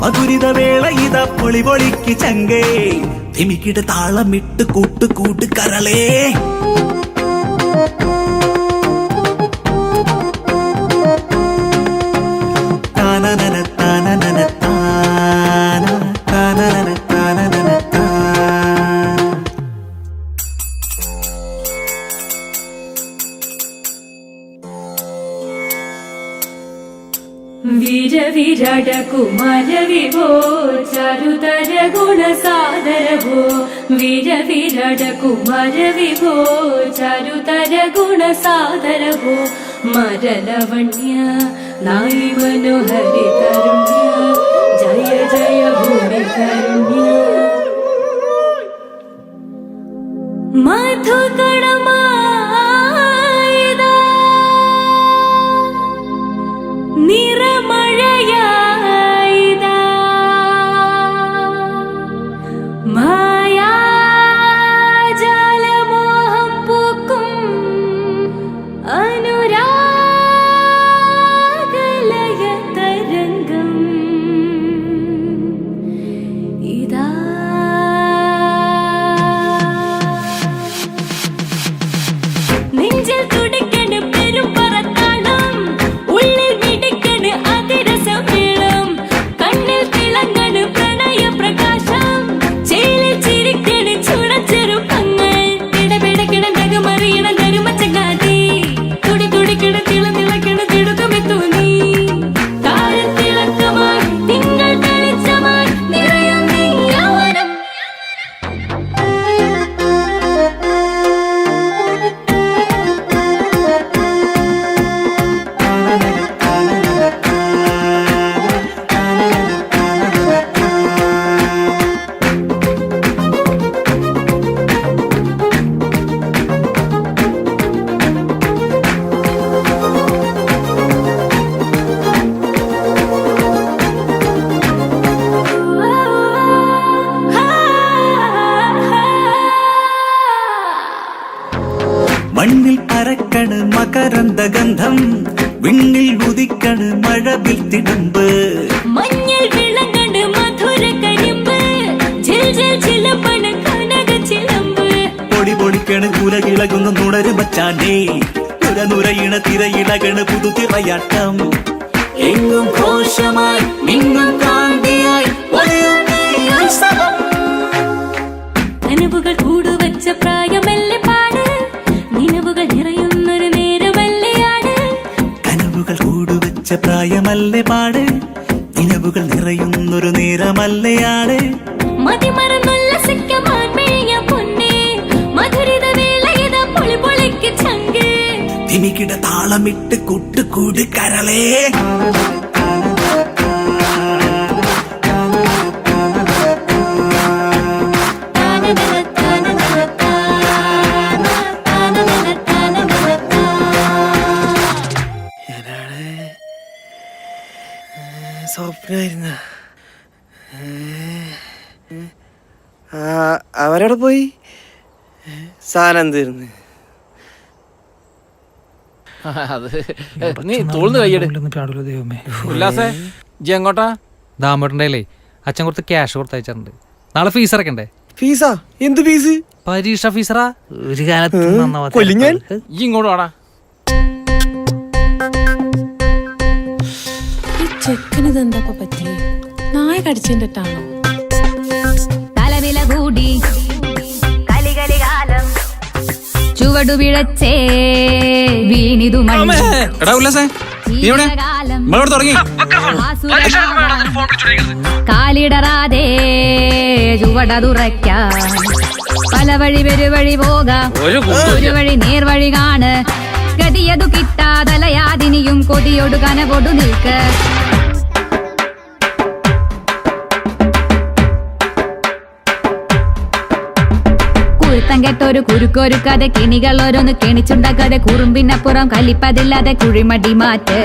മധുരിത വേളയിത പൊളി പൊളിക്ക് ചങ്കേ. തിമിക്കിട താളമിട്ട് കൂട്ടുകൂടി കരളേ. താനനന താനനന താന താനനന താനനന താന. വീര വിരാട കുമാര വിഭോ ചാരുതര ഗുണ സാദര ഭോ. വീര വിരാട കുമാര വിഭോ ചാരുതര ഗുണ സാദര ഭോ. മരലവണ്യ നായി മനോഹരി തരുണ്യ ജയ ജയ ഭൂമി കരുണ്യ. മധുകണമാ നിറമഴയായിതാ മായാജാലമോഹം പൂക്കും അനുരാഗലയ തരംഗം ഇതാ. നെഞ്ചിൽ തുടിക്കണ് പെരും പറത്താളം, ഉള്ളിൽ മിടിക്കണ് അതിരസമേളം, കണ്ണിൽ തിളങ്ങണ് പ്രണയ പ്രകാശം, ചേലിൽ ചിരിക്കണ് ചുടച്ചെറുപ്പങ്ങൾ, പിടപിടക്കിട നഗമറിയണ നരുമച്ചങ്ങാതി, തുടി തുടിക്കിട തിളനിളക്കണ തിടുക്കമെത്തു നീ. താരത്തിളക്കമായി തിങ്കൾ തെളിച്ചമായി നിറയും നീ യൗവനം. മണ്ണിൽ പരക്കണ് മകരന്ദ ഗന്ധം, വിണ്ണിൽ ഉദിക്കണ് മഴവിൽ തിടമ്പ്. മഞ്ഞൾ വിളങ്ങണ് മധുര കരിമ്പ്, ജിൽ ജിൽ ചിലമ്പണ് കനക ചിലമ്പ്. പൊടി പൊടി പൊടിക്കണ് കുലകിളകുന്ന നുണരും മച്ചാനേ നുരനുരയിണ തിരയിളകണ് പുതുതിറയാട്ടം എങ്ങും ഘോഷമായി മിന്നും കാന്തിയായി കനവുകൾ കൂടുവച്ച പ്രായമല്ലേ പാട് നിലവുകൾ നിറയുന്നൊരു നേരമല്ലയാട് കനവുകൾ കൂടുവച്ച പ്രായമല്ലേ പാട് നിലവുകൾ നിറയുന്നൊരു നേരമല്ലയാട് മതിമറന്നുല്ലസിക്കുവാൻ മെഴിയ പൊന്നേ മധുരിത വേളയിത പൊളി പൊളിക്ക് ചങ്ക് തിമിക്കിട താളമിട്ട് കൂട്ടുകൂട് കരളേ സ്വപ്നായിരുന്ന അവരവിടെ പോയി സാധനം തീർന്ന് അത് നീ തോൾന്ന് കയ്യെടു. ഉല്ലാസേ ഇജ്ജ് എങ്ങോട്ടാ? ദാമോട്ടൻ്റെ അച്ഛൻ കുറച്ച് ക്യാഷ് കൊടുത്തയച്ചിട്ടുണ്ട്. നാളെ ഫീസ് അടക്കണ്ടേ? ഫീസാ? എന്ത് ഫീസ്? പരീക്ഷ ഫീസറാ. ഒരു കാലത്ത് കൊല്ലിങ്ങാൻ ഇജ്ജ് ഇങ്ങോട്ട് വാടാ. ചെക്കനിതെന്താ പറ്റി? നായ കടിച്ചതിന്റെ ട്ടാണോ? തലവില കൂടി കലികളി കാലം ചുവടു പിഴച്ചേ വീണിതു മണ്ണി എടാ ഉല്ലാസേ നീ എവിടെ? നമ്മളോട് തുടങ്ങി. കാലിടറാതെ ചുവടതുറയ്ക്കാൻ പല വഴി പെരുവഴി പോകാം ഒരു വഴി നേർവഴി കാണ് ഗതിയതു കിട്ടാതലയാതിനിയും കൊതിയൊടു കനകൊടു നിൽക്ക് കുരുത്തം കെട്ടൊരു കുരുക്കൊരുക്കാതെ കെണികൾ ഓരോന്ന് കെണിച്ചുണ്ടാക്കാതെ കുറുമ്പിനപ്പുറം കലിപ്പതില്ലാതെ കുഴിമടി മാറ്റ്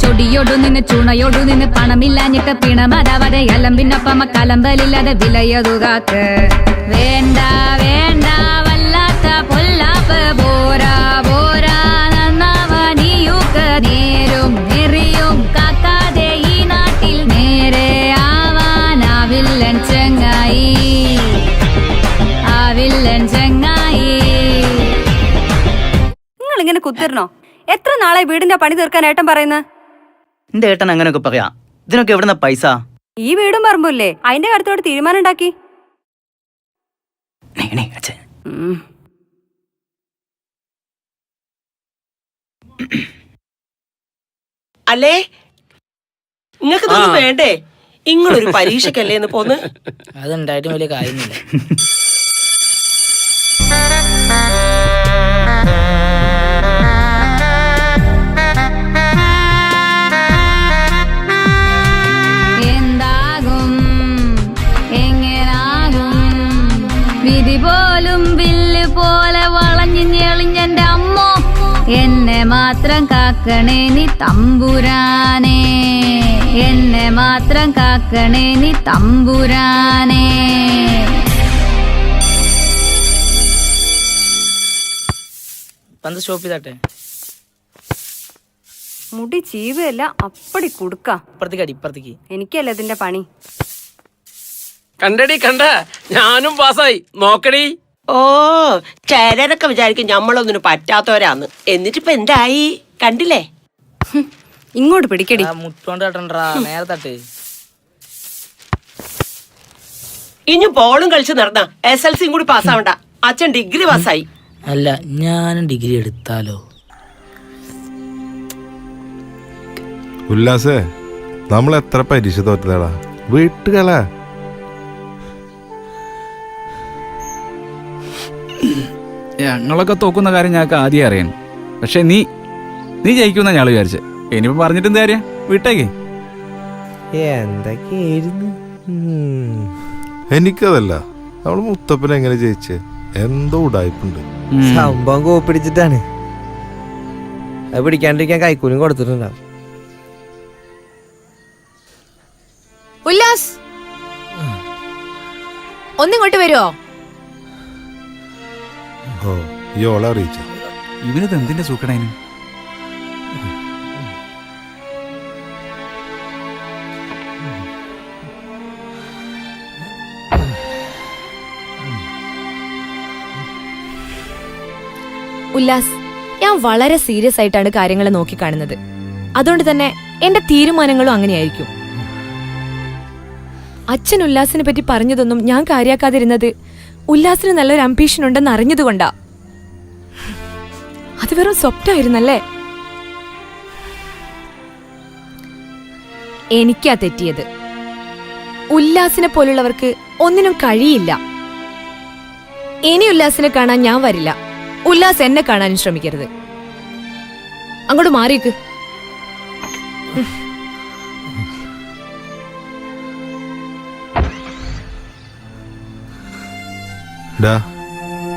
ചൊടിയോടു നിന്ന് ചുണയോടു നിന്ന് പണമില്ലാഞ്ഞിട്ട് പിണമതാവാതെ അലമ്പിനൊപ്പം കലമ്പലില്ലാതെ വിലയതുകാക്ക് വേണ്ട വേണ്ട വല്ലാത്ത പൊല്ലാപ്പ് പോരാ പോരാ നന്നാവാനിയൂക്ക് നേരും നെറിയും കാക്കാതെ ഈ നാട്ടിൽ നേരെ ആവാനാവില്ലൻ ചങ്ങായി ആവില്ലൻ ചങ്ങായി. നിങ്ങൾ ഇങ്ങനെ കുത്തിരണോ? എത്ര നാളായി വീടിന്റെ പണി തീർക്കാൻ ഏട്ടൻ പറയുന്നത്? എന്റെ ഏട്ടൻ അങ്ങനെയൊക്കെ പറയാ. ഇതിനൊക്കെ എവിടുന്ന പൈസ? ഈ വീടും പറമ്പില്ലേ, അതിന്റെ കാര്യത്തോട് തീരുമാനം ഉണ്ടാക്കി. അല്ലേ നിങ്ങൾക്ക് ഇതൊന്നും വേണ്ടേ? ഇങ്ങളൊരു പരീക്ഷക്കല്ലേ എന്ന് പോന്ന്. അതുണ്ടായിട്ടും വലിയ കാര്യമില്ല. എന്താകും എങ്ങനാകും വിധി പോലും വില്ല് പോലെ വളഞ്ഞു ഞെളിഞ്ഞെന്റെ അമ്മോ എന്നെ മാത്രം കാക്കണേ നീ തമ്പുരാനെ എന്നെ മാത്രം കാക്കണേ നീ തമ്പുരാനെ. സ്റ്റോപ്പ് ചെയ്താട്ടെ. മുടി ചീവയല്ല അപ്പടി കുടുക്ക. ഇപ്പുറത്തേക്ക് എനിക്കല്ല ഇതിന്റെ പണി. കണ്ടടി കണ്ട ഞാനും പാസ്സായി നോക്കടി. ഓ ചിലരൊക്കെ വിചാരിക്കും ഞമ്മളൊന്നിനും പറ്റാത്തവരാന്ന്. എന്നിട്ടിപ്പ എന്തായി കണ്ടില്ലേ? ഇങ്ങോട്ട് പിടിക്കടി. മുട്ടോണ്ട് തട്ടണ്ടാ, നേരെ തട്ട്. ഇനി ബോളും കളിച്ച് നടന്ന SLC കൂടി പാസ്സാവണ്ട. അച്ഛൻ ഡിഗ്രി പാസ്സായി. അല്ല ഞാനും ഡിഗ്രി എടുത്താലോ? ഉല്ലാസേ നമ്മൾ എത്ര പരീക്ഷ തോറ്റതാടാ വീട്ടുകളാ. ഞങ്ങളൊക്കെ തോക്കുന്ന കാര്യം ഞങ്ങൾക്ക് ആദ്യം അറിയാൻ. പക്ഷെ നീ ജയിക്കുന്ന ഞങ്ങൾ വിചാരിച്ചെ. ഇനിയിപ്പോ പറഞ്ഞിട്ട് എന്താ കാര്യം? വീട്ടേക്ക് എന്തൊക്കെയായിരുന്നു. എനിക്കതല്ല, നമ്മൾ മുത്തപ്പൻ എങ്ങനെ ജയിച്ചേ? എന്തോ ഉടായ്പുണ്ട്. സംഭവം കോപ്പിടിച്ചിട്ടാണ്. അത് പിടിക്കാണ്ടിരിക്കാൻ കൈക്കൂലിയും കൊടുത്തിട്ടുണ്ടാവും. ഉല്ലാസ് ഒന്നിങ്ങോട്ട് വരുമോ? ഓ ഈ ഓളെ അറിയിച്ച ഇവനത് എന്തിന്റെ സൂക്കടേന്? ഉല്ലാസ്, ഞാൻ വളരെ സീരിയസ് ആയിട്ടാണ് കാര്യങ്ങളെ നോക്കിക്കാണുന്നത്. അതുകൊണ്ട് തന്നെ എന്റെ തീരുമാനങ്ങളും അങ്ങനെയായിരിക്കും. അച്ഛൻ ഉല്ലാസിനെ പറ്റി പറഞ്ഞതൊന്നും ഞാൻ കാര്യാക്കാതിരുന്നത് ഉല്ലാസിന് നല്ലൊരു അംബീഷൻ ഉണ്ടെന്ന് അറിഞ്ഞതുകൊണ്ടാ. അത് വെറും സ്വപ്നമായിരുന്നല്ലേ? എനിക്കാ തെറ്റിയത്. ഉല്ലാസിനെ പോലുള്ളവർക്ക് ഒന്നിനും കഴിയില്ല. ഇനി ഉല്ലാസിനെ കാണാൻ ഞാൻ വരില്ല. ഉല്ലാസ് എന്നെ കാണാനും ശ്രമിക്കരുത്. അങ്ങോട്ട് മാറിയേക്ക്.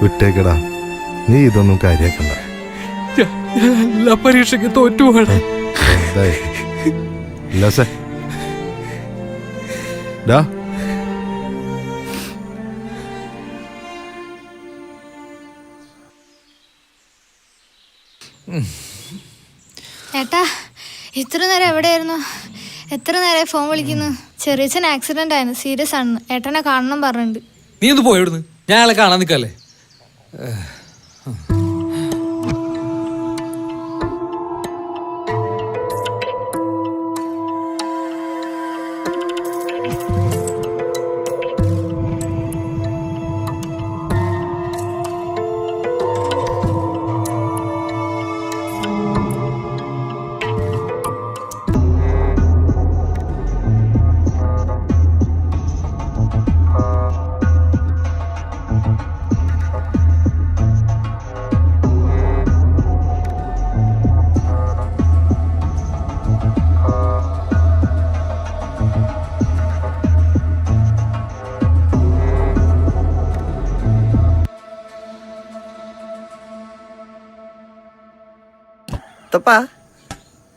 വിട്ടേക്കടാ, നീ ഇതൊന്നും കാര്യാക്കണ്ട. എല്ലാ പരീക്ഷയ്ക്ക് തോറ്റുപോകണം. ഏട്ടാ, ഇത്ര നേരം എവിടെയായിരുന്നു? എത്ര നേരം ഫോൺ വിളിക്കുന്നു? ചെറിയച്ഛൻ ആക്സിഡന്റ് ആയിരുന്നു, സീരിയസ് ആണെന്ന്. ഏട്ടനെ കാണണം പറഞ്ഞിട്ടുണ്ട്. നീ ഒന്ന് പോയിടുന്നു, ഞാൻ അയാളെ കാണാൻ നിൽക്കല്ലേ.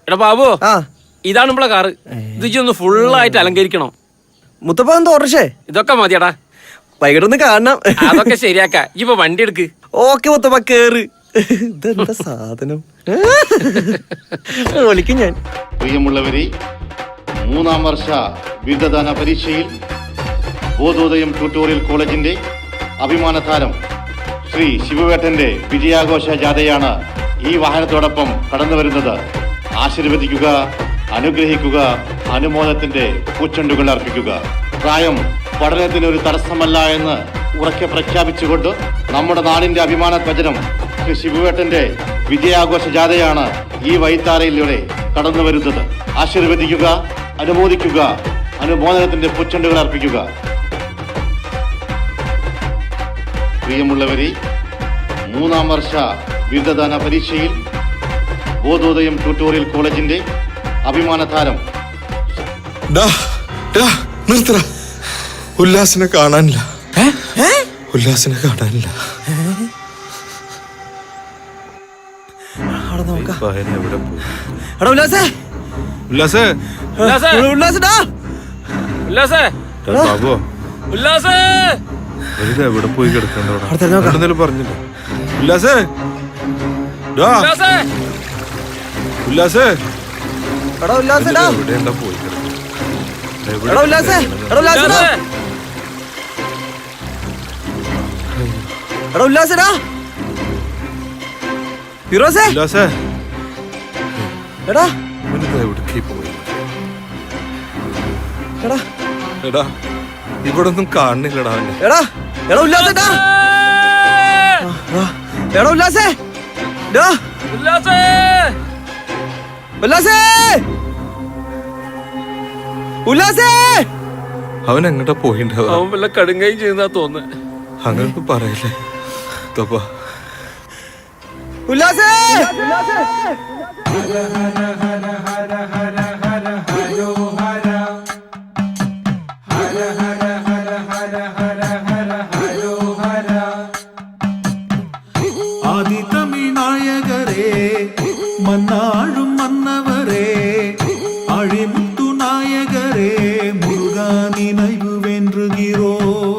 എടാ ബാബു, ഇതാണ് നമ്മളെ കാറ്. ഇത് ഒന്ന് ഫുള്ളായിട്ട് അലങ്കരിക്കണം. മുത്തപ്പ എന്താ ഓർഡർ? ഇതൊക്കെ മതിയടാ, വൈകിട്ടൊന്ന് കാണണം. അതൊക്കെ ശരിയാക്ക. ഇപ്പൊ വണ്ടി എടുക്ക്. ഓക്കെ മുത്തപ്പ, കേറ്. ഇതെന്താ സാധനം? വിളിക്കും ഞാൻ. പ്രിയമുള്ളവരെ, 3ാം വർഷ ബിരുദദാന പരീക്ഷയിൽ ബോധോദയം ട്യൂട്ടോറിയൽ കോളേജിന്റെ അഭിമാനതാരം ശ്രീ ശിവവേട്ടന്റെ വിജയാഘോഷ ജാഥയാണ് ഈ വാഹനത്തോടൊപ്പം കടന്നു വരുന്നത്. ആശീർവദിക്കുക, അനുഗ്രഹിക്കുക, അനുമോദത്തിന്റെ പൂച്ചെണ്ടുകൾ അർപ്പിക്കുക. പ്രായം പഠനത്തിന് ഒരു തടസ്സമല്ല എന്ന് ഉറക്കെ പ്രഖ്യാപിച്ചുകൊണ്ട് നമ്മുടെ നാടിന്റെ അഭിമാന ധ്വജനം ശ്രീ ശിവവേട്ടന്റെ വിജയാഘോഷ ജാഥയാണ് ഈ വൈത്താരയിലൂടെ കടന്നു വരുന്നത്. ആശീർവദിക്കുക, അനുമോദിക്കുക, അനുമോദനത്തിന്റെ പൂച്ചെണ്ടുകൾ അർപ്പിക്കുക. പ്രിയമുള്ളവരെ, 3ാം വർഷ ബിരുദദാന പരീക്ഷയിൽ ബോധോദയം ട്യൂട്ടോറിയൽ കോളേജിന്റെ അഭിമാനതാരം. നിർത്തറ, ഉല്ലാസിനെ കാണാനില്ല. ഉല്ലാസിനെ കാണാനില്ല. എവിടെ പോയി കിടക്കണ്ടോ? പറഞ്ഞില്ല. ഉല്ലാസേ, ഉല്ലാസേ, എവിടെയാ പോയി ഇവിടെ ഒന്നും കാണുന്നില്ലടാ. അവൻ എങ്ങോട്ടാ പോയിണ്ടാവും? അവൻ വല്ല കടുങ്ങയും ചെയ്യുന്നാ തോന്നുന്നു. അങ്ങനൊന്നും പറയില്ലേ തപ്പ. ആദി തമിഴ് നായകരേ, മന്നാഴും മന്നവരേ, அழிமுத்து நாயகரே, முருகா நினைவு வென்றுகிறோ.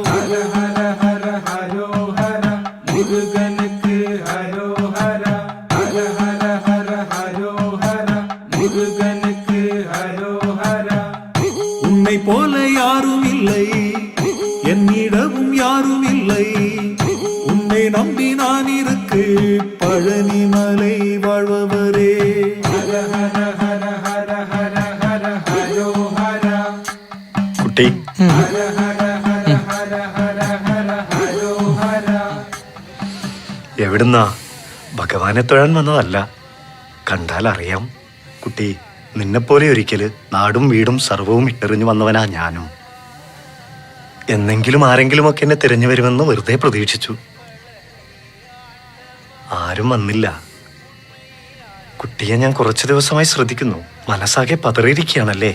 ஹர ஹர ஹர ஹரோ ஹர, முருகனுக்கு ஹரோ ஹர. ஹர ஹர ஹர ஹரோ ஹர, முருகனுக்கு ஹரோ ஹர. உன்னை போல யாரும் இல்லை, என்னிடமும் யாரும் இல்லை. உன்னை நம்பி நான் இருக்கு பழனிமலை வாழ்பவரே കുട്ടി എവിടുന്നാ? ഭഗവാനെ തൊഴാൻ വന്നതല്ല. കണ്ടാൽ അറിയാം കുട്ടി, നിന്നെപ്പോലെ ഒരിക്കല് നാടും വീടും സർവവും ഇട്ടെറിഞ്ഞു വന്നവനാ ഞാനും. എന്നെങ്കിലും ആരെങ്കിലുമൊക്കെ എന്നെ തിരഞ്ഞു വരുമെന്ന് വെറുതെ പ്രതീക്ഷിച്ചു. ആരും വന്നില്ല. കുട്ടിയെ ഞാൻ കുറച്ചു ദിവസമായി ശ്രദ്ധിക്കുന്നു. മനസ്സാകെ പതറിയിരിക്കുകയാണല്ലേ.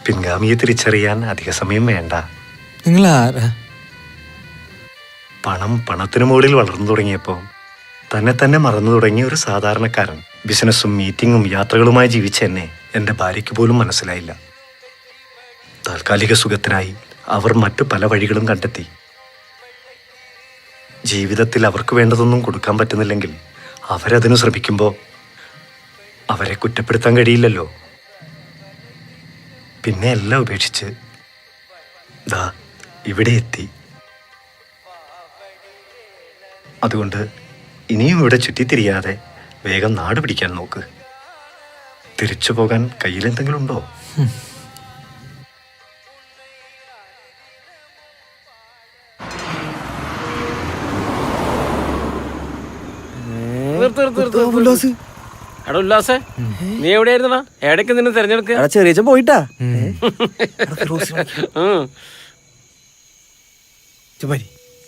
പിൻഗാമിയെ തിരിച്ചറിയാൻ അധിക സമയം വേണ്ട. നിങ്ങൾ ആരാ? പണം പണത്തിനു മുകളിൽ വളർന്നു തുടങ്ങിയപ്പോൾ തന്നെ മറന്നു തുടങ്ങിയ ഒരു സാധാരണക്കാരൻ. ബിസിനസ്സും മീറ്റിങ്ങും യാത്രകളുമായി ജീവിച്ച എന്നെ എൻ്റെ ഭാര്യയ്ക്ക് പോലും മനസ്സിലായില്ല. താൽക്കാലിക സുഖത്തിനായി അവർ മറ്റു പല വഴികളും കണ്ടെത്തി. ജീവിതത്തിൽ അവർക്ക് വേണ്ടതൊന്നും കൊടുക്കാൻ പറ്റുന്നില്ലെങ്കിൽ അവരതിനു ശ്രമിക്കുമ്പോൾ അവരെ കുറ്റപ്പെടുത്താൻ കഴിയില്ലല്ലോ. പിന്നെ എല്ലാം ഉപേക്ഷിച്ച് ദാ ഇവിടെ എത്തി. അതുകൊണ്ട് ഇനിയും ഇവിടെ ചുറ്റിത്തിരിയാതെ വേഗം നാട് പിടിക്കാൻ നോക്ക്. തിരിച്ചു പോകാൻ കയ്യിലെന്തെങ്കിലും ഉണ്ടോ? എടാ ഉല്ലാസേ, നീ എവിടെയായിരുന്നാ? എടയ്ക്ക് നിന്നെ തെരഞ്ഞെടുക്കുക. ചെറിയ പോയിട്ടാ.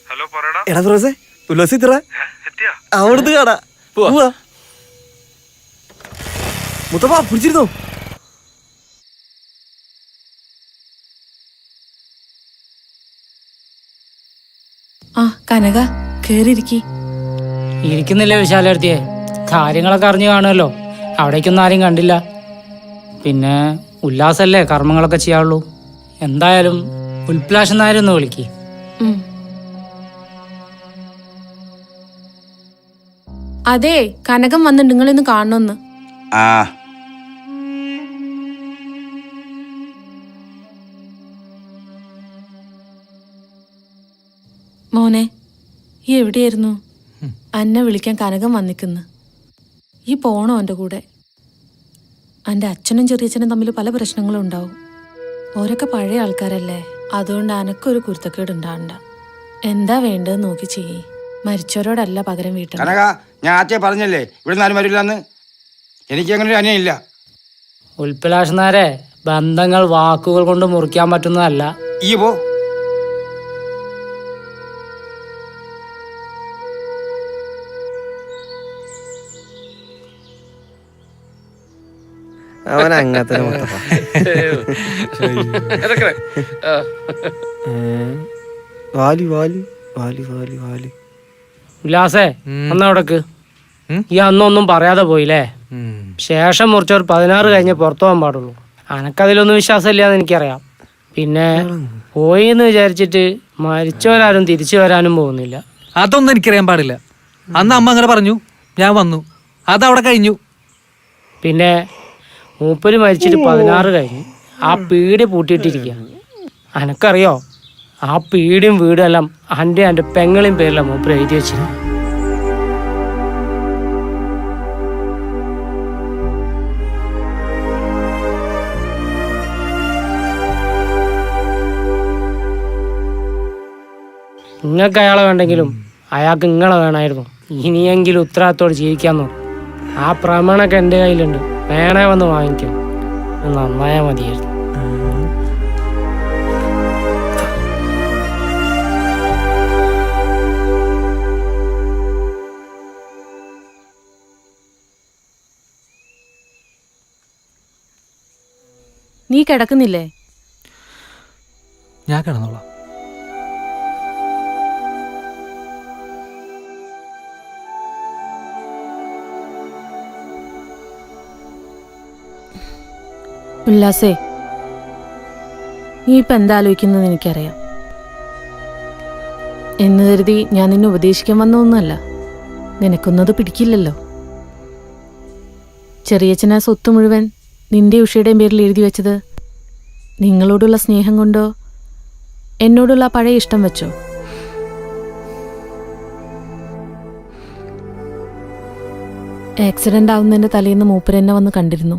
ഹലോ പറയടാ. എടാ ഫിറോസേ, ഉല്ലാസ് ഇത്ര അവിടുന്ന് കാണാ. പോവാ മുത്തപ്പാ, പിടിച്ചിരുന്നോ? ആ കനക, കേറിയിരിക്കി. ഇരിക്കുന്നില്ലേ വിശാലടുത്തിയെ? കാര്യങ്ങളൊക്കെ അറിഞ്ഞു കാണുമല്ലോ. അവിടേക്കൊന്നും ആരും കണ്ടില്ല. പിന്നെ ഉല്ലാസല്ലേ കർമ്മങ്ങളൊക്കെ ചെയ്യാവുള്ളൂ. എന്തായാലും ഉൽപ്ലാഷൻ നായരൊന്ന് വിളിക്ക്. അതെ, കനകം വന്നിട്ട് നിങ്ങളിന്ന് കാണണമെന്ന്. മോനെ, ഈ എവിടെയായിരുന്നു? അന്നെ വിളിക്കാൻ കനകം വന്നിക്കുന്നു. ഈ പോണോ എൻ്റെ കൂടെ? എൻ്റെ അച്ഛനും ചെറിയച്ഛനും തമ്മിൽ പല പ്രശ്നങ്ങളും ഉണ്ടാവും. ഓരൊക്കെ പഴയ ആൾക്കാരല്ലേ. അതുകൊണ്ട് അനക്കൊരു കുരുത്തക്കേട് ഉണ്ടാവണ്ട. എന്താ വേണ്ടതെന്ന് നോക്കി ചെയ്യേ. മരിച്ചവരോടല്ല പകരം വീട്ടണം. കനക, ഞാൻ ആദ്യമേ പറഞ്ഞല്ലേ ഇവിടെ ആരും വരില്ലെന്ന്. എനിക്ക് അങ്ങനെ ഒരു അനിയനില്ല. ഉൽപ്ലാഷനാരെ, ബന്ധങ്ങൾ വാക്കുകൾ കൊണ്ട് മുറിക്കാൻ പറ്റുന്നതല്ല. ഈ പോ. അവൻ അങ്ങനത്തെ ഉല്ലാസേ, ഒന്നവിടക്ക്. ഈ അന്നൊന്നും പറയാതെ പോയില്ലേ? ശേഷം മുറിച്ചവർ 16 കഴിഞ്ഞ് പുറത്തു പോകാൻ പാടുള്ളൂ. അനക്കതിലൊന്നും വിശ്വാസമില്ലാന്ന് എനിക്കറിയാം. പിന്നെ പോയി എന്ന് വിചാരിച്ചിട്ട് മരിച്ചവരാരും തിരിച്ചു വരാനും പോകുന്നില്ല. അതൊന്നും എനിക്കറിയാൻ പാടില്ല. അന്ന് അമ്മ അങ്ങനെ പറഞ്ഞു, ഞാൻ വന്നു, അതവിടെ കഴിഞ്ഞു. പിന്നെ മൂപ്പര് മരിച്ചിട്ട് 16 കഴിഞ്ഞ് ആ പീടി പൂട്ടിയിട്ടിരിക്കുക. അനക്കറിയോ, ആ പീടിയും വീടും എല്ലാം എൻ്റെ പെങ്ങളെയും പേരിലാണ് മൂപ്പര് എഴുതി വെച്ചിരുന്നു. നിങ്ങൾക്ക് അയാളെ വേണ്ടെങ്കിലും അയാൾക്ക് നിങ്ങളെ വേണമായിരുന്നു. ഇനിയെങ്കിലും ഉത്തരവാദിത്തോടെ ജീവിക്കാൻ നോക്കും. ആ പ്രമാണൊക്കെ എൻ്റെ കയ്യിലുണ്ട്. വേണേ വന്ന് വാങ്ങിക്കും. നന്നായാൽ മതിയായിരുന്നു. നീ കിടക്കുന്നില്ലേ? ഞാൻ കിടന്നോളാം. ഉല്ലാസേ, നീ ഇപ്പം എന്താ ആലോചിക്കുന്നത് എനിക്കറിയാം. എന്ന് കരുതി ഞാൻ നിന്നെ ഉപദേശിക്കാൻ വന്നൊന്നുമല്ല. നിനക്കൊന്നത് പിടിക്കില്ലല്ലോ. ചെറിയച്ഛനാ സ്വത്ത് മുഴുവൻ നിന്റെ ഉഷയുടെയും പേരിൽ എഴുതി വെച്ചത് നിങ്ങളോടുള്ള സ്നേഹം കൊണ്ടോ എന്നോടുള്ള പഴയ ഇഷ്ടം വെച്ചോ? ആക്സിഡന്റ് ആവുന്നതിന്റെ തലേന്ന് മൂപ്പരെന്നെ വന്ന് കണ്ടിരുന്നു.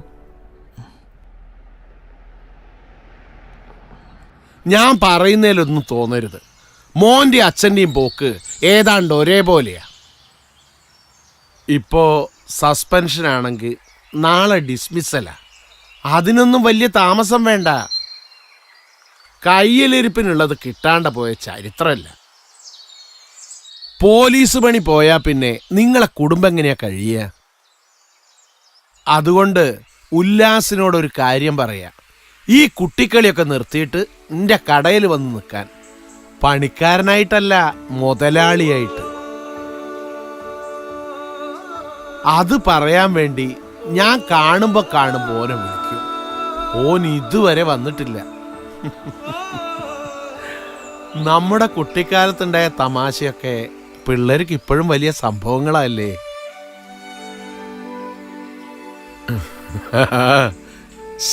ഞാൻ പറയുന്നതിലൊന്നും തോന്നരുത്. മോന്റെ അച്ഛൻ്റെയും പോക്ക് ഏതാണ്ട് ഒരേപോലെയാ. ഇപ്പോ സസ്പെൻഷൻ ആണെങ്കിൽ നാളെ ഡിസ്മിസലാ. അതിനൊന്നും വലിയ താമസം വേണ്ട. കയ്യിലിരിപ്പിനുള്ളത് കിട്ടാണ്ട പോയ ചരിത്രമല്ല. പോലീസ് പണി പോയാ പിന്നെ നിങ്ങളെ കുടുംബം എങ്ങനെയാ കഴിയുക? അതുകൊണ്ട് ഉല്ലാസിനോടൊരു കാര്യം പറയാം. ഈ കുട്ടിക്കളിയൊക്കെ നിർത്തിയിട്ട് നിന്റെ കടയിൽ വന്ന് നിൽക്കാൻ. പണിക്കാരനായിട്ടല്ല, മുതലാളിയായിട്ട്. അത് പറയാൻ വേണ്ടി ഞാൻ കാണുമ്പോ ഓനെ വിളിക്കും. ഓൻ ഇതുവരെ വന്നിട്ടില്ല. നമ്മുടെ കുട്ടിക്കാലത്തുണ്ടായ തമാശയൊക്കെ പിള്ളേർക്ക് ഇപ്പോഴും വലിയ സംഭവങ്ങളല്ലേ.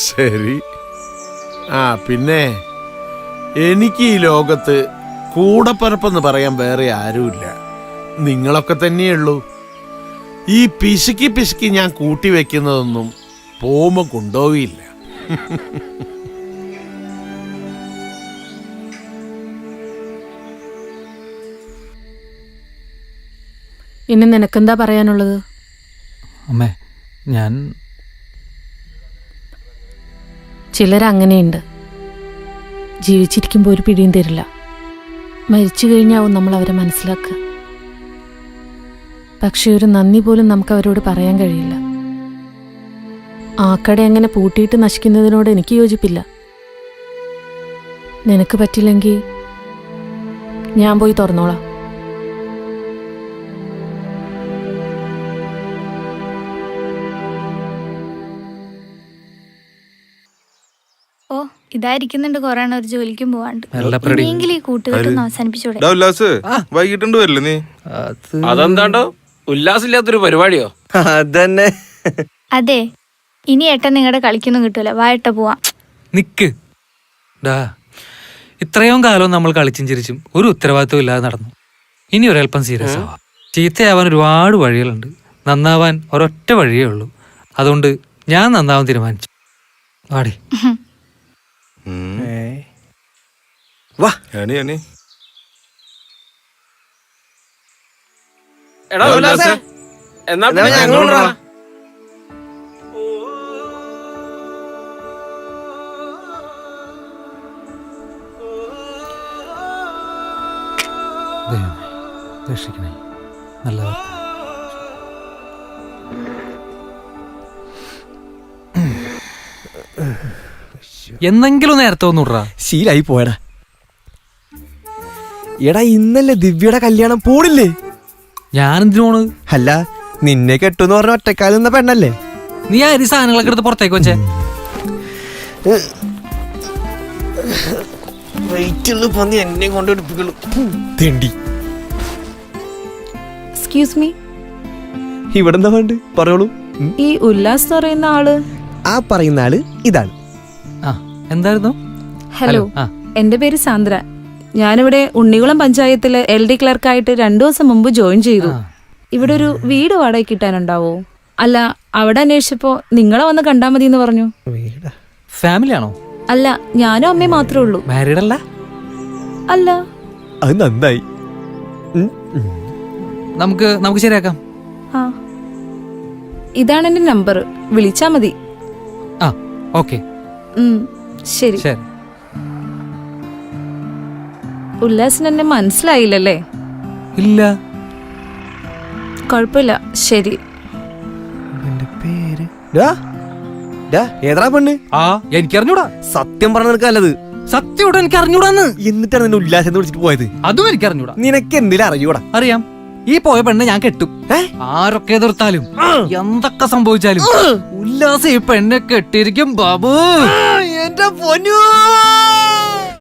ശരി. പിന്നെ എനിക്ക് ഈ ലോകത്ത് കൂടപ്പിറപ്പെന്ന് പറയാൻ വേറെ ആരുമില്ല. നിങ്ങളൊക്കെ തന്നെയുള്ളൂ. ഈ പിശുക്കി ഞാൻ കൂട്ടി വെക്കുന്നതൊന്നും പോകുമ്പോ കൊണ്ടുപോവില്ല. ഇനി നിനക്കെന്താ പറയാനുള്ളത്? അമ്മേ, ഞാൻ ചിലരങ്ങനെയുണ്ട്. ജീവിച്ചിരിക്കുമ്പോൾ ഒരു പിടിയും തരില്ല. മരിച്ചു കഴിഞ്ഞാവും നമ്മൾ അവരെ മനസ്സിലാക്കുക. പക്ഷെ ഒരു നന്ദി പോലും നമുക്ക് അവരോട് പറയാൻ കഴിയില്ല. ആ കട അങ്ങനെ പൂട്ടിയിട്ട് നശിക്കുന്നതിനോട് എനിക്ക് യോജിപ്പില്ല. നിനക്ക് പറ്റില്ലെങ്കിൽ ഞാൻ പോയി തുറന്നോളാം. ഓ ഇതായിരിക്കുന്നുണ്ട് കൊറേ ഒരു ജോലിക്കും പോവാണ്ട്. വെള്ളപ്പടി. ഇനിയെങ്കിലും ഈ കൂട്ടുകെട്ടൊന്ന് അവസാനിപ്പിച്ചൂടെ? ഡാ ഉല്ലാസ്, വൈകിട്ടുണ്ട് വരില്ലേ നീ? അതെന്താണ്ടോ ഉല്ലാസില്ലാത്തൊരു പരിപാടിയോ? അതന്നെ. അതെ, ഇനി ഏട്ടൻ നിങ്ങളുടെ കളിക്കൊന്നും കിട്ടൂല. വായട്ട പോവാം. നിക്ക് ഡാ, ഇത്രയും കാലം നമ്മൾ കളിച്ചും ചിരിച്ചും ഒരു ഉത്തരവാദിത്വം ഇല്ലാതെ നടന്നു. ഇനി ഒരൽപ്പം സീരിയസ് ആവാം. ചീത്തയാവാൻ ഒരുപാട് വഴികളുണ്ട്. നന്നാവാൻ ഒരൊറ്റ വഴിയേ ഉള്ളൂ. അതുകൊണ്ട് ഞാൻ നന്നാവാൻ തീരുമാനിച്ചു. വാടി. വാ. എടാ ഉല്ലാസേ, എന്നാ പിന്നെ ഞങ്ങളുണ്ടാ. രക്ഷിക്കണേ. നല്ല എന്നെങ്കിലും നേരത്തെ ഒന്നുടാ. ശീലായി പോയടാ. എടാ ഇന്നല്ലേ ദിവ്യയുടെ കല്യാണം, പോണില്ലേ? ഞാനെന്തിനോണ്? അല്ല, നിന്നെ കെട്ടുന്ന് പറഞ്ഞ ഒറ്റക്കാലം നിന്ന പെണ്ണല്ലേ? നീ ആര് സാധനങ്ങളൊക്കെ എടുത്ത് പുറത്തേക്ക് വെച്ചേ? എന്നെ കൊണ്ട് തെണ്ടി. എക്സ്ക്യൂസ് മീ, ഇവിടെ എന്താ വേണ്ട പറഞ്ഞോളൂ. ഈ ഉല്ലാസ് എന്ന് പറയുന്ന ആള്? ആ പറയുന്ന ആള് ഇതാണ്. എന്തായിരുന്നു? ഹലോ, എന്റെ പേര് സാന്ദ്ര. ഞാനിവിടെ ഉണ്ണികുളം പഞ്ചായത്തില് LD ക്ലർക്കായിട്ട് 2 ദിവസം മുമ്പ് ജോയിൻ ചെയ്തു. ഇവിടെ ഒരു വീട് വാടക കിട്ടാനുണ്ടാവോ? അല്ല, അവിടെ അന്വേഷിച്ചപ്പോ നിങ്ങളെ വന്ന് കണ്ടാ മതി എന്ന് പറഞ്ഞു. ഫാമിലി ആണോ? അല്ല, ഞാനും അമ്മയും മാത്രമേ ഉള്ളൂ. മാരീഡ് അല്ല? അല്ല. അത് നന്നായി. നമുക്ക് ശരിയാക്കാം. ഇതാണ് എന്റെ നമ്പർ, വിളിച്ചാ മതി. ഓക്കെ. ശരി. ഉല്ലാസിന് എന്നെ മനസ്സിലായില്ലല്ലേ? ഇല്ല. കുഴപ്പമില്ല, ശരി. ഏതാ പെണ്ണ്? എനിക്കറിഞ്ഞൂടാ. സത്യം പറഞ്ഞ നിനക്കല്ലത്. സത്യം എനിക്ക് അറിഞ്ഞൂടാന്ന്. എന്നിട്ടാണ് നിന്നെ ഉല്ലാസം വിളിച്ചിട്ട് പോയത്. അതും എനിക്കറിഞ്ഞൂടാ. നിനക്ക് എന്തിനാ അറിയൂടാ? അറിയാം. ഈ പോയ പെണ്ണെ ഞാൻ കെട്ടും. ആരൊക്കെ എതിർത്താലും എന്തൊക്കെ സംഭവിച്ചാലും ഉല്ലാസം ഈ പെണ്ണെ കെട്ടിയിരിക്കും ബാബു. എന്റെ പൊന്നു.